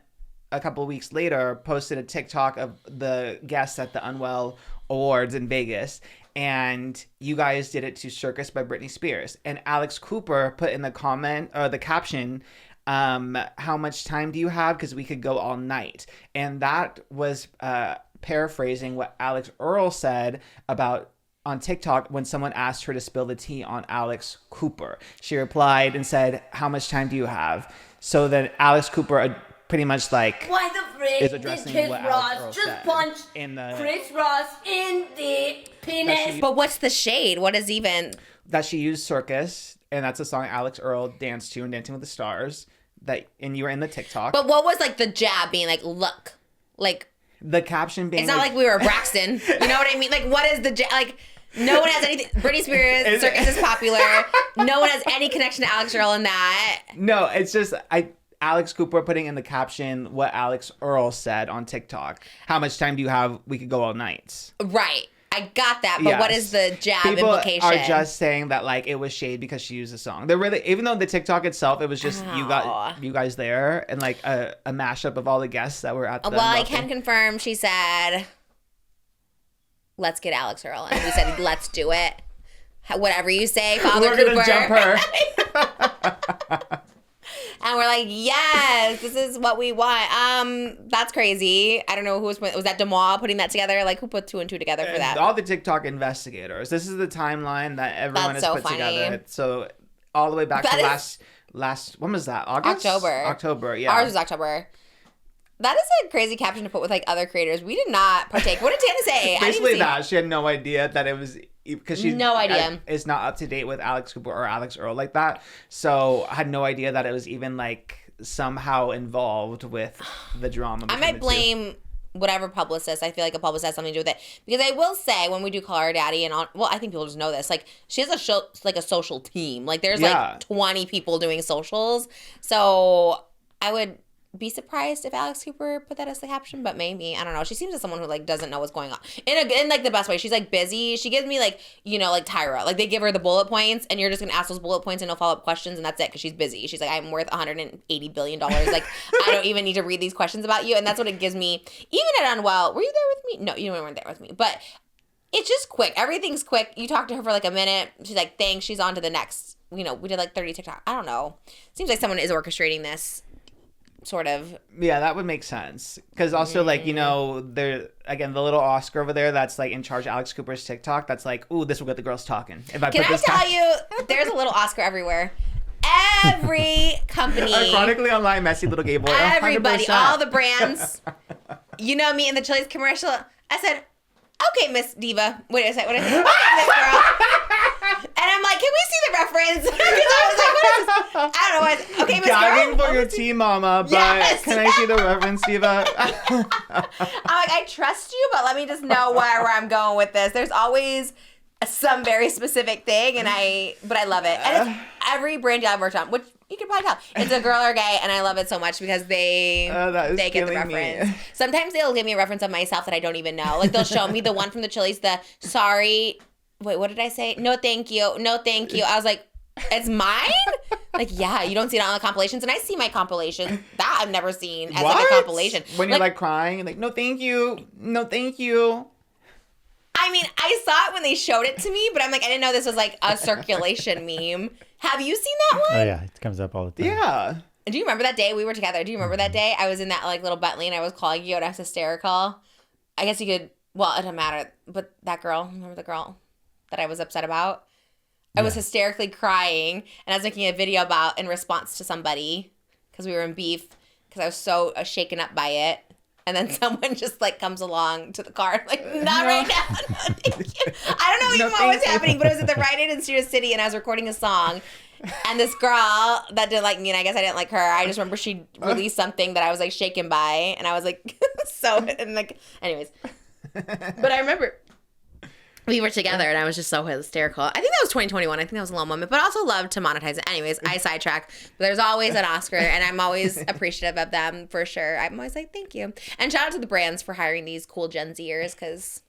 a couple of weeks later posted a TikTok of the guests at the Unwell Awards in Vegas. And you guys did it to Circus by Britney Spears. And Alex Cooper put in the comment or the caption, how much time do you have? Because we could go all night. And that was paraphrasing what Alex Earle said about on TikTok when someone asked her to spill the tea on Alex Cooper. She replied and said, how much time do you have? So then Alex Cooper pretty much like Why the frick is did addressing Chris what Alex Earle Ross just said punch in the Chris Ross in the penis? But what's the shade? What is even? that she used Circus, and that's a song Alex Earle danced to in Dancing with the Stars. And you were in the TikTok. But what was like the jab being like, look, like the caption being it's not like we were Braxton. You know what I mean? Like, what is the jab? Like, no one has anything. Britney Spears, Circus is popular. No one has any connection to Alex Earle in that. No, it's just Alex Cooper putting in the caption what Alex Earle said on TikTok. How much time do you have? We could go all night. Right. I got that, but what is the jab implication? People are just saying that like it was shade because she used the song. They're really, even though the TikTok itself, it was just you guys there and like a mashup of all the guests that were at the. Well, I can confirm. She said, "Let's get Alix Earle," and we said, "Let's do it." Whatever you say, Father We're Cooper. gonna jump her. And we're like, yes, this is what we want. That's crazy. I don't know who was that Demois putting that together? Like, who put 2 and 2 together for that? All the TikTok investigators. This is the timeline that everyone That's has so put funny. together. So all the way back to last. When was that? August. October. Yeah. Ours was October. That is a crazy caption to put with like other creators. We did not partake. What did Tana say? Basically that she had no idea that it was because she no idea. It's not up to date with Alix Cooper or Alix Earle like that. So I had no idea that it was even like somehow involved with the drama. I might blame whatever publicist. I feel like a publicist has something to do with it because I will say when we do Call Her Daddy and I think people just know this. Like she has a show, like a social team. Like there's like 20 people doing socials. So I would be surprised if Alix Cooper put that as the caption, but maybe, I don't know. She seems like someone who like doesn't know what's going on in like the best way. She's like busy. She gives me like, you know, like Tyra, like they give her the bullet points and you're just gonna ask those bullet points and no follow-up questions and that's it because she's busy. She's like, I'm worth $180 billion. Like I don't even need to read these questions about you. And that's what it gives me. Even at Unwell, were you there with me? No, you weren't there with me, but it's just quick. Everything's quick. You talk to her for like a minute. She's like, thanks. She's on to the next. You know, we did like 30 TikTok. I don't know. Seems like someone is orchestrating this. Sort of. Yeah, that would make sense. Because also, like, you know, there again, the little Oscar over there that's like in charge of Alix Cooper's TikTok. That's like, ooh, this will get the girls talking. If I Can put I this tell you, there's a little Oscar everywhere. Every company, chronically online, messy little gay boy. everybody, 100%. all the brands. You know me in the Chili's commercial. I said, "Okay, Miss Diva." What did I say? Okay, Miss Girl. And I'm like, can we see the reference? Because I was like, what is this? I don't know what. Okay, Miss Girl. Gagging for your tea, mama, but Yes. can I see the reference, Diva? I'm like, I trust you, but let me just know where I'm going with this. There's always some very specific thing, but I love it. And it's every brand I've worked on, which you can probably tell, it's a girl or gay, and I love it so much because they get the reference. Sometimes they'll give me a reference of myself that I don't even know. Like they'll show me the one from the Chili's, the sorry. Wait, what did I say? No, thank you. No, thank you. I was like, it's mine? Like, yeah, you don't see it on the compilations. And I see my compilations that I've never seen as like a compilation. When you're like crying, like, no, thank you. No, thank you. I mean, I saw it when they showed it to me, but I'm like, I didn't know this was like a circulation meme. Have you seen that one? Oh, yeah. It comes up all the time. Yeah. Do you remember that day we were together? Do you remember that day? I was in that like little Bentley and I was calling you and I was hysterical. I guess you could, well, it doesn't matter. But that girl, remember the girl that I was upset about? I was hysterically crying and I was making a video about in response to somebody because we were in beef because I was so shaken up by it. And then someone just like comes along to the car like, not right now. No, thank you. I don't know even what was happening, but it was at the Rite Aid in Studio City and I was recording a song. And this girl that didn't like me and I guess I didn't like her. I just remember she released something that I was like shaken by and I was like anyways. But I remember we were together and I was just so hysterical. I think that was 2021. I think that was a long moment, but I also love to monetize it. Anyways, I sidetrack. But there's always an Oscar and I'm always appreciative of them for sure. I'm always like, thank you. And shout out to the brands for hiring these cool Gen Zers because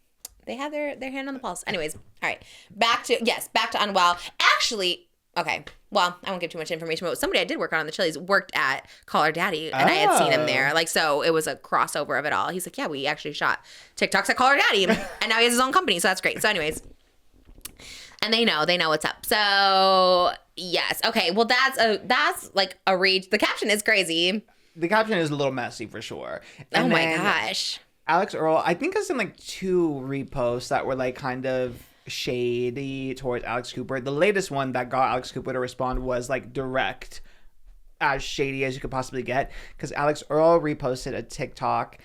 they have their hand on the pulse. Anyways, all right. Back to Unwell. Actually, okay. Well, I won't give too much information, but somebody I did work on the Chili's worked at Call Her Daddy, and I had seen him there. Like, so it was a crossover of it all. He's like, yeah, we actually shot TikToks at Call Her Daddy, and now he has his own company, so that's great. So anyways, and they know what's up. So yes, okay. Well, that's like a reach. The caption is crazy. The caption is a little messy for sure. And my gosh. Alix Earle, I think has done like 2 reposts that were like kind of shady towards Alix Cooper. The latest one that got Alix Cooper to respond was like direct, as shady as you could possibly get, because Alix Earle reposted a TikTok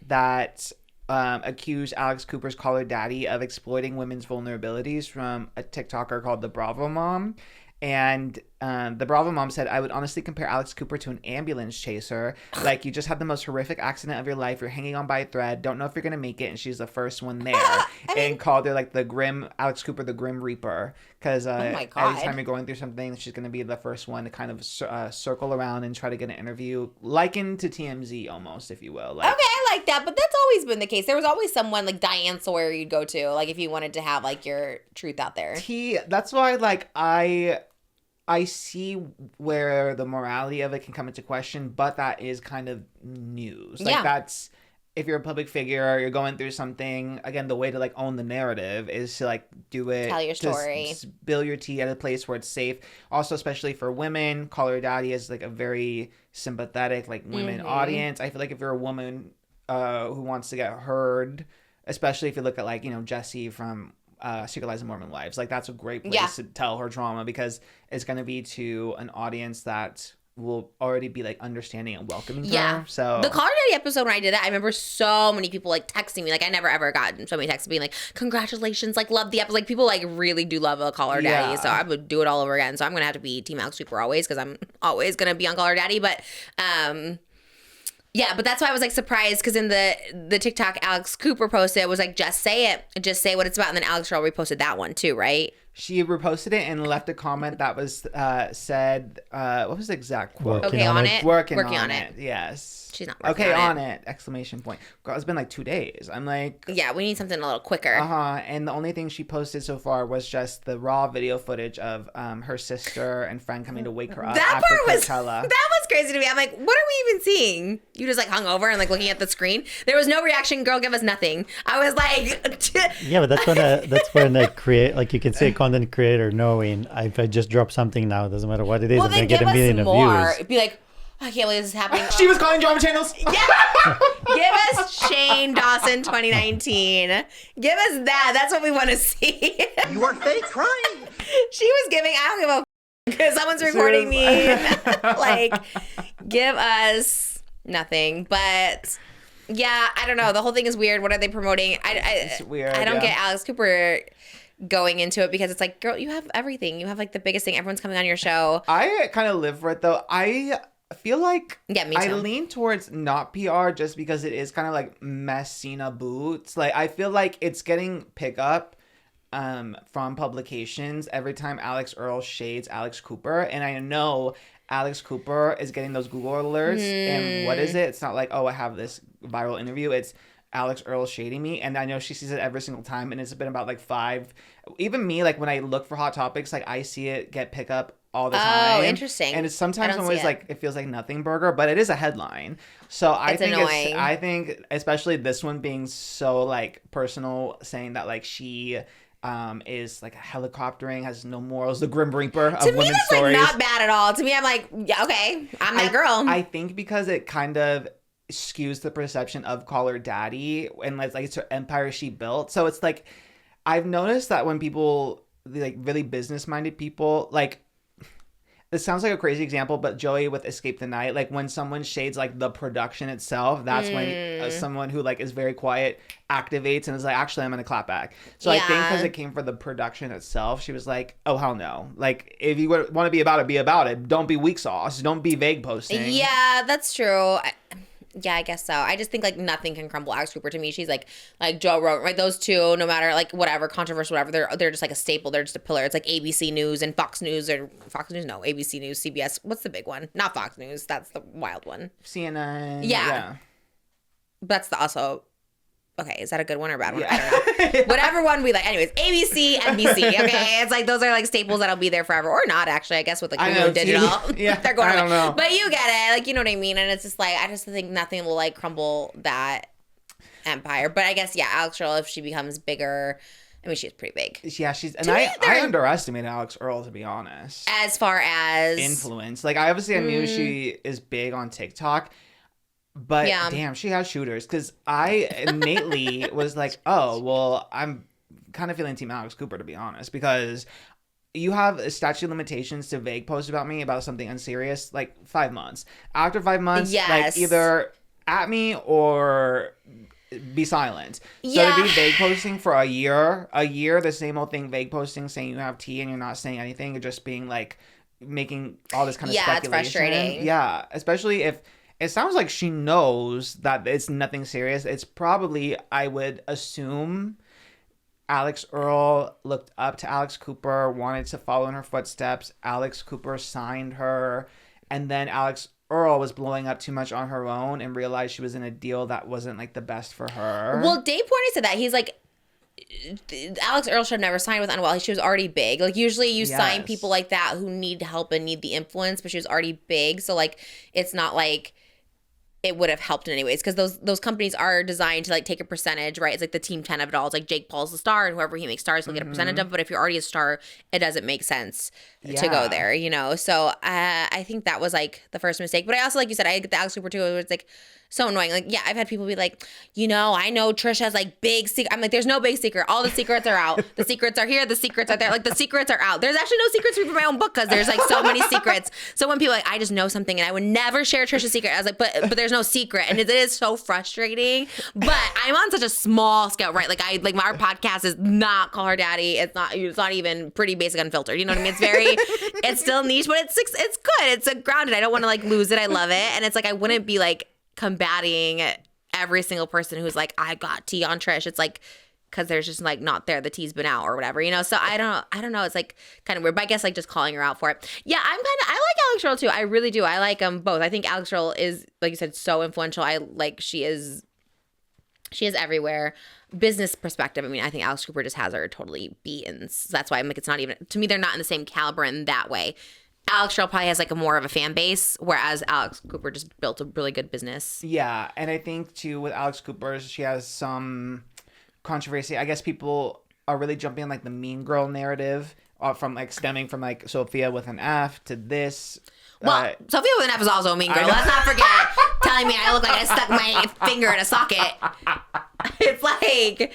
that accused Alix Cooper's Call Her Daddy of exploiting women's vulnerabilities from a TikToker called the Bravo Mom. And The Bravo mom said, I would honestly compare Alex Cooper to an ambulance chaser. Like, you just had the most horrific accident of your life. You're hanging on by a thread. Don't know if you're going to make it. And she's the first one there. And called her, like, Alex Cooper, the Grim Reaper. Because every time you're going through something, she's going to be the first one to kind of circle around and try to get an interview. Likened to TMZ almost, if you will. Like, okay, I like that. But that's always been the case. There was always someone like Diane Sawyer you'd go to, like, if you wanted to have, like, your truth out there. That's why, like, I see where the morality of it can come into question, but that is kind of news. Like, that's, if you're a public figure, you're going through something, again, the way to, like, own the narrative is to, like, do it. Tell your story. Spill your tea at a place where it's safe. Also, especially for women, Call Her Daddy is, like, a very sympathetic, like, women audience. I feel like if you're a woman who wants to get heard, especially if you look at, like, you know, Jessie from Secret Lives of Mormon Wives, like, that's a great place to tell her trauma, because it's going to be to an audience that will already be, like, understanding and welcoming her. So the Call Her Daddy episode, when I did that, I remember so many people, like, texting me. Like, I never ever got so many texts being like, congratulations, like, love the episode. Like, people, like, really do love a Call Her Daddy. So I would do it all over again. So I'm gonna have to be Team Alex Cooper always, because I'm always gonna be on Call Her Daddy. But yeah, but that's why I was, like, surprised, because in the TikTok Alex Cooper posted, it was like, just say it, just say what it's about. And then Alex Earle reposted that one too, right? She reposted it and left a comment that was said, what was the exact quote? Okay on it. Working on it. Yes. She's not working okay on it. Exclamation point. Girl, it's been like 2 days. I'm like, yeah, we need something a little quicker. And the only thing she posted so far was just the raw video footage of her sister and friend coming to wake her up. That after part was Coachella. that was crazy to me. I'm like, what are we even seeing? You just, like, hung over and, like, looking at the screen. There was no reaction. Girl, give us nothing. I was like, yeah, but that's when they create, like, you can say content creator knowing if I just drop something now, it doesn't matter what it is, well, I'm then gonna get a million of views. It'd be like, I can't believe this is happening. She was calling drama channels. Yeah. Give us Shane Dawson 2019. Give us that. That's what we want to see. You are fake crying. She was giving, I don't give a because someone's recording me. Like, give us nothing. But yeah, I don't know. The whole thing is weird. What are they promoting? It's weird. I don't get Alex Cooper going into it, because it's like, girl, you have everything. You have, like, the biggest thing. Everyone's coming on your show. I kind of live for it, though. I feel like me too. I lean towards not PR just because it is kind of like Messina boots. Like, I feel like it's getting pickup from publications every time Alex Earle shades Alex Cooper. And I know Alex Cooper is getting those Google alerts. And what is it? It's not like, oh, I have this viral interview. It's Alex Earle shading me, and I know she sees it every single time, and it's been about, like, 5. Even me, like, when I look for Hot Topics, like, I see it get pickup all the time. Oh, interesting. And it's sometimes always like, it feels like nothing burger, but it is a headline. So I think especially this one being so, like, personal, saying that, like, she is, like, helicoptering, has no morals, the Grim Reaper of women's stories. To me, that's, like, not bad at all. To me, I'm like, yeah, okay, I'm that girl. I think because it kind of skews the perception of Call Her Daddy, and, like, it's her empire she built. So it's like, I've noticed that when people, like, really business-minded people, like, this sounds like a crazy example, but Joey with Escape the Night, like, when someone shades, like, the production itself, that's when someone who, like, is very quiet activates and is like, actually, I'm gonna clap back. So I think because it came from the production itself, she was like, oh, hell no. Like, if you want to be about it. Don't be weak sauce. Don't be vague posting. Yeah, that's true. Yeah, I guess so. I just think, like, nothing can crumble Alex Cooper to me. She's like Joe Rogan, right? Those two, no matter, like, whatever, controversial, whatever, they're just like a staple. They're just a pillar. It's like ABC News and Fox News, or Fox News, no, ABC News, CBS. What's the big one? Not Fox News. That's the wild one. CNN. Yeah. That's the also. Okay, is that a good one or a bad one? Yeah. I don't know. Whatever one we like. Anyways, ABC, NBC. Okay, it's like those are, like, staples that'll be there forever, or not, actually. I guess with, like, Hulu Digital, yeah, they're going. I don't know, but you get it. Like, you know what I mean. And it's just like, I just think nothing will, like, crumble that empire. But I guess, yeah, Alex Earle, if she becomes bigger, I mean, she's pretty big. Yeah, I underestimated Alex Earle, to be honest. As far as influence, like, I knew she is big on TikTok. But damn, she has shooters. Because I innately was like, oh, well, I'm kind of feeling Team Alex Cooper, to be honest. Because you have a statute of limitations to vague post about me about something unserious, like 5 months. After 5 months, like, either at me or be silent. So to be vague posting for a year, the same old thing, vague posting, saying you have tea and you're not saying anything, you're just being, like, making all this kind of Yeah, it's speculation. frustrating. Yeah, especially if it sounds like she knows that it's nothing serious. It's probably, I would assume, Earle looked up to Alex Cooper, wanted to follow in her footsteps. Alex Cooper signed her, and then Earle was blowing up too much on her own and realized she was in a deal that wasn't like the best for her. Well, Dave Portnoy said that. He's like, Earle should have never signed with Unwell. She was already big. Like, usually you sign people like that who need help and need the influence, but she was already big. So, like, it's not like it would have helped in any ways, because those companies are designed to like take a percentage, right? It's like the team 10 of it all. It's like Jake Paul's the star, and whoever he makes stars will get a percentage of. But if you're already a star, it doesn't make sense to go there, you know? So I think that was like the first mistake. But I also, like you said, I get the Alex Cooper too. It was like so annoying. Like, yeah, I've had people be like, you know, I know Trish has like big secret. I'm like, there's no big secret. All the secrets are out. The secrets are here. The secrets are there. Like, the secrets are out. There's actually no secrets for my own book, because there's like so many secrets. So when people are like, I just know something and I would never share Trish's secret, I was like, but there's no secret. And it is so frustrating. But I'm on such a small scale, right? Like, our podcast is not Call Her Daddy. It's not even Pretty Basic Unfiltered. You know what I mean? It's still niche, but it's good. It's grounded. I don't want to like lose it. I love it. And it's like, I wouldn't be like combating every single person who's like, I got tea on Trish. It's like, because there's just like not there, the tea's been out or whatever, you know? So I don't know. It's like kind of weird, but I guess like just calling her out for it. Yeah, I like Alex Earle too. I really do. I like them both. I think Alex Earle is, like you said, so influential. She is everywhere. Business perspective, I mean, I think Alex Cooper just has her totally beaten. So that's why I'm like, it's not even, to me, they're not in the same caliber in that way. Alex Earle probably has like a more of a fan base, whereas Alex Cooper just built a really good business. Yeah, and I think too with Alex Cooper, she has some controversy. I guess people are really jumping on like the mean girl narrative, from like stemming from like Sophia with an F to this. Well, Sophia with an F is also a mean girl. Let's not forget telling me I look like I stuck my finger in a socket. It's like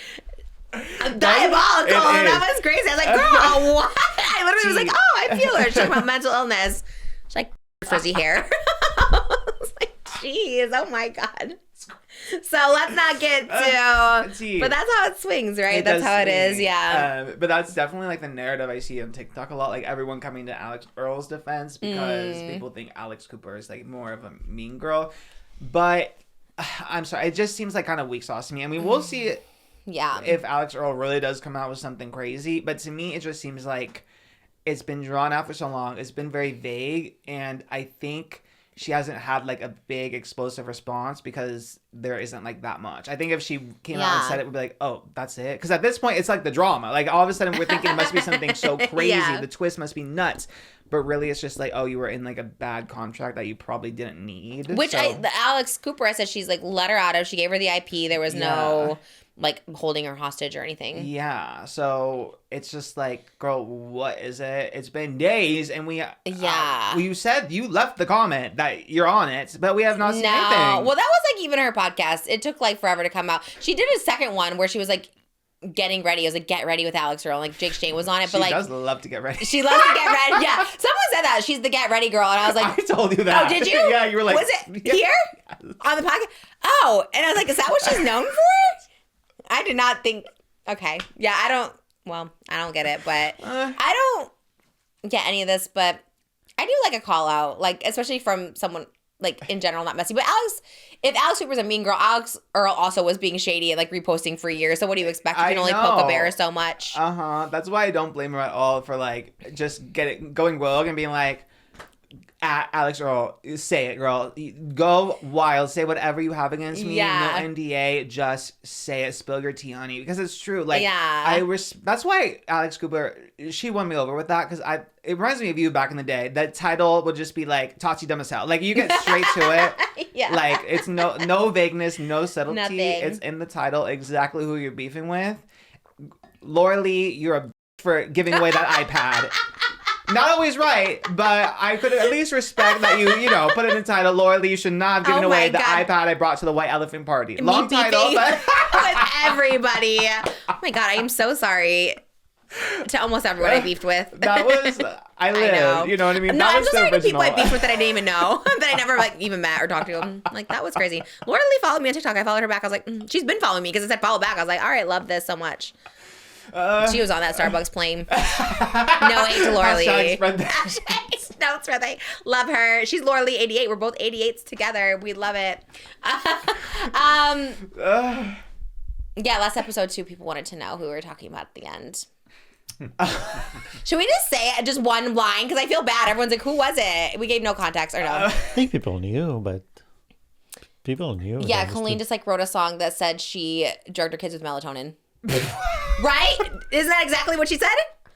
diabolical. That was crazy. I was like, girl, what? I literally was like, oh, I feel her. She's talking about mental illness. She's like, frizzy hair. I was like, jeez, oh my God. So let's not get to, but that's how it swings, right? That's how it is, yeah. But that's definitely like the narrative I see on TikTok a lot, like everyone coming to Alex Earle's defense because people think Alex Cooper is like more of a mean girl. But I'm sorry, it just seems like kind of weak sauce to me. I mean, we'll see if Alex Earle really does come out with something crazy. But to me, it just seems like it's been drawn out for so long. It's been very vague, and I think she hasn't had like a big explosive response because there isn't like that much. I think if she came out and said it, we'd be like, oh, that's it. Because at this point, it's like the drama. Like all of a sudden we're thinking it must be something so crazy. The twist must be nuts. But really it's just like, oh, you were in like a bad contract that you probably didn't need. Which the Alex Cooper, I said she's like let her out of. She gave her the IP. There was no like holding her hostage or anything. Yeah. So it's just like, girl, what is it? It's been days and we you said you left the comment that you're on it, but we have not seen anything. Well, that was like even her podcast. It took like forever to come out. She did a second one where she was like getting ready. It was like Get Ready with Alex Earle. Like Jake Shane was on it, but like she does love to get ready. She loves to get ready. Yeah, someone said that she's the Get Ready girl, and I was like, I told you that. Oh, did you? Yeah, you were like, was it here on the podcast? Oh, and I was like, is that what she's known for? I did not think. Okay, yeah, I don't get it, but I don't get any of this, but I do like a call out, like especially from someone like in general, not messy. But if Alex Cooper's a mean girl, Alex Earle also was being shady and like reposting for years. So what do you expect? You can only poke a bear so much. That's why I don't blame her at all for like just going rogue and being like, Alex Earle, say it, girl. Go wild. Say whatever you have against me. Yeah. No NDA. Just say it. Spill your tea, honey. Because it's true. Like, yeah. That's why Alex Cooper, she won me over with that. Because it reminds me of you back in the day. That title would just be like, Tati Demasel. Like, you get straight to it. Yeah. Like, it's no vagueness, no subtlety. Nothing. It's in the title exactly who you're beefing with. Laura Lee, you're a for giving away that iPad. Not always right, but I could at least respect that you put it in the title. Laura Lee, you should not have given away the iPad I brought to the White Elephant Party. Long title, but with everybody. Oh my God, I am so sorry to almost everyone I beefed with. That was I lived. know. You know what I mean? No, that I'm was so the sorry to original. people I beefed with that I didn't even know, that I never like even met or talked to. I'm like, that was crazy. Laura Lee followed me on TikTok. I followed her back. I was like, she's been following me because it said follow back. I was like, all right, love this so much. She was on that Starbucks plane. No hate to Laura Lee. Spread that. notes where they love her. She's Laura Lee 88. We're both 88s together. We love it. Yeah, last episode too, people wanted to know who we were talking about at the end. Should we just say it, just one line? Because I feel bad. Everyone's like, who was it? We gave no context or no. I think people knew, but people knew. Yeah, Colleen just like wrote a song that said she drugged her kids with melatonin. Right? Isn't that exactly what she said?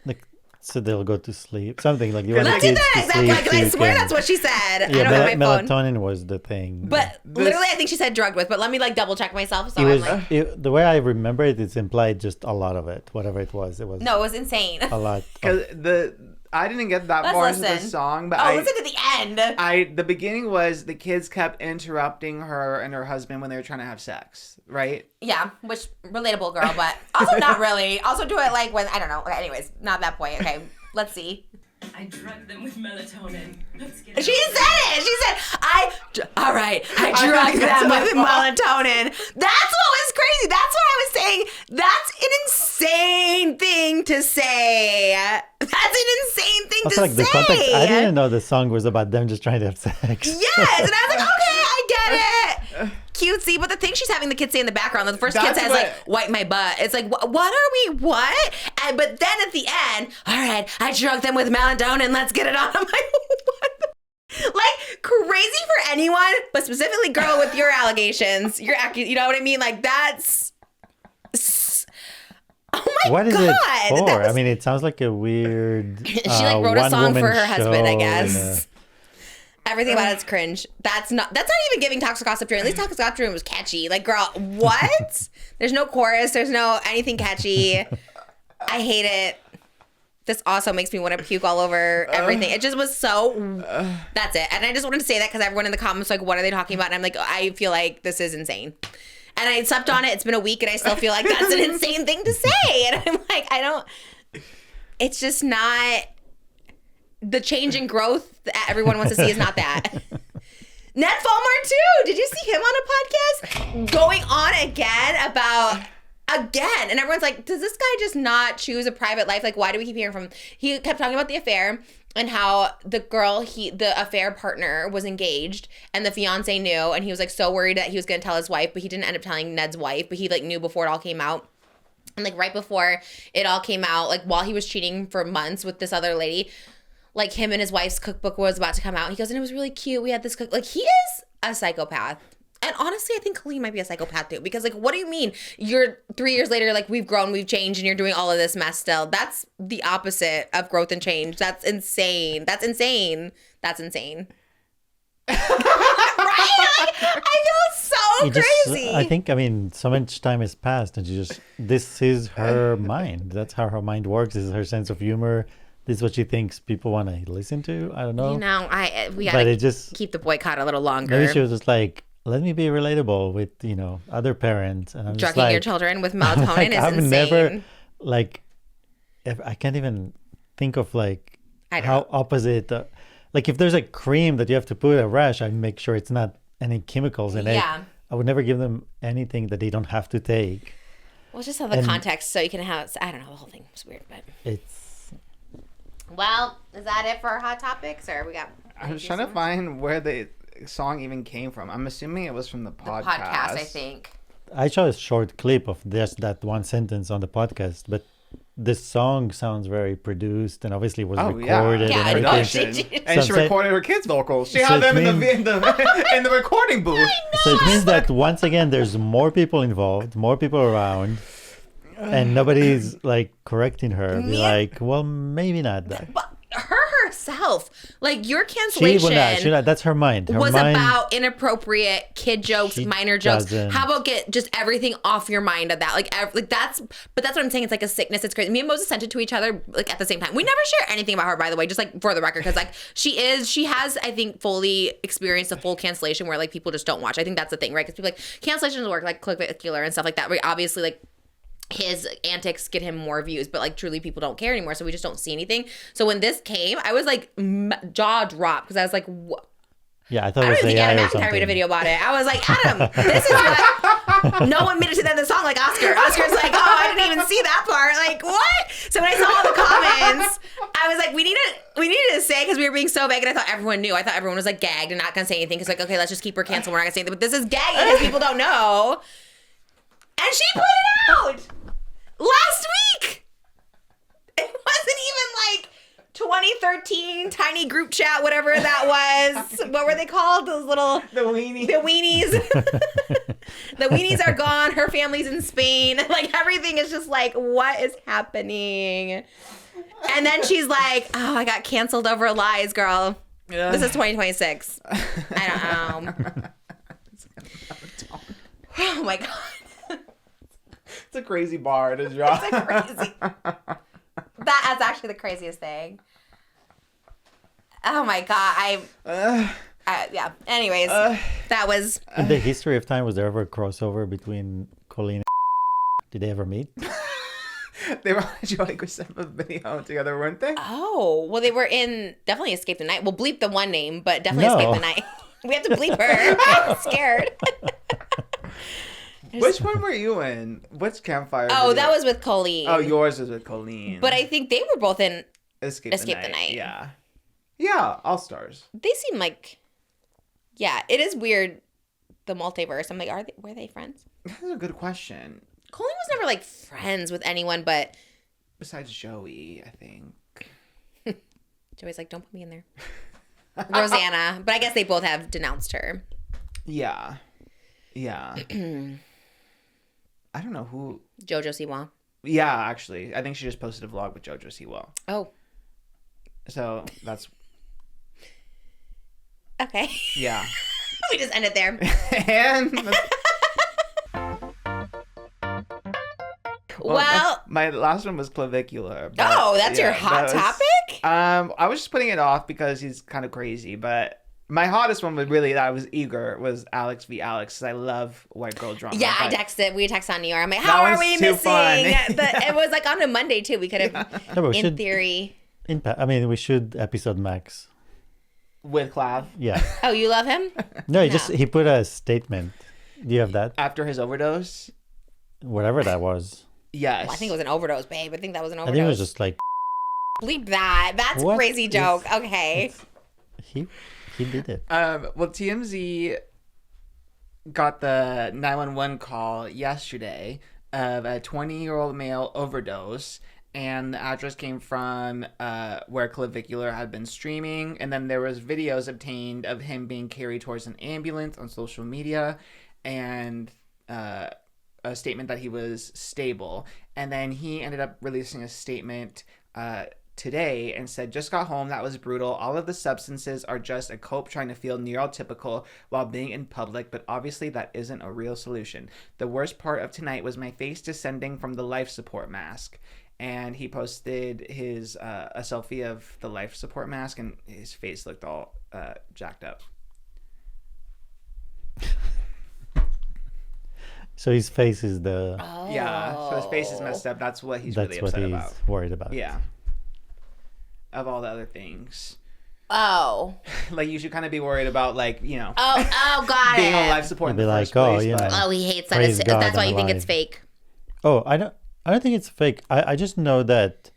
Like, so they'll go to sleep. Something like you want Let's the do kids that to exactly. sleep. Because so I you swear can- that's what she said. I Yeah, don't have my phone. melatonin was the thing. But literally, I think she said drugged with. But let me like double check myself. So it was I'm like, the way I remember it. It's implied just a lot of it, whatever it was. It was no, it was insane. a lot. Because I didn't get that Let's far into the listen. song, but Oh, listen to the end. the beginning was the kids kept interrupting her and her husband when they were trying to have sex, right? Yeah, which relatable, girl, but also not really. Also do it like when I don't know. Okay, anyways, not that point. Okay, let's see. I drugged them with melatonin. Let's get She said it. She said, I drugged them with melatonin. That's what was crazy. That's what I was saying. That's an insane thing to say. That's an insane thing Also, to like say. the context, I didn't know the song was about them just trying to have sex. Yes, and I was like, okay, I get it. Cutesy, but the thing she's having the kids say in the background, the first kid That's says what- like, wipe my butt. It's like, what are we, what? And but then at the end, all right, I drugged them with melatonin, let's get it on. I'm like, what the? Like, crazy for anyone, but specifically girl with your allegations, you know what I mean? Like, that's, oh my What is God. it for? That was- I mean, it sounds like a weird. she like wrote a song for one-woman her husband, I show guess. Everything about it's cringe. That's not even giving Toxic Gossip Dream. At least Toxic Gossip Dream was catchy. Like, girl, what? There's no chorus. There's no anything catchy. I hate it. This also makes me want to puke all over everything. It just was so. That's it. And I just wanted to say that because everyone in the comments was like, what are they talking about? And I'm like, I feel like this is insane. And I slept on it. It's been a week, and I still feel like that's an insane thing to say. And I'm like, I don't. It's just not. The change and growth that everyone wants to see is not that. Ned Fulmer too. Did you see him on a podcast going on again? And everyone's like, does this guy just not choose a private life? Like, why do we keep hearing from him? He kept talking about the affair and how the girl, the affair partner was engaged and the fiance knew. And he was like so worried that he was going to tell his wife, but he didn't end up telling Ned's wife, but he like knew before it all came out. And like right before it all came out, like while he was cheating for months with this other lady, like him and his wife's cookbook was about to come out. He goes, and it was really cute. We had this cook. Like, he is a psychopath. And honestly, I think Colleen might be a psychopath too. Because like, what do you mean? You're 3 years later, like we've grown, we've changed, and you're doing all of this mess still. That's the opposite of growth and change. That's insane. That's insane. That's insane. Right? I feel so crazy. I think, I mean, so much time has passed, and this is her mind. That's how her mind works. This is her sense of humor. This is what she thinks people want to listen to. I don't know. You know, we But gotta it just keep the boycott a little longer. maybe she was just like, let me be relatable with other parents, and I'm just Drugging like, your children with melatonin like, is I've insane. never like, I can't even think of like I don't how know. opposite. Like if there's a cream that you have to put a rash, I make sure it's not any chemicals in it. Yeah. I would never give them anything that they don't have to take. Well, just have the And- context so you can have. I don't know. The whole thing was weird, but. It's Well, is that it for our hot topics, or we got? I was trying to find where the song even came from. I'm assuming it was from the podcast. Podcast, I think. I saw a short clip of just that one sentence on the podcast, but this song sounds very produced and obviously was Oh, yeah. recorded Yeah, I and know. everything. Production. She- And So she say- recorded her kids' vocals. She So had it them in means- in the recording booth. So it means that once again, there's more people involved, more people around, and nobody's like correcting her. Be Yeah. like, well, maybe not that. But her herself, like your She cancellation will not. That's her mind. Her was mind, about inappropriate kid jokes, She minor jokes. doesn't. How about get just everything off your mind of that? Like that's what I'm saying. It's like a sickness. It's crazy. Me and Moses sent it to each other like at the same time. We never share anything about her, by the way, just like for the record, because like she has, I think, fully experienced a full cancellation where like people just don't watch. I think that's the thing, right? Because people like cancellations work like clickbait killer and stuff like that. Right? Obviously, like his antics get him more views, but like truly people don't care anymore, so we just don't see anything. So when this came, I was like jaw dropped because I was like, what? Yeah, I thought I it don't was even think AI Adam or McIntyre something. made a video about it. I was like, Adam, this is what no one made it to the end of the song like Oscar. Oscar's like, oh, I didn't even see that part. Like, what? So when I saw all the comments, I was like, we needed to say, because we were being so vague, and I thought everyone knew. I thought everyone was like gagged and not gonna say anything. Because like, okay, let's just keep her canceled. We're not gonna say anything. But this is gagging because people don't know. And she put it out last week. It wasn't even like 2013 tiny group chat, whatever that was. What were they called? Those little The weenies. The weenies. The weenies are gone. Her family's in Spain. Like everything is just like, what is happening? And then she's like, oh, I got canceled over lies, girl. Yeah. This is 2026. I don't know. Oh my God. It's a crazy bar to draw. It's crazy. That's actually the craziest thing. Oh my God. Yeah. Anyways, that was. In the history of time, was there ever a crossover between Colleen and did they ever meet? They were on a Joey Crescendo video together, weren't they? Oh, well, they were in definitely Escape the Night. We'll bleep the one name, but definitely No. Escape the Night. We have to bleep her. I'm scared. Which one were you in? Which campfire? Oh, video? that was with Colleen. Oh, yours was with Colleen. But I think they were both in. Escape the Night. Yeah. Yeah, All Stars. They seem like. Yeah, it is weird. The multiverse. I'm like, were they friends? That's a good question. Colleen was never like friends with anyone, but Besides Joey, I think. Joey's like, don't put me in there. Rosanna, but I guess they both have denounced her. Yeah. Yeah. I don't know who. JoJo Siwa. Yeah, actually. I think she just posted a vlog with JoJo Siwa. Oh, So that's. okay. Yeah. We just end it there. And. Well, my last one was clavicular. but, oh, that's your yeah, hot that was- topic? I was just putting it off because he's kind of crazy, but my hottest one was really that I was eager was Alix v. Alix. 'Cause I love white girl drama. Yeah, I but- texted. We texted on New York. I'm like, That how are one's we too missing? fun. It was like on a Monday too. We could have, No, but we in should theory. I mean, we should episode Max. with Clav Yeah. Oh, you love him? No, he put a statement. Do you have that? after his overdose. Whatever that was. Yes, Well, I think it was an overdose, babe. I think that was an I overdose. think it was just like Bleep that. That's a What? crazy joke. Okay. he did it. Well, TMZ got the 911 call yesterday of a 20-year-old male overdose, and the address came from where Clavicular had been streaming, and then there was videos obtained of him being carried towards an ambulance on social media, and a statement that he was stable. And then he ended up releasing a statement today and said, just got home, that was brutal. All of the substances are just a cope trying to feel neurotypical while being in public, but obviously that isn't a real solution. The worst part of tonight was my face descending from the life support mask. And he posted his a selfie of the life support mask, and his face looked all jacked up. So his face is the. Oh. Yeah, so his face is messed up. That's what he's That's really what upset he's about. worried about. Yeah. Of all the other things. Oh. Like, you should kind of be worried about, like, you know, Oh, got being it. on life support in You'd the be first like, oh, place. you but- know. Oh, he hates that. Praise God, That's why I'm you think it's alive. fake. Oh, I don't think it's fake. I just know that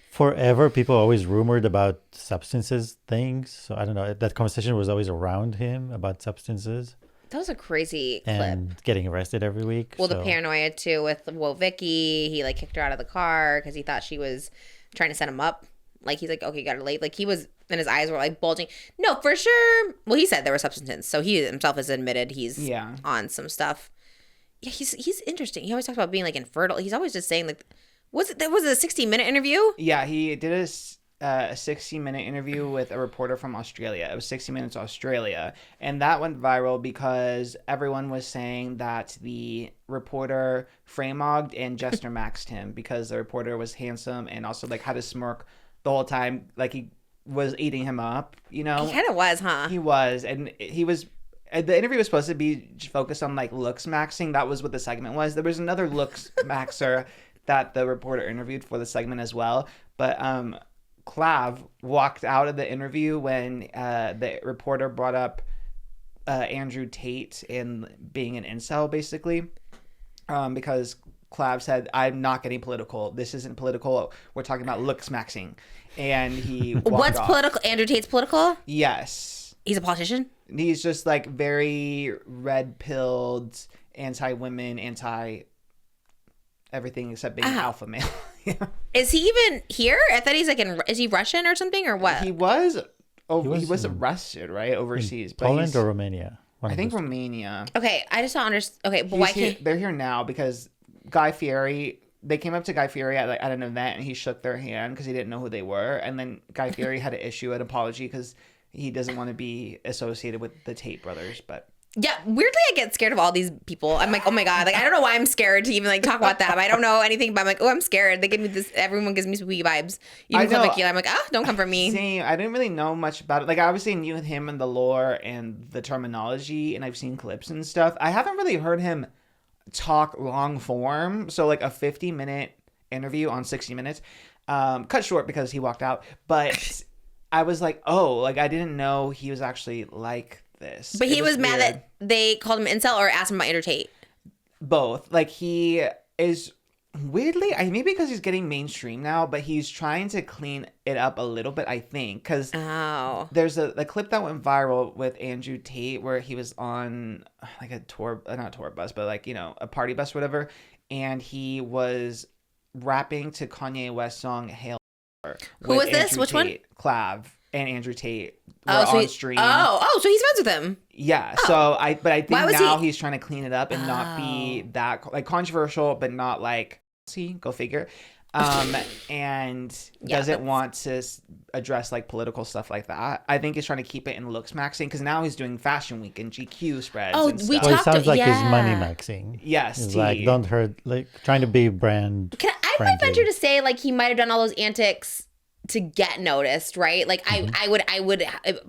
forever people always rumored about substances things. So I don't know. That conversation was always around him about substances That was a crazy clip. and getting arrested every week. Well, so. the paranoia too with Vicky. He like kicked her out of the car because he thought she was trying to set him up. Like he's like, okay, you got her late. Like he was, and his eyes were like bulging. No, for sure. Well, he said there were substances, so he himself has admitted he's Yeah. on some stuff. Yeah, he's interesting. He always talks about being like infertile. He's always just saying like, was it a 60-minute interview? Yeah, he did a 60-minute interview with a reporter from Australia. It was 60 Minutes Australia. And that went viral because everyone was saying that the reporter frame-ogged and Jester maxed him because the reporter was handsome and also like had a smirk the whole time. Like he was eating him up, you know? He kind of was, huh? He was. And he was... The interview was supposed to be focused on like looks maxing. That was what the segment was. There was another looks maxer that the reporter interviewed for the segment as well. But Clav walked out of the interview when the reporter brought up Andrew Tate and being an incel, basically, because Clav said, "I'm not getting political. This isn't political. We're talking about looks maxing." And he walked What's off. political? Andrew Tate's political? Yes. He's a politician? He's just like very red-pilled, anti-women, anti-everything except being alpha male. Yeah. Is he even here? I thought he's like is he Russian or something or what? He was was arrested, right? Overseas. But Poland or Romania? I think Romania. Okay, I just don't understand. Okay, but why can't... They're here now because Guy Fieri... They came up to Guy Fieri at an event and he shook their hand because he didn't know who they were. And then Guy Fieri had to issue an apology because he doesn't want to be associated with the Tate brothers. But Yeah, weirdly I get scared of all these people. I'm like, oh my God. Like, I don't know why I'm scared to even like talk about them. I don't know anything, but I'm like, oh, I'm scared. They give me this, everyone gives me spooky vibes. Even Klevicula, I'm like, don't come for me. Same. I didn't really know much about it. Like, I obviously knew him and the lore and the terminology, and I've seen clips and stuff. I haven't really heard him talk long form. So like a 50-minute interview on 60 Minutes, cut short because he walked out. But I was like, oh, like I didn't know he was actually like this. But he was mad that they called him incel or asked him about Andrew Tate. Both. Like he is weirdly, maybe because he's getting mainstream now, but he's trying to clean it up a little bit, I think, because there's a clip that went viral with Andrew Tate where he was on like a tour, not tour bus, but like, you know, a party bus or whatever, and he was rapping to Kanye West's song Hail. Who was this? Which one? Clav and Andrew Tate were on stream. So he's friends with him. Yeah. So I think now he's trying to clean it up and not be that like controversial, but not like, go figure. And doesn't want to address like political stuff like that. I think he's trying to keep it in looks maxing because now he's doing Fashion Week and GQ spreads. Oh, and we stuff. Well, it sounds like he's money maxing. Yes, it's like don't hurt, like trying to be brand. I might venture to say like he might have done all those antics to get noticed, right? Like I would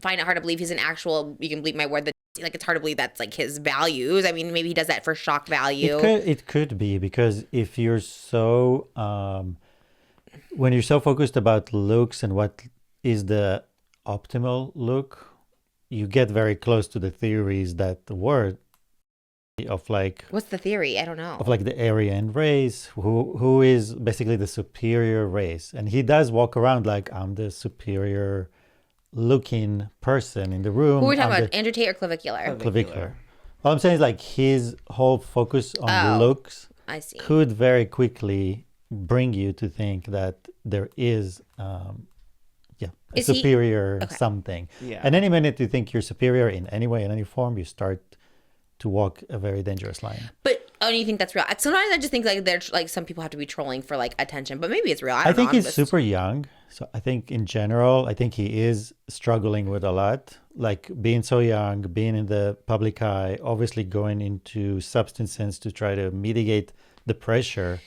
find it hard to believe he's an actual. You can bleep my word. That like it's hard to believe that's like his values. I mean, maybe he does that for shock value. It could be because if you're so when you're so focused about looks and what is the optimal look, you get very close to the theories that the word of like what's the theory? I don't know. Of like the Aryan race, who is basically the superior race, and he does walk around like I'm the superior looking person in the room. Who are we talking about? Andrew Tate or Clavicular? Clavicular. All I'm saying is like his whole focus on looks I see. Could very quickly bring you to think that there is a superior something. Yeah. And any minute you think you're superior in any way, in any form, you start to walk a very dangerous line. But you think that's real? Sometimes I just think like they're like some people have to be trolling for like attention, but maybe it's real. I think he's super young, so I think in general, I think he is struggling with a lot, like being so young, being in the public eye, obviously going into substances to try to mitigate the pressure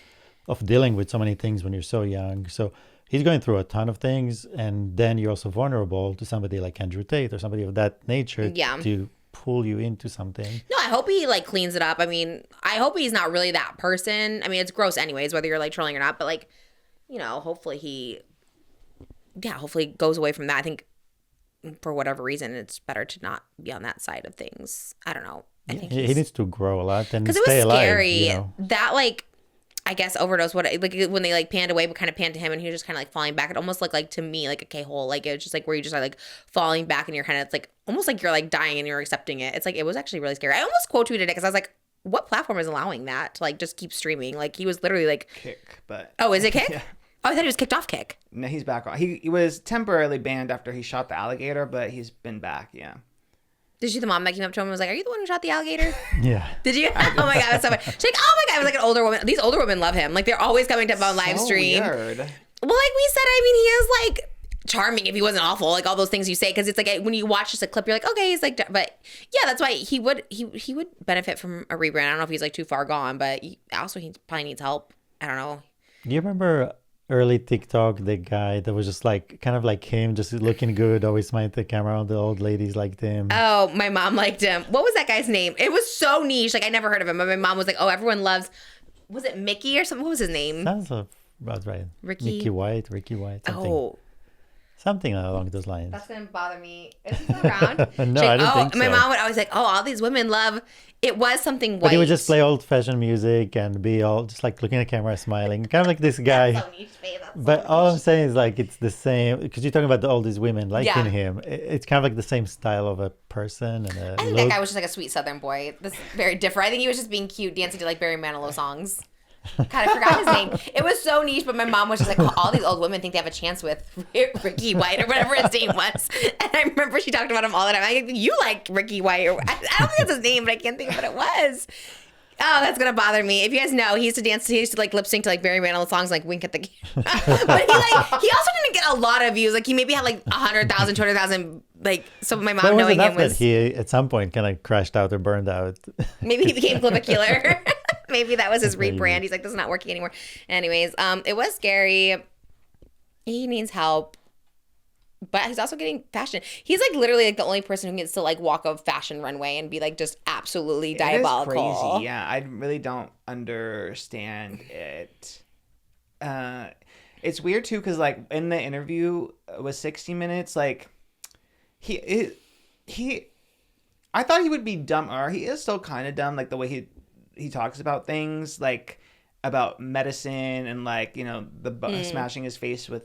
of dealing with so many things when you're so young. So he's going through a ton of things, and then you're also vulnerable to somebody like Andrew Tate or somebody of that nature to pull you into something. No, I hope he like cleans it up. I mean, I hope he's not really that person. I mean, it's gross anyways, whether you're like trolling or not, but like, you know, hopefully he goes away from that. I think for whatever reason, it's better to not be on that side of things. I don't know. I think he needs to grow a lot and stay alive. Because it was scary. You know? That like, I guess overdose. Like when they like panned away, but kind of panned to him, and he was just kind of like falling back. It almost looked like to me like a K-hole. Like it was just like where you just are like falling back, and you're kind of, it's like almost like you're like dying and you're accepting it. It's like it was actually really scary. I almost quote tweeted it because I was like, what platform is allowing that to like just keep streaming? Like he was literally like Kick, but is it Kick? Yeah. Oh, I thought he was kicked off Kick. No, he's back on. He was temporarily banned after he shot the alligator, but he's been back. Yeah. Did you see the mom that came up to him and was like, "Are you the one who shot the alligator?" Yeah. Did you? Oh my God, it was so funny. She's like, "Oh my God," it was like an older woman. These older women love him. Like they're always coming to him on live stream. Weird. Well, like we said, I mean, he is like charming if he wasn't awful. Like all those things you say, because it's like when you watch just a clip, you're like, okay, he's like, but yeah, that's why he would benefit from a rebrand. I don't know if he's like too far gone, but he probably needs help. I don't know. Do you remember early TikTok, the guy that was just like kind of like him, just looking good, always smiling at the camera, all the old ladies liked him? Oh, my mom liked him. What was that guy's name? It was so niche, like I never heard of him, but my mom was like, oh, everyone loves, was it Mickey or something? What was his name? Sounds about right. Ricky White, something. Oh, something along those lines. that's gonna bother me. Is he still around? No, I don't think so. My mom would always like, oh, all these women love It was something white. But he would just play old-fashioned music and be all just like looking at the camera, smiling, kind of like this guy. That's so niche, babe. That's so But all I'm niche. saying is like it's the same because you're talking about all these women liking Yeah. him. It's kind of like the same style of a person and a I think look. that guy was just like a sweet Southern boy. This is very different. I think he was just being cute, dancing to like Barry Manilow songs. God, I forgot his name. It was so niche, but my mom was just like, all these old women think they have a chance with Ricky White or whatever his name was. And I remember she talked about him all the time. I think you like Ricky White. Or, I don't think that's his name, but I can't think of what it was. Oh, that's gonna bother me. If you guys know, he used to like lip sync to like Barry Manilow songs, like wink at the camera. But he also didn't get a lot of views. Like he maybe had like 100,000, 200,000. Like so, my mom But it was knowing enough him was that he at some point kind of crashed out or burned out. maybe he became clavicular. Maybe that was his Maybe. rebrand. He's like, this is not working anymore. Anyways, it was scary. He needs help. But he's also getting fashion. He's like literally like the only person who gets to like walk a fashion runway and be like just absolutely diabolical. It is crazy. Yeah, I really don't understand it. It's weird too because like in the interview with 60 Minutes, like he I thought he would be dumb, or he is still kind of dumb, like the way he talks about things, like about medicine and like, you know, the smashing his face with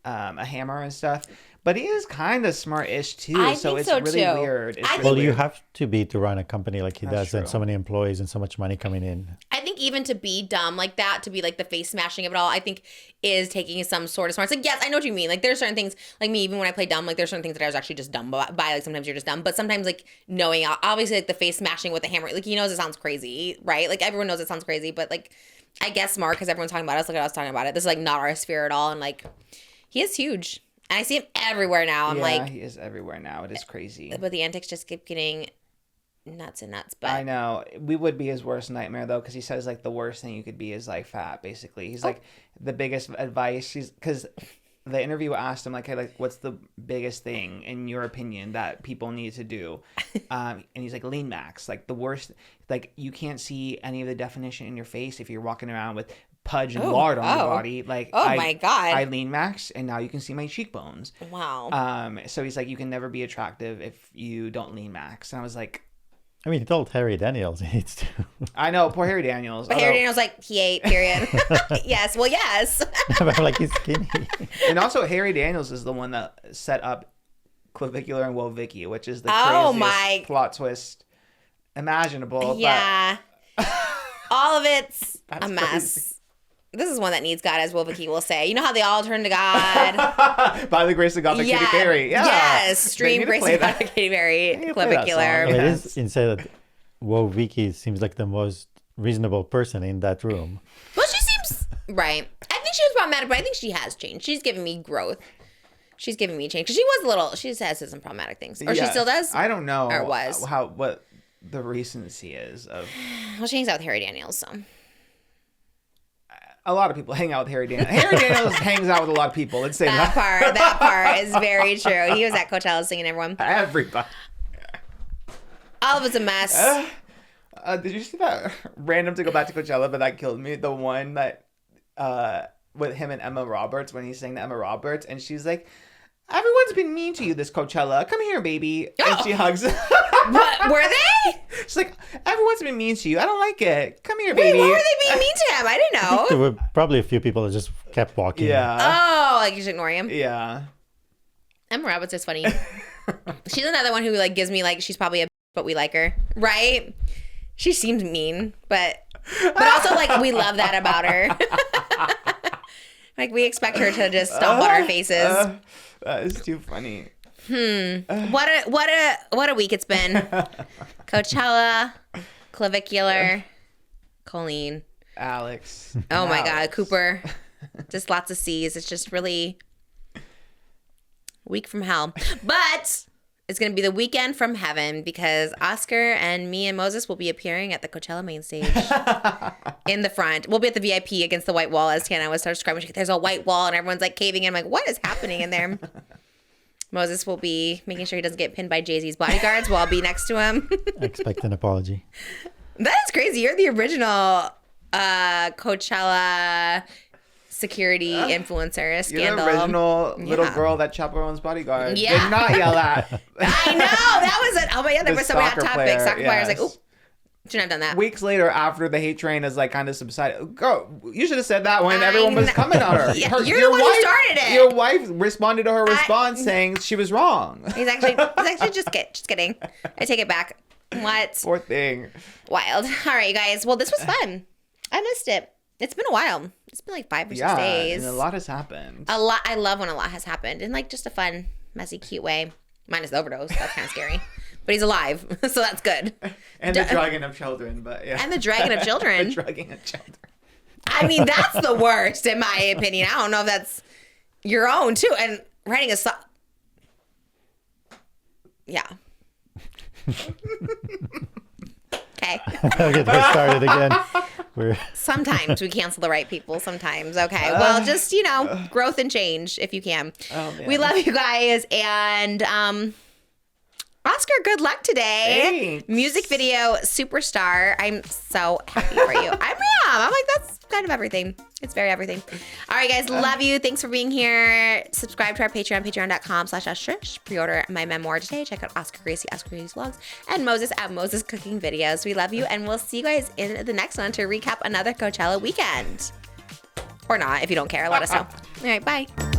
a hammer and stuff. But he is kind of smart-ish too, I so think it's so, really too. weird. It's I really Well, weird. you have to be to run a company like he That's does, and true. so many employees and so much money coming in. I think even to be dumb like that, to be like the face smashing of it all, I think is taking some sort of smarts. Like, yes, I know what you mean. Like, there's certain things, like me, even when I play dumb, like there's certain things that I was actually just dumb by. Like, sometimes you're just dumb. But sometimes, like, knowing, obviously, like the face smashing with the hammer, like, he knows it sounds crazy, right? Like, everyone knows it sounds crazy, but like, I guess smart because everyone's talking about us. Look at us talking about it. This is like not our sphere at all. And like, he is huge. And I see him everywhere now. I'm yeah, like, he is everywhere now. It is crazy. but the antics just keep getting nuts and nuts. But I know. We would be his worst nightmare though, because he says like the worst thing you could be is like fat. Basically, he's like the biggest advice. He's because the interviewer asked him like, hey, like what's the biggest thing in your opinion that people need to do? And he's like lean max. Like the worst. Like you can't see any of the definition in your face if you're walking around with pudge and lard on your body. Like my God. I lean max and now you can see my cheekbones. wow. So he's like, you can never be attractive if you don't lean max. And I was like, I mean, he told Harry Daniels he needs to. I know, poor Harry Daniels. But Harry Daniels like, he ate, period. Yes. Well, yes. I'm like, he's skinny. And also Harry Daniels is the one that set up Clavicular and Wojcicki, which is the Oh, craziest my- plot twist imaginable. Yeah. All of it's That's a mess. crazy. This is one that needs God, as Wojcicki will say. You know how they all turn to God? But by the grace of God, the Katy Perry. Yeah. Yes. They Stream need to Grace play of God, that. the Katy Perry, need to play that clavicular. song. It Yes. is insane that Wojcicki seems like the most reasonable person in that room. Well, she seems right. I think she was problematic, but I think she has changed. She's giving me growth. She's giving me change because she was a little. She says some problematic things, or she Yes. still does. I don't know Or was. what the recency is of. Well, she hangs out with Harry Daniels, so A lot of people hang out with Harry Daniels. Harry Daniels hangs out with a lot of people. Let's say that part is very true. He was at Coachella singing everyone. Everybody. All of it's a mess. Did you see that random to go back to Coachella, but that killed me? The one that with him and Emma Roberts when he sang to Emma Roberts, and she's like, "Everyone's been mean to you this Coachella. Come here, baby." And she hugs. What were they? She's like, "Everyone's been mean to you. I don't like it. Come here, Wait, baby." what were they being mean to him? I didn't There know. were probably a few people that just kept walking. Yeah. Oh, like you just ignore him. Yeah. Emma Roberts is funny. She's another one who like gives me like she's probably a but we like her, right? She seems mean, but also like we love that about her. Like we expect her to just stomp on our faces. That is too funny. What a week it's been. Coachella, clavicular, Colleen. Alix. Oh my Alex. God, Cooper. Just lots of C's. It's just really week from hell. But it's going to be the weekend from heaven because Oscar and me and Moses will be appearing at the Coachella main stage in the front. We'll be at the VIP against the white wall as Tiana was describing. There's a white wall and everyone's like caving in. I'm like, what is happening in there? Moses will be making sure he doesn't get pinned by Jay-Z's bodyguards. We'll all be next to him. I expect an apology. That is crazy. You're the original Coachella security influencer scandal. You're the original little Yeah. girl that chaperones bodyguard. Yeah. Did not yell at. I know. That was it. Oh my God, that The was so hot soccer topic. player, Soccer players like, yes. oop. Shouldn't have done that. Weeks later, after the hate train has like kind of subsided, girl, you should have said that when everyone was coming on her. Yeah, you're the one who started it. Your wife responded to her response saying she was wrong. He's actually just kidding. I take it back. What? Poor thing. Wild. All right, you guys. Well, this was fun. I missed it. It's been a while. It's been like 5 or 6 days. And a lot has happened. A lot. I love when a lot has happened in like just a fun, messy, cute way. Minus the overdose. That's kind of scary. But he's alive, so that's good. And the drugging of children, but yeah. And the dragging of children. The drugging of children. I mean, that's the worst, in my opinion. I don't know if that's your own, too. And writing a song. Yeah. Okay. Okay, we started again. Sometimes we cancel the right people. Sometimes. Okay. Well, just, you know, growth and change if you can. Oh, man. We love you guys. And Oscar, good luck today. Thanks. Music video superstar. I'm so happy for you. I'm like, that's kind of everything. It's very everything. All right, guys. Love you. Thanks for being here. Subscribe to our Patreon, patreon.com/AskTrish. Pre-order my memoir today. Check out Oscar Gracie Vlogs, and Moses at Moses Cooking Videos. We love you, and we'll see you guys in the next one to recap another Coachella weekend. Or not, if you don't care. Let us know. All right, bye.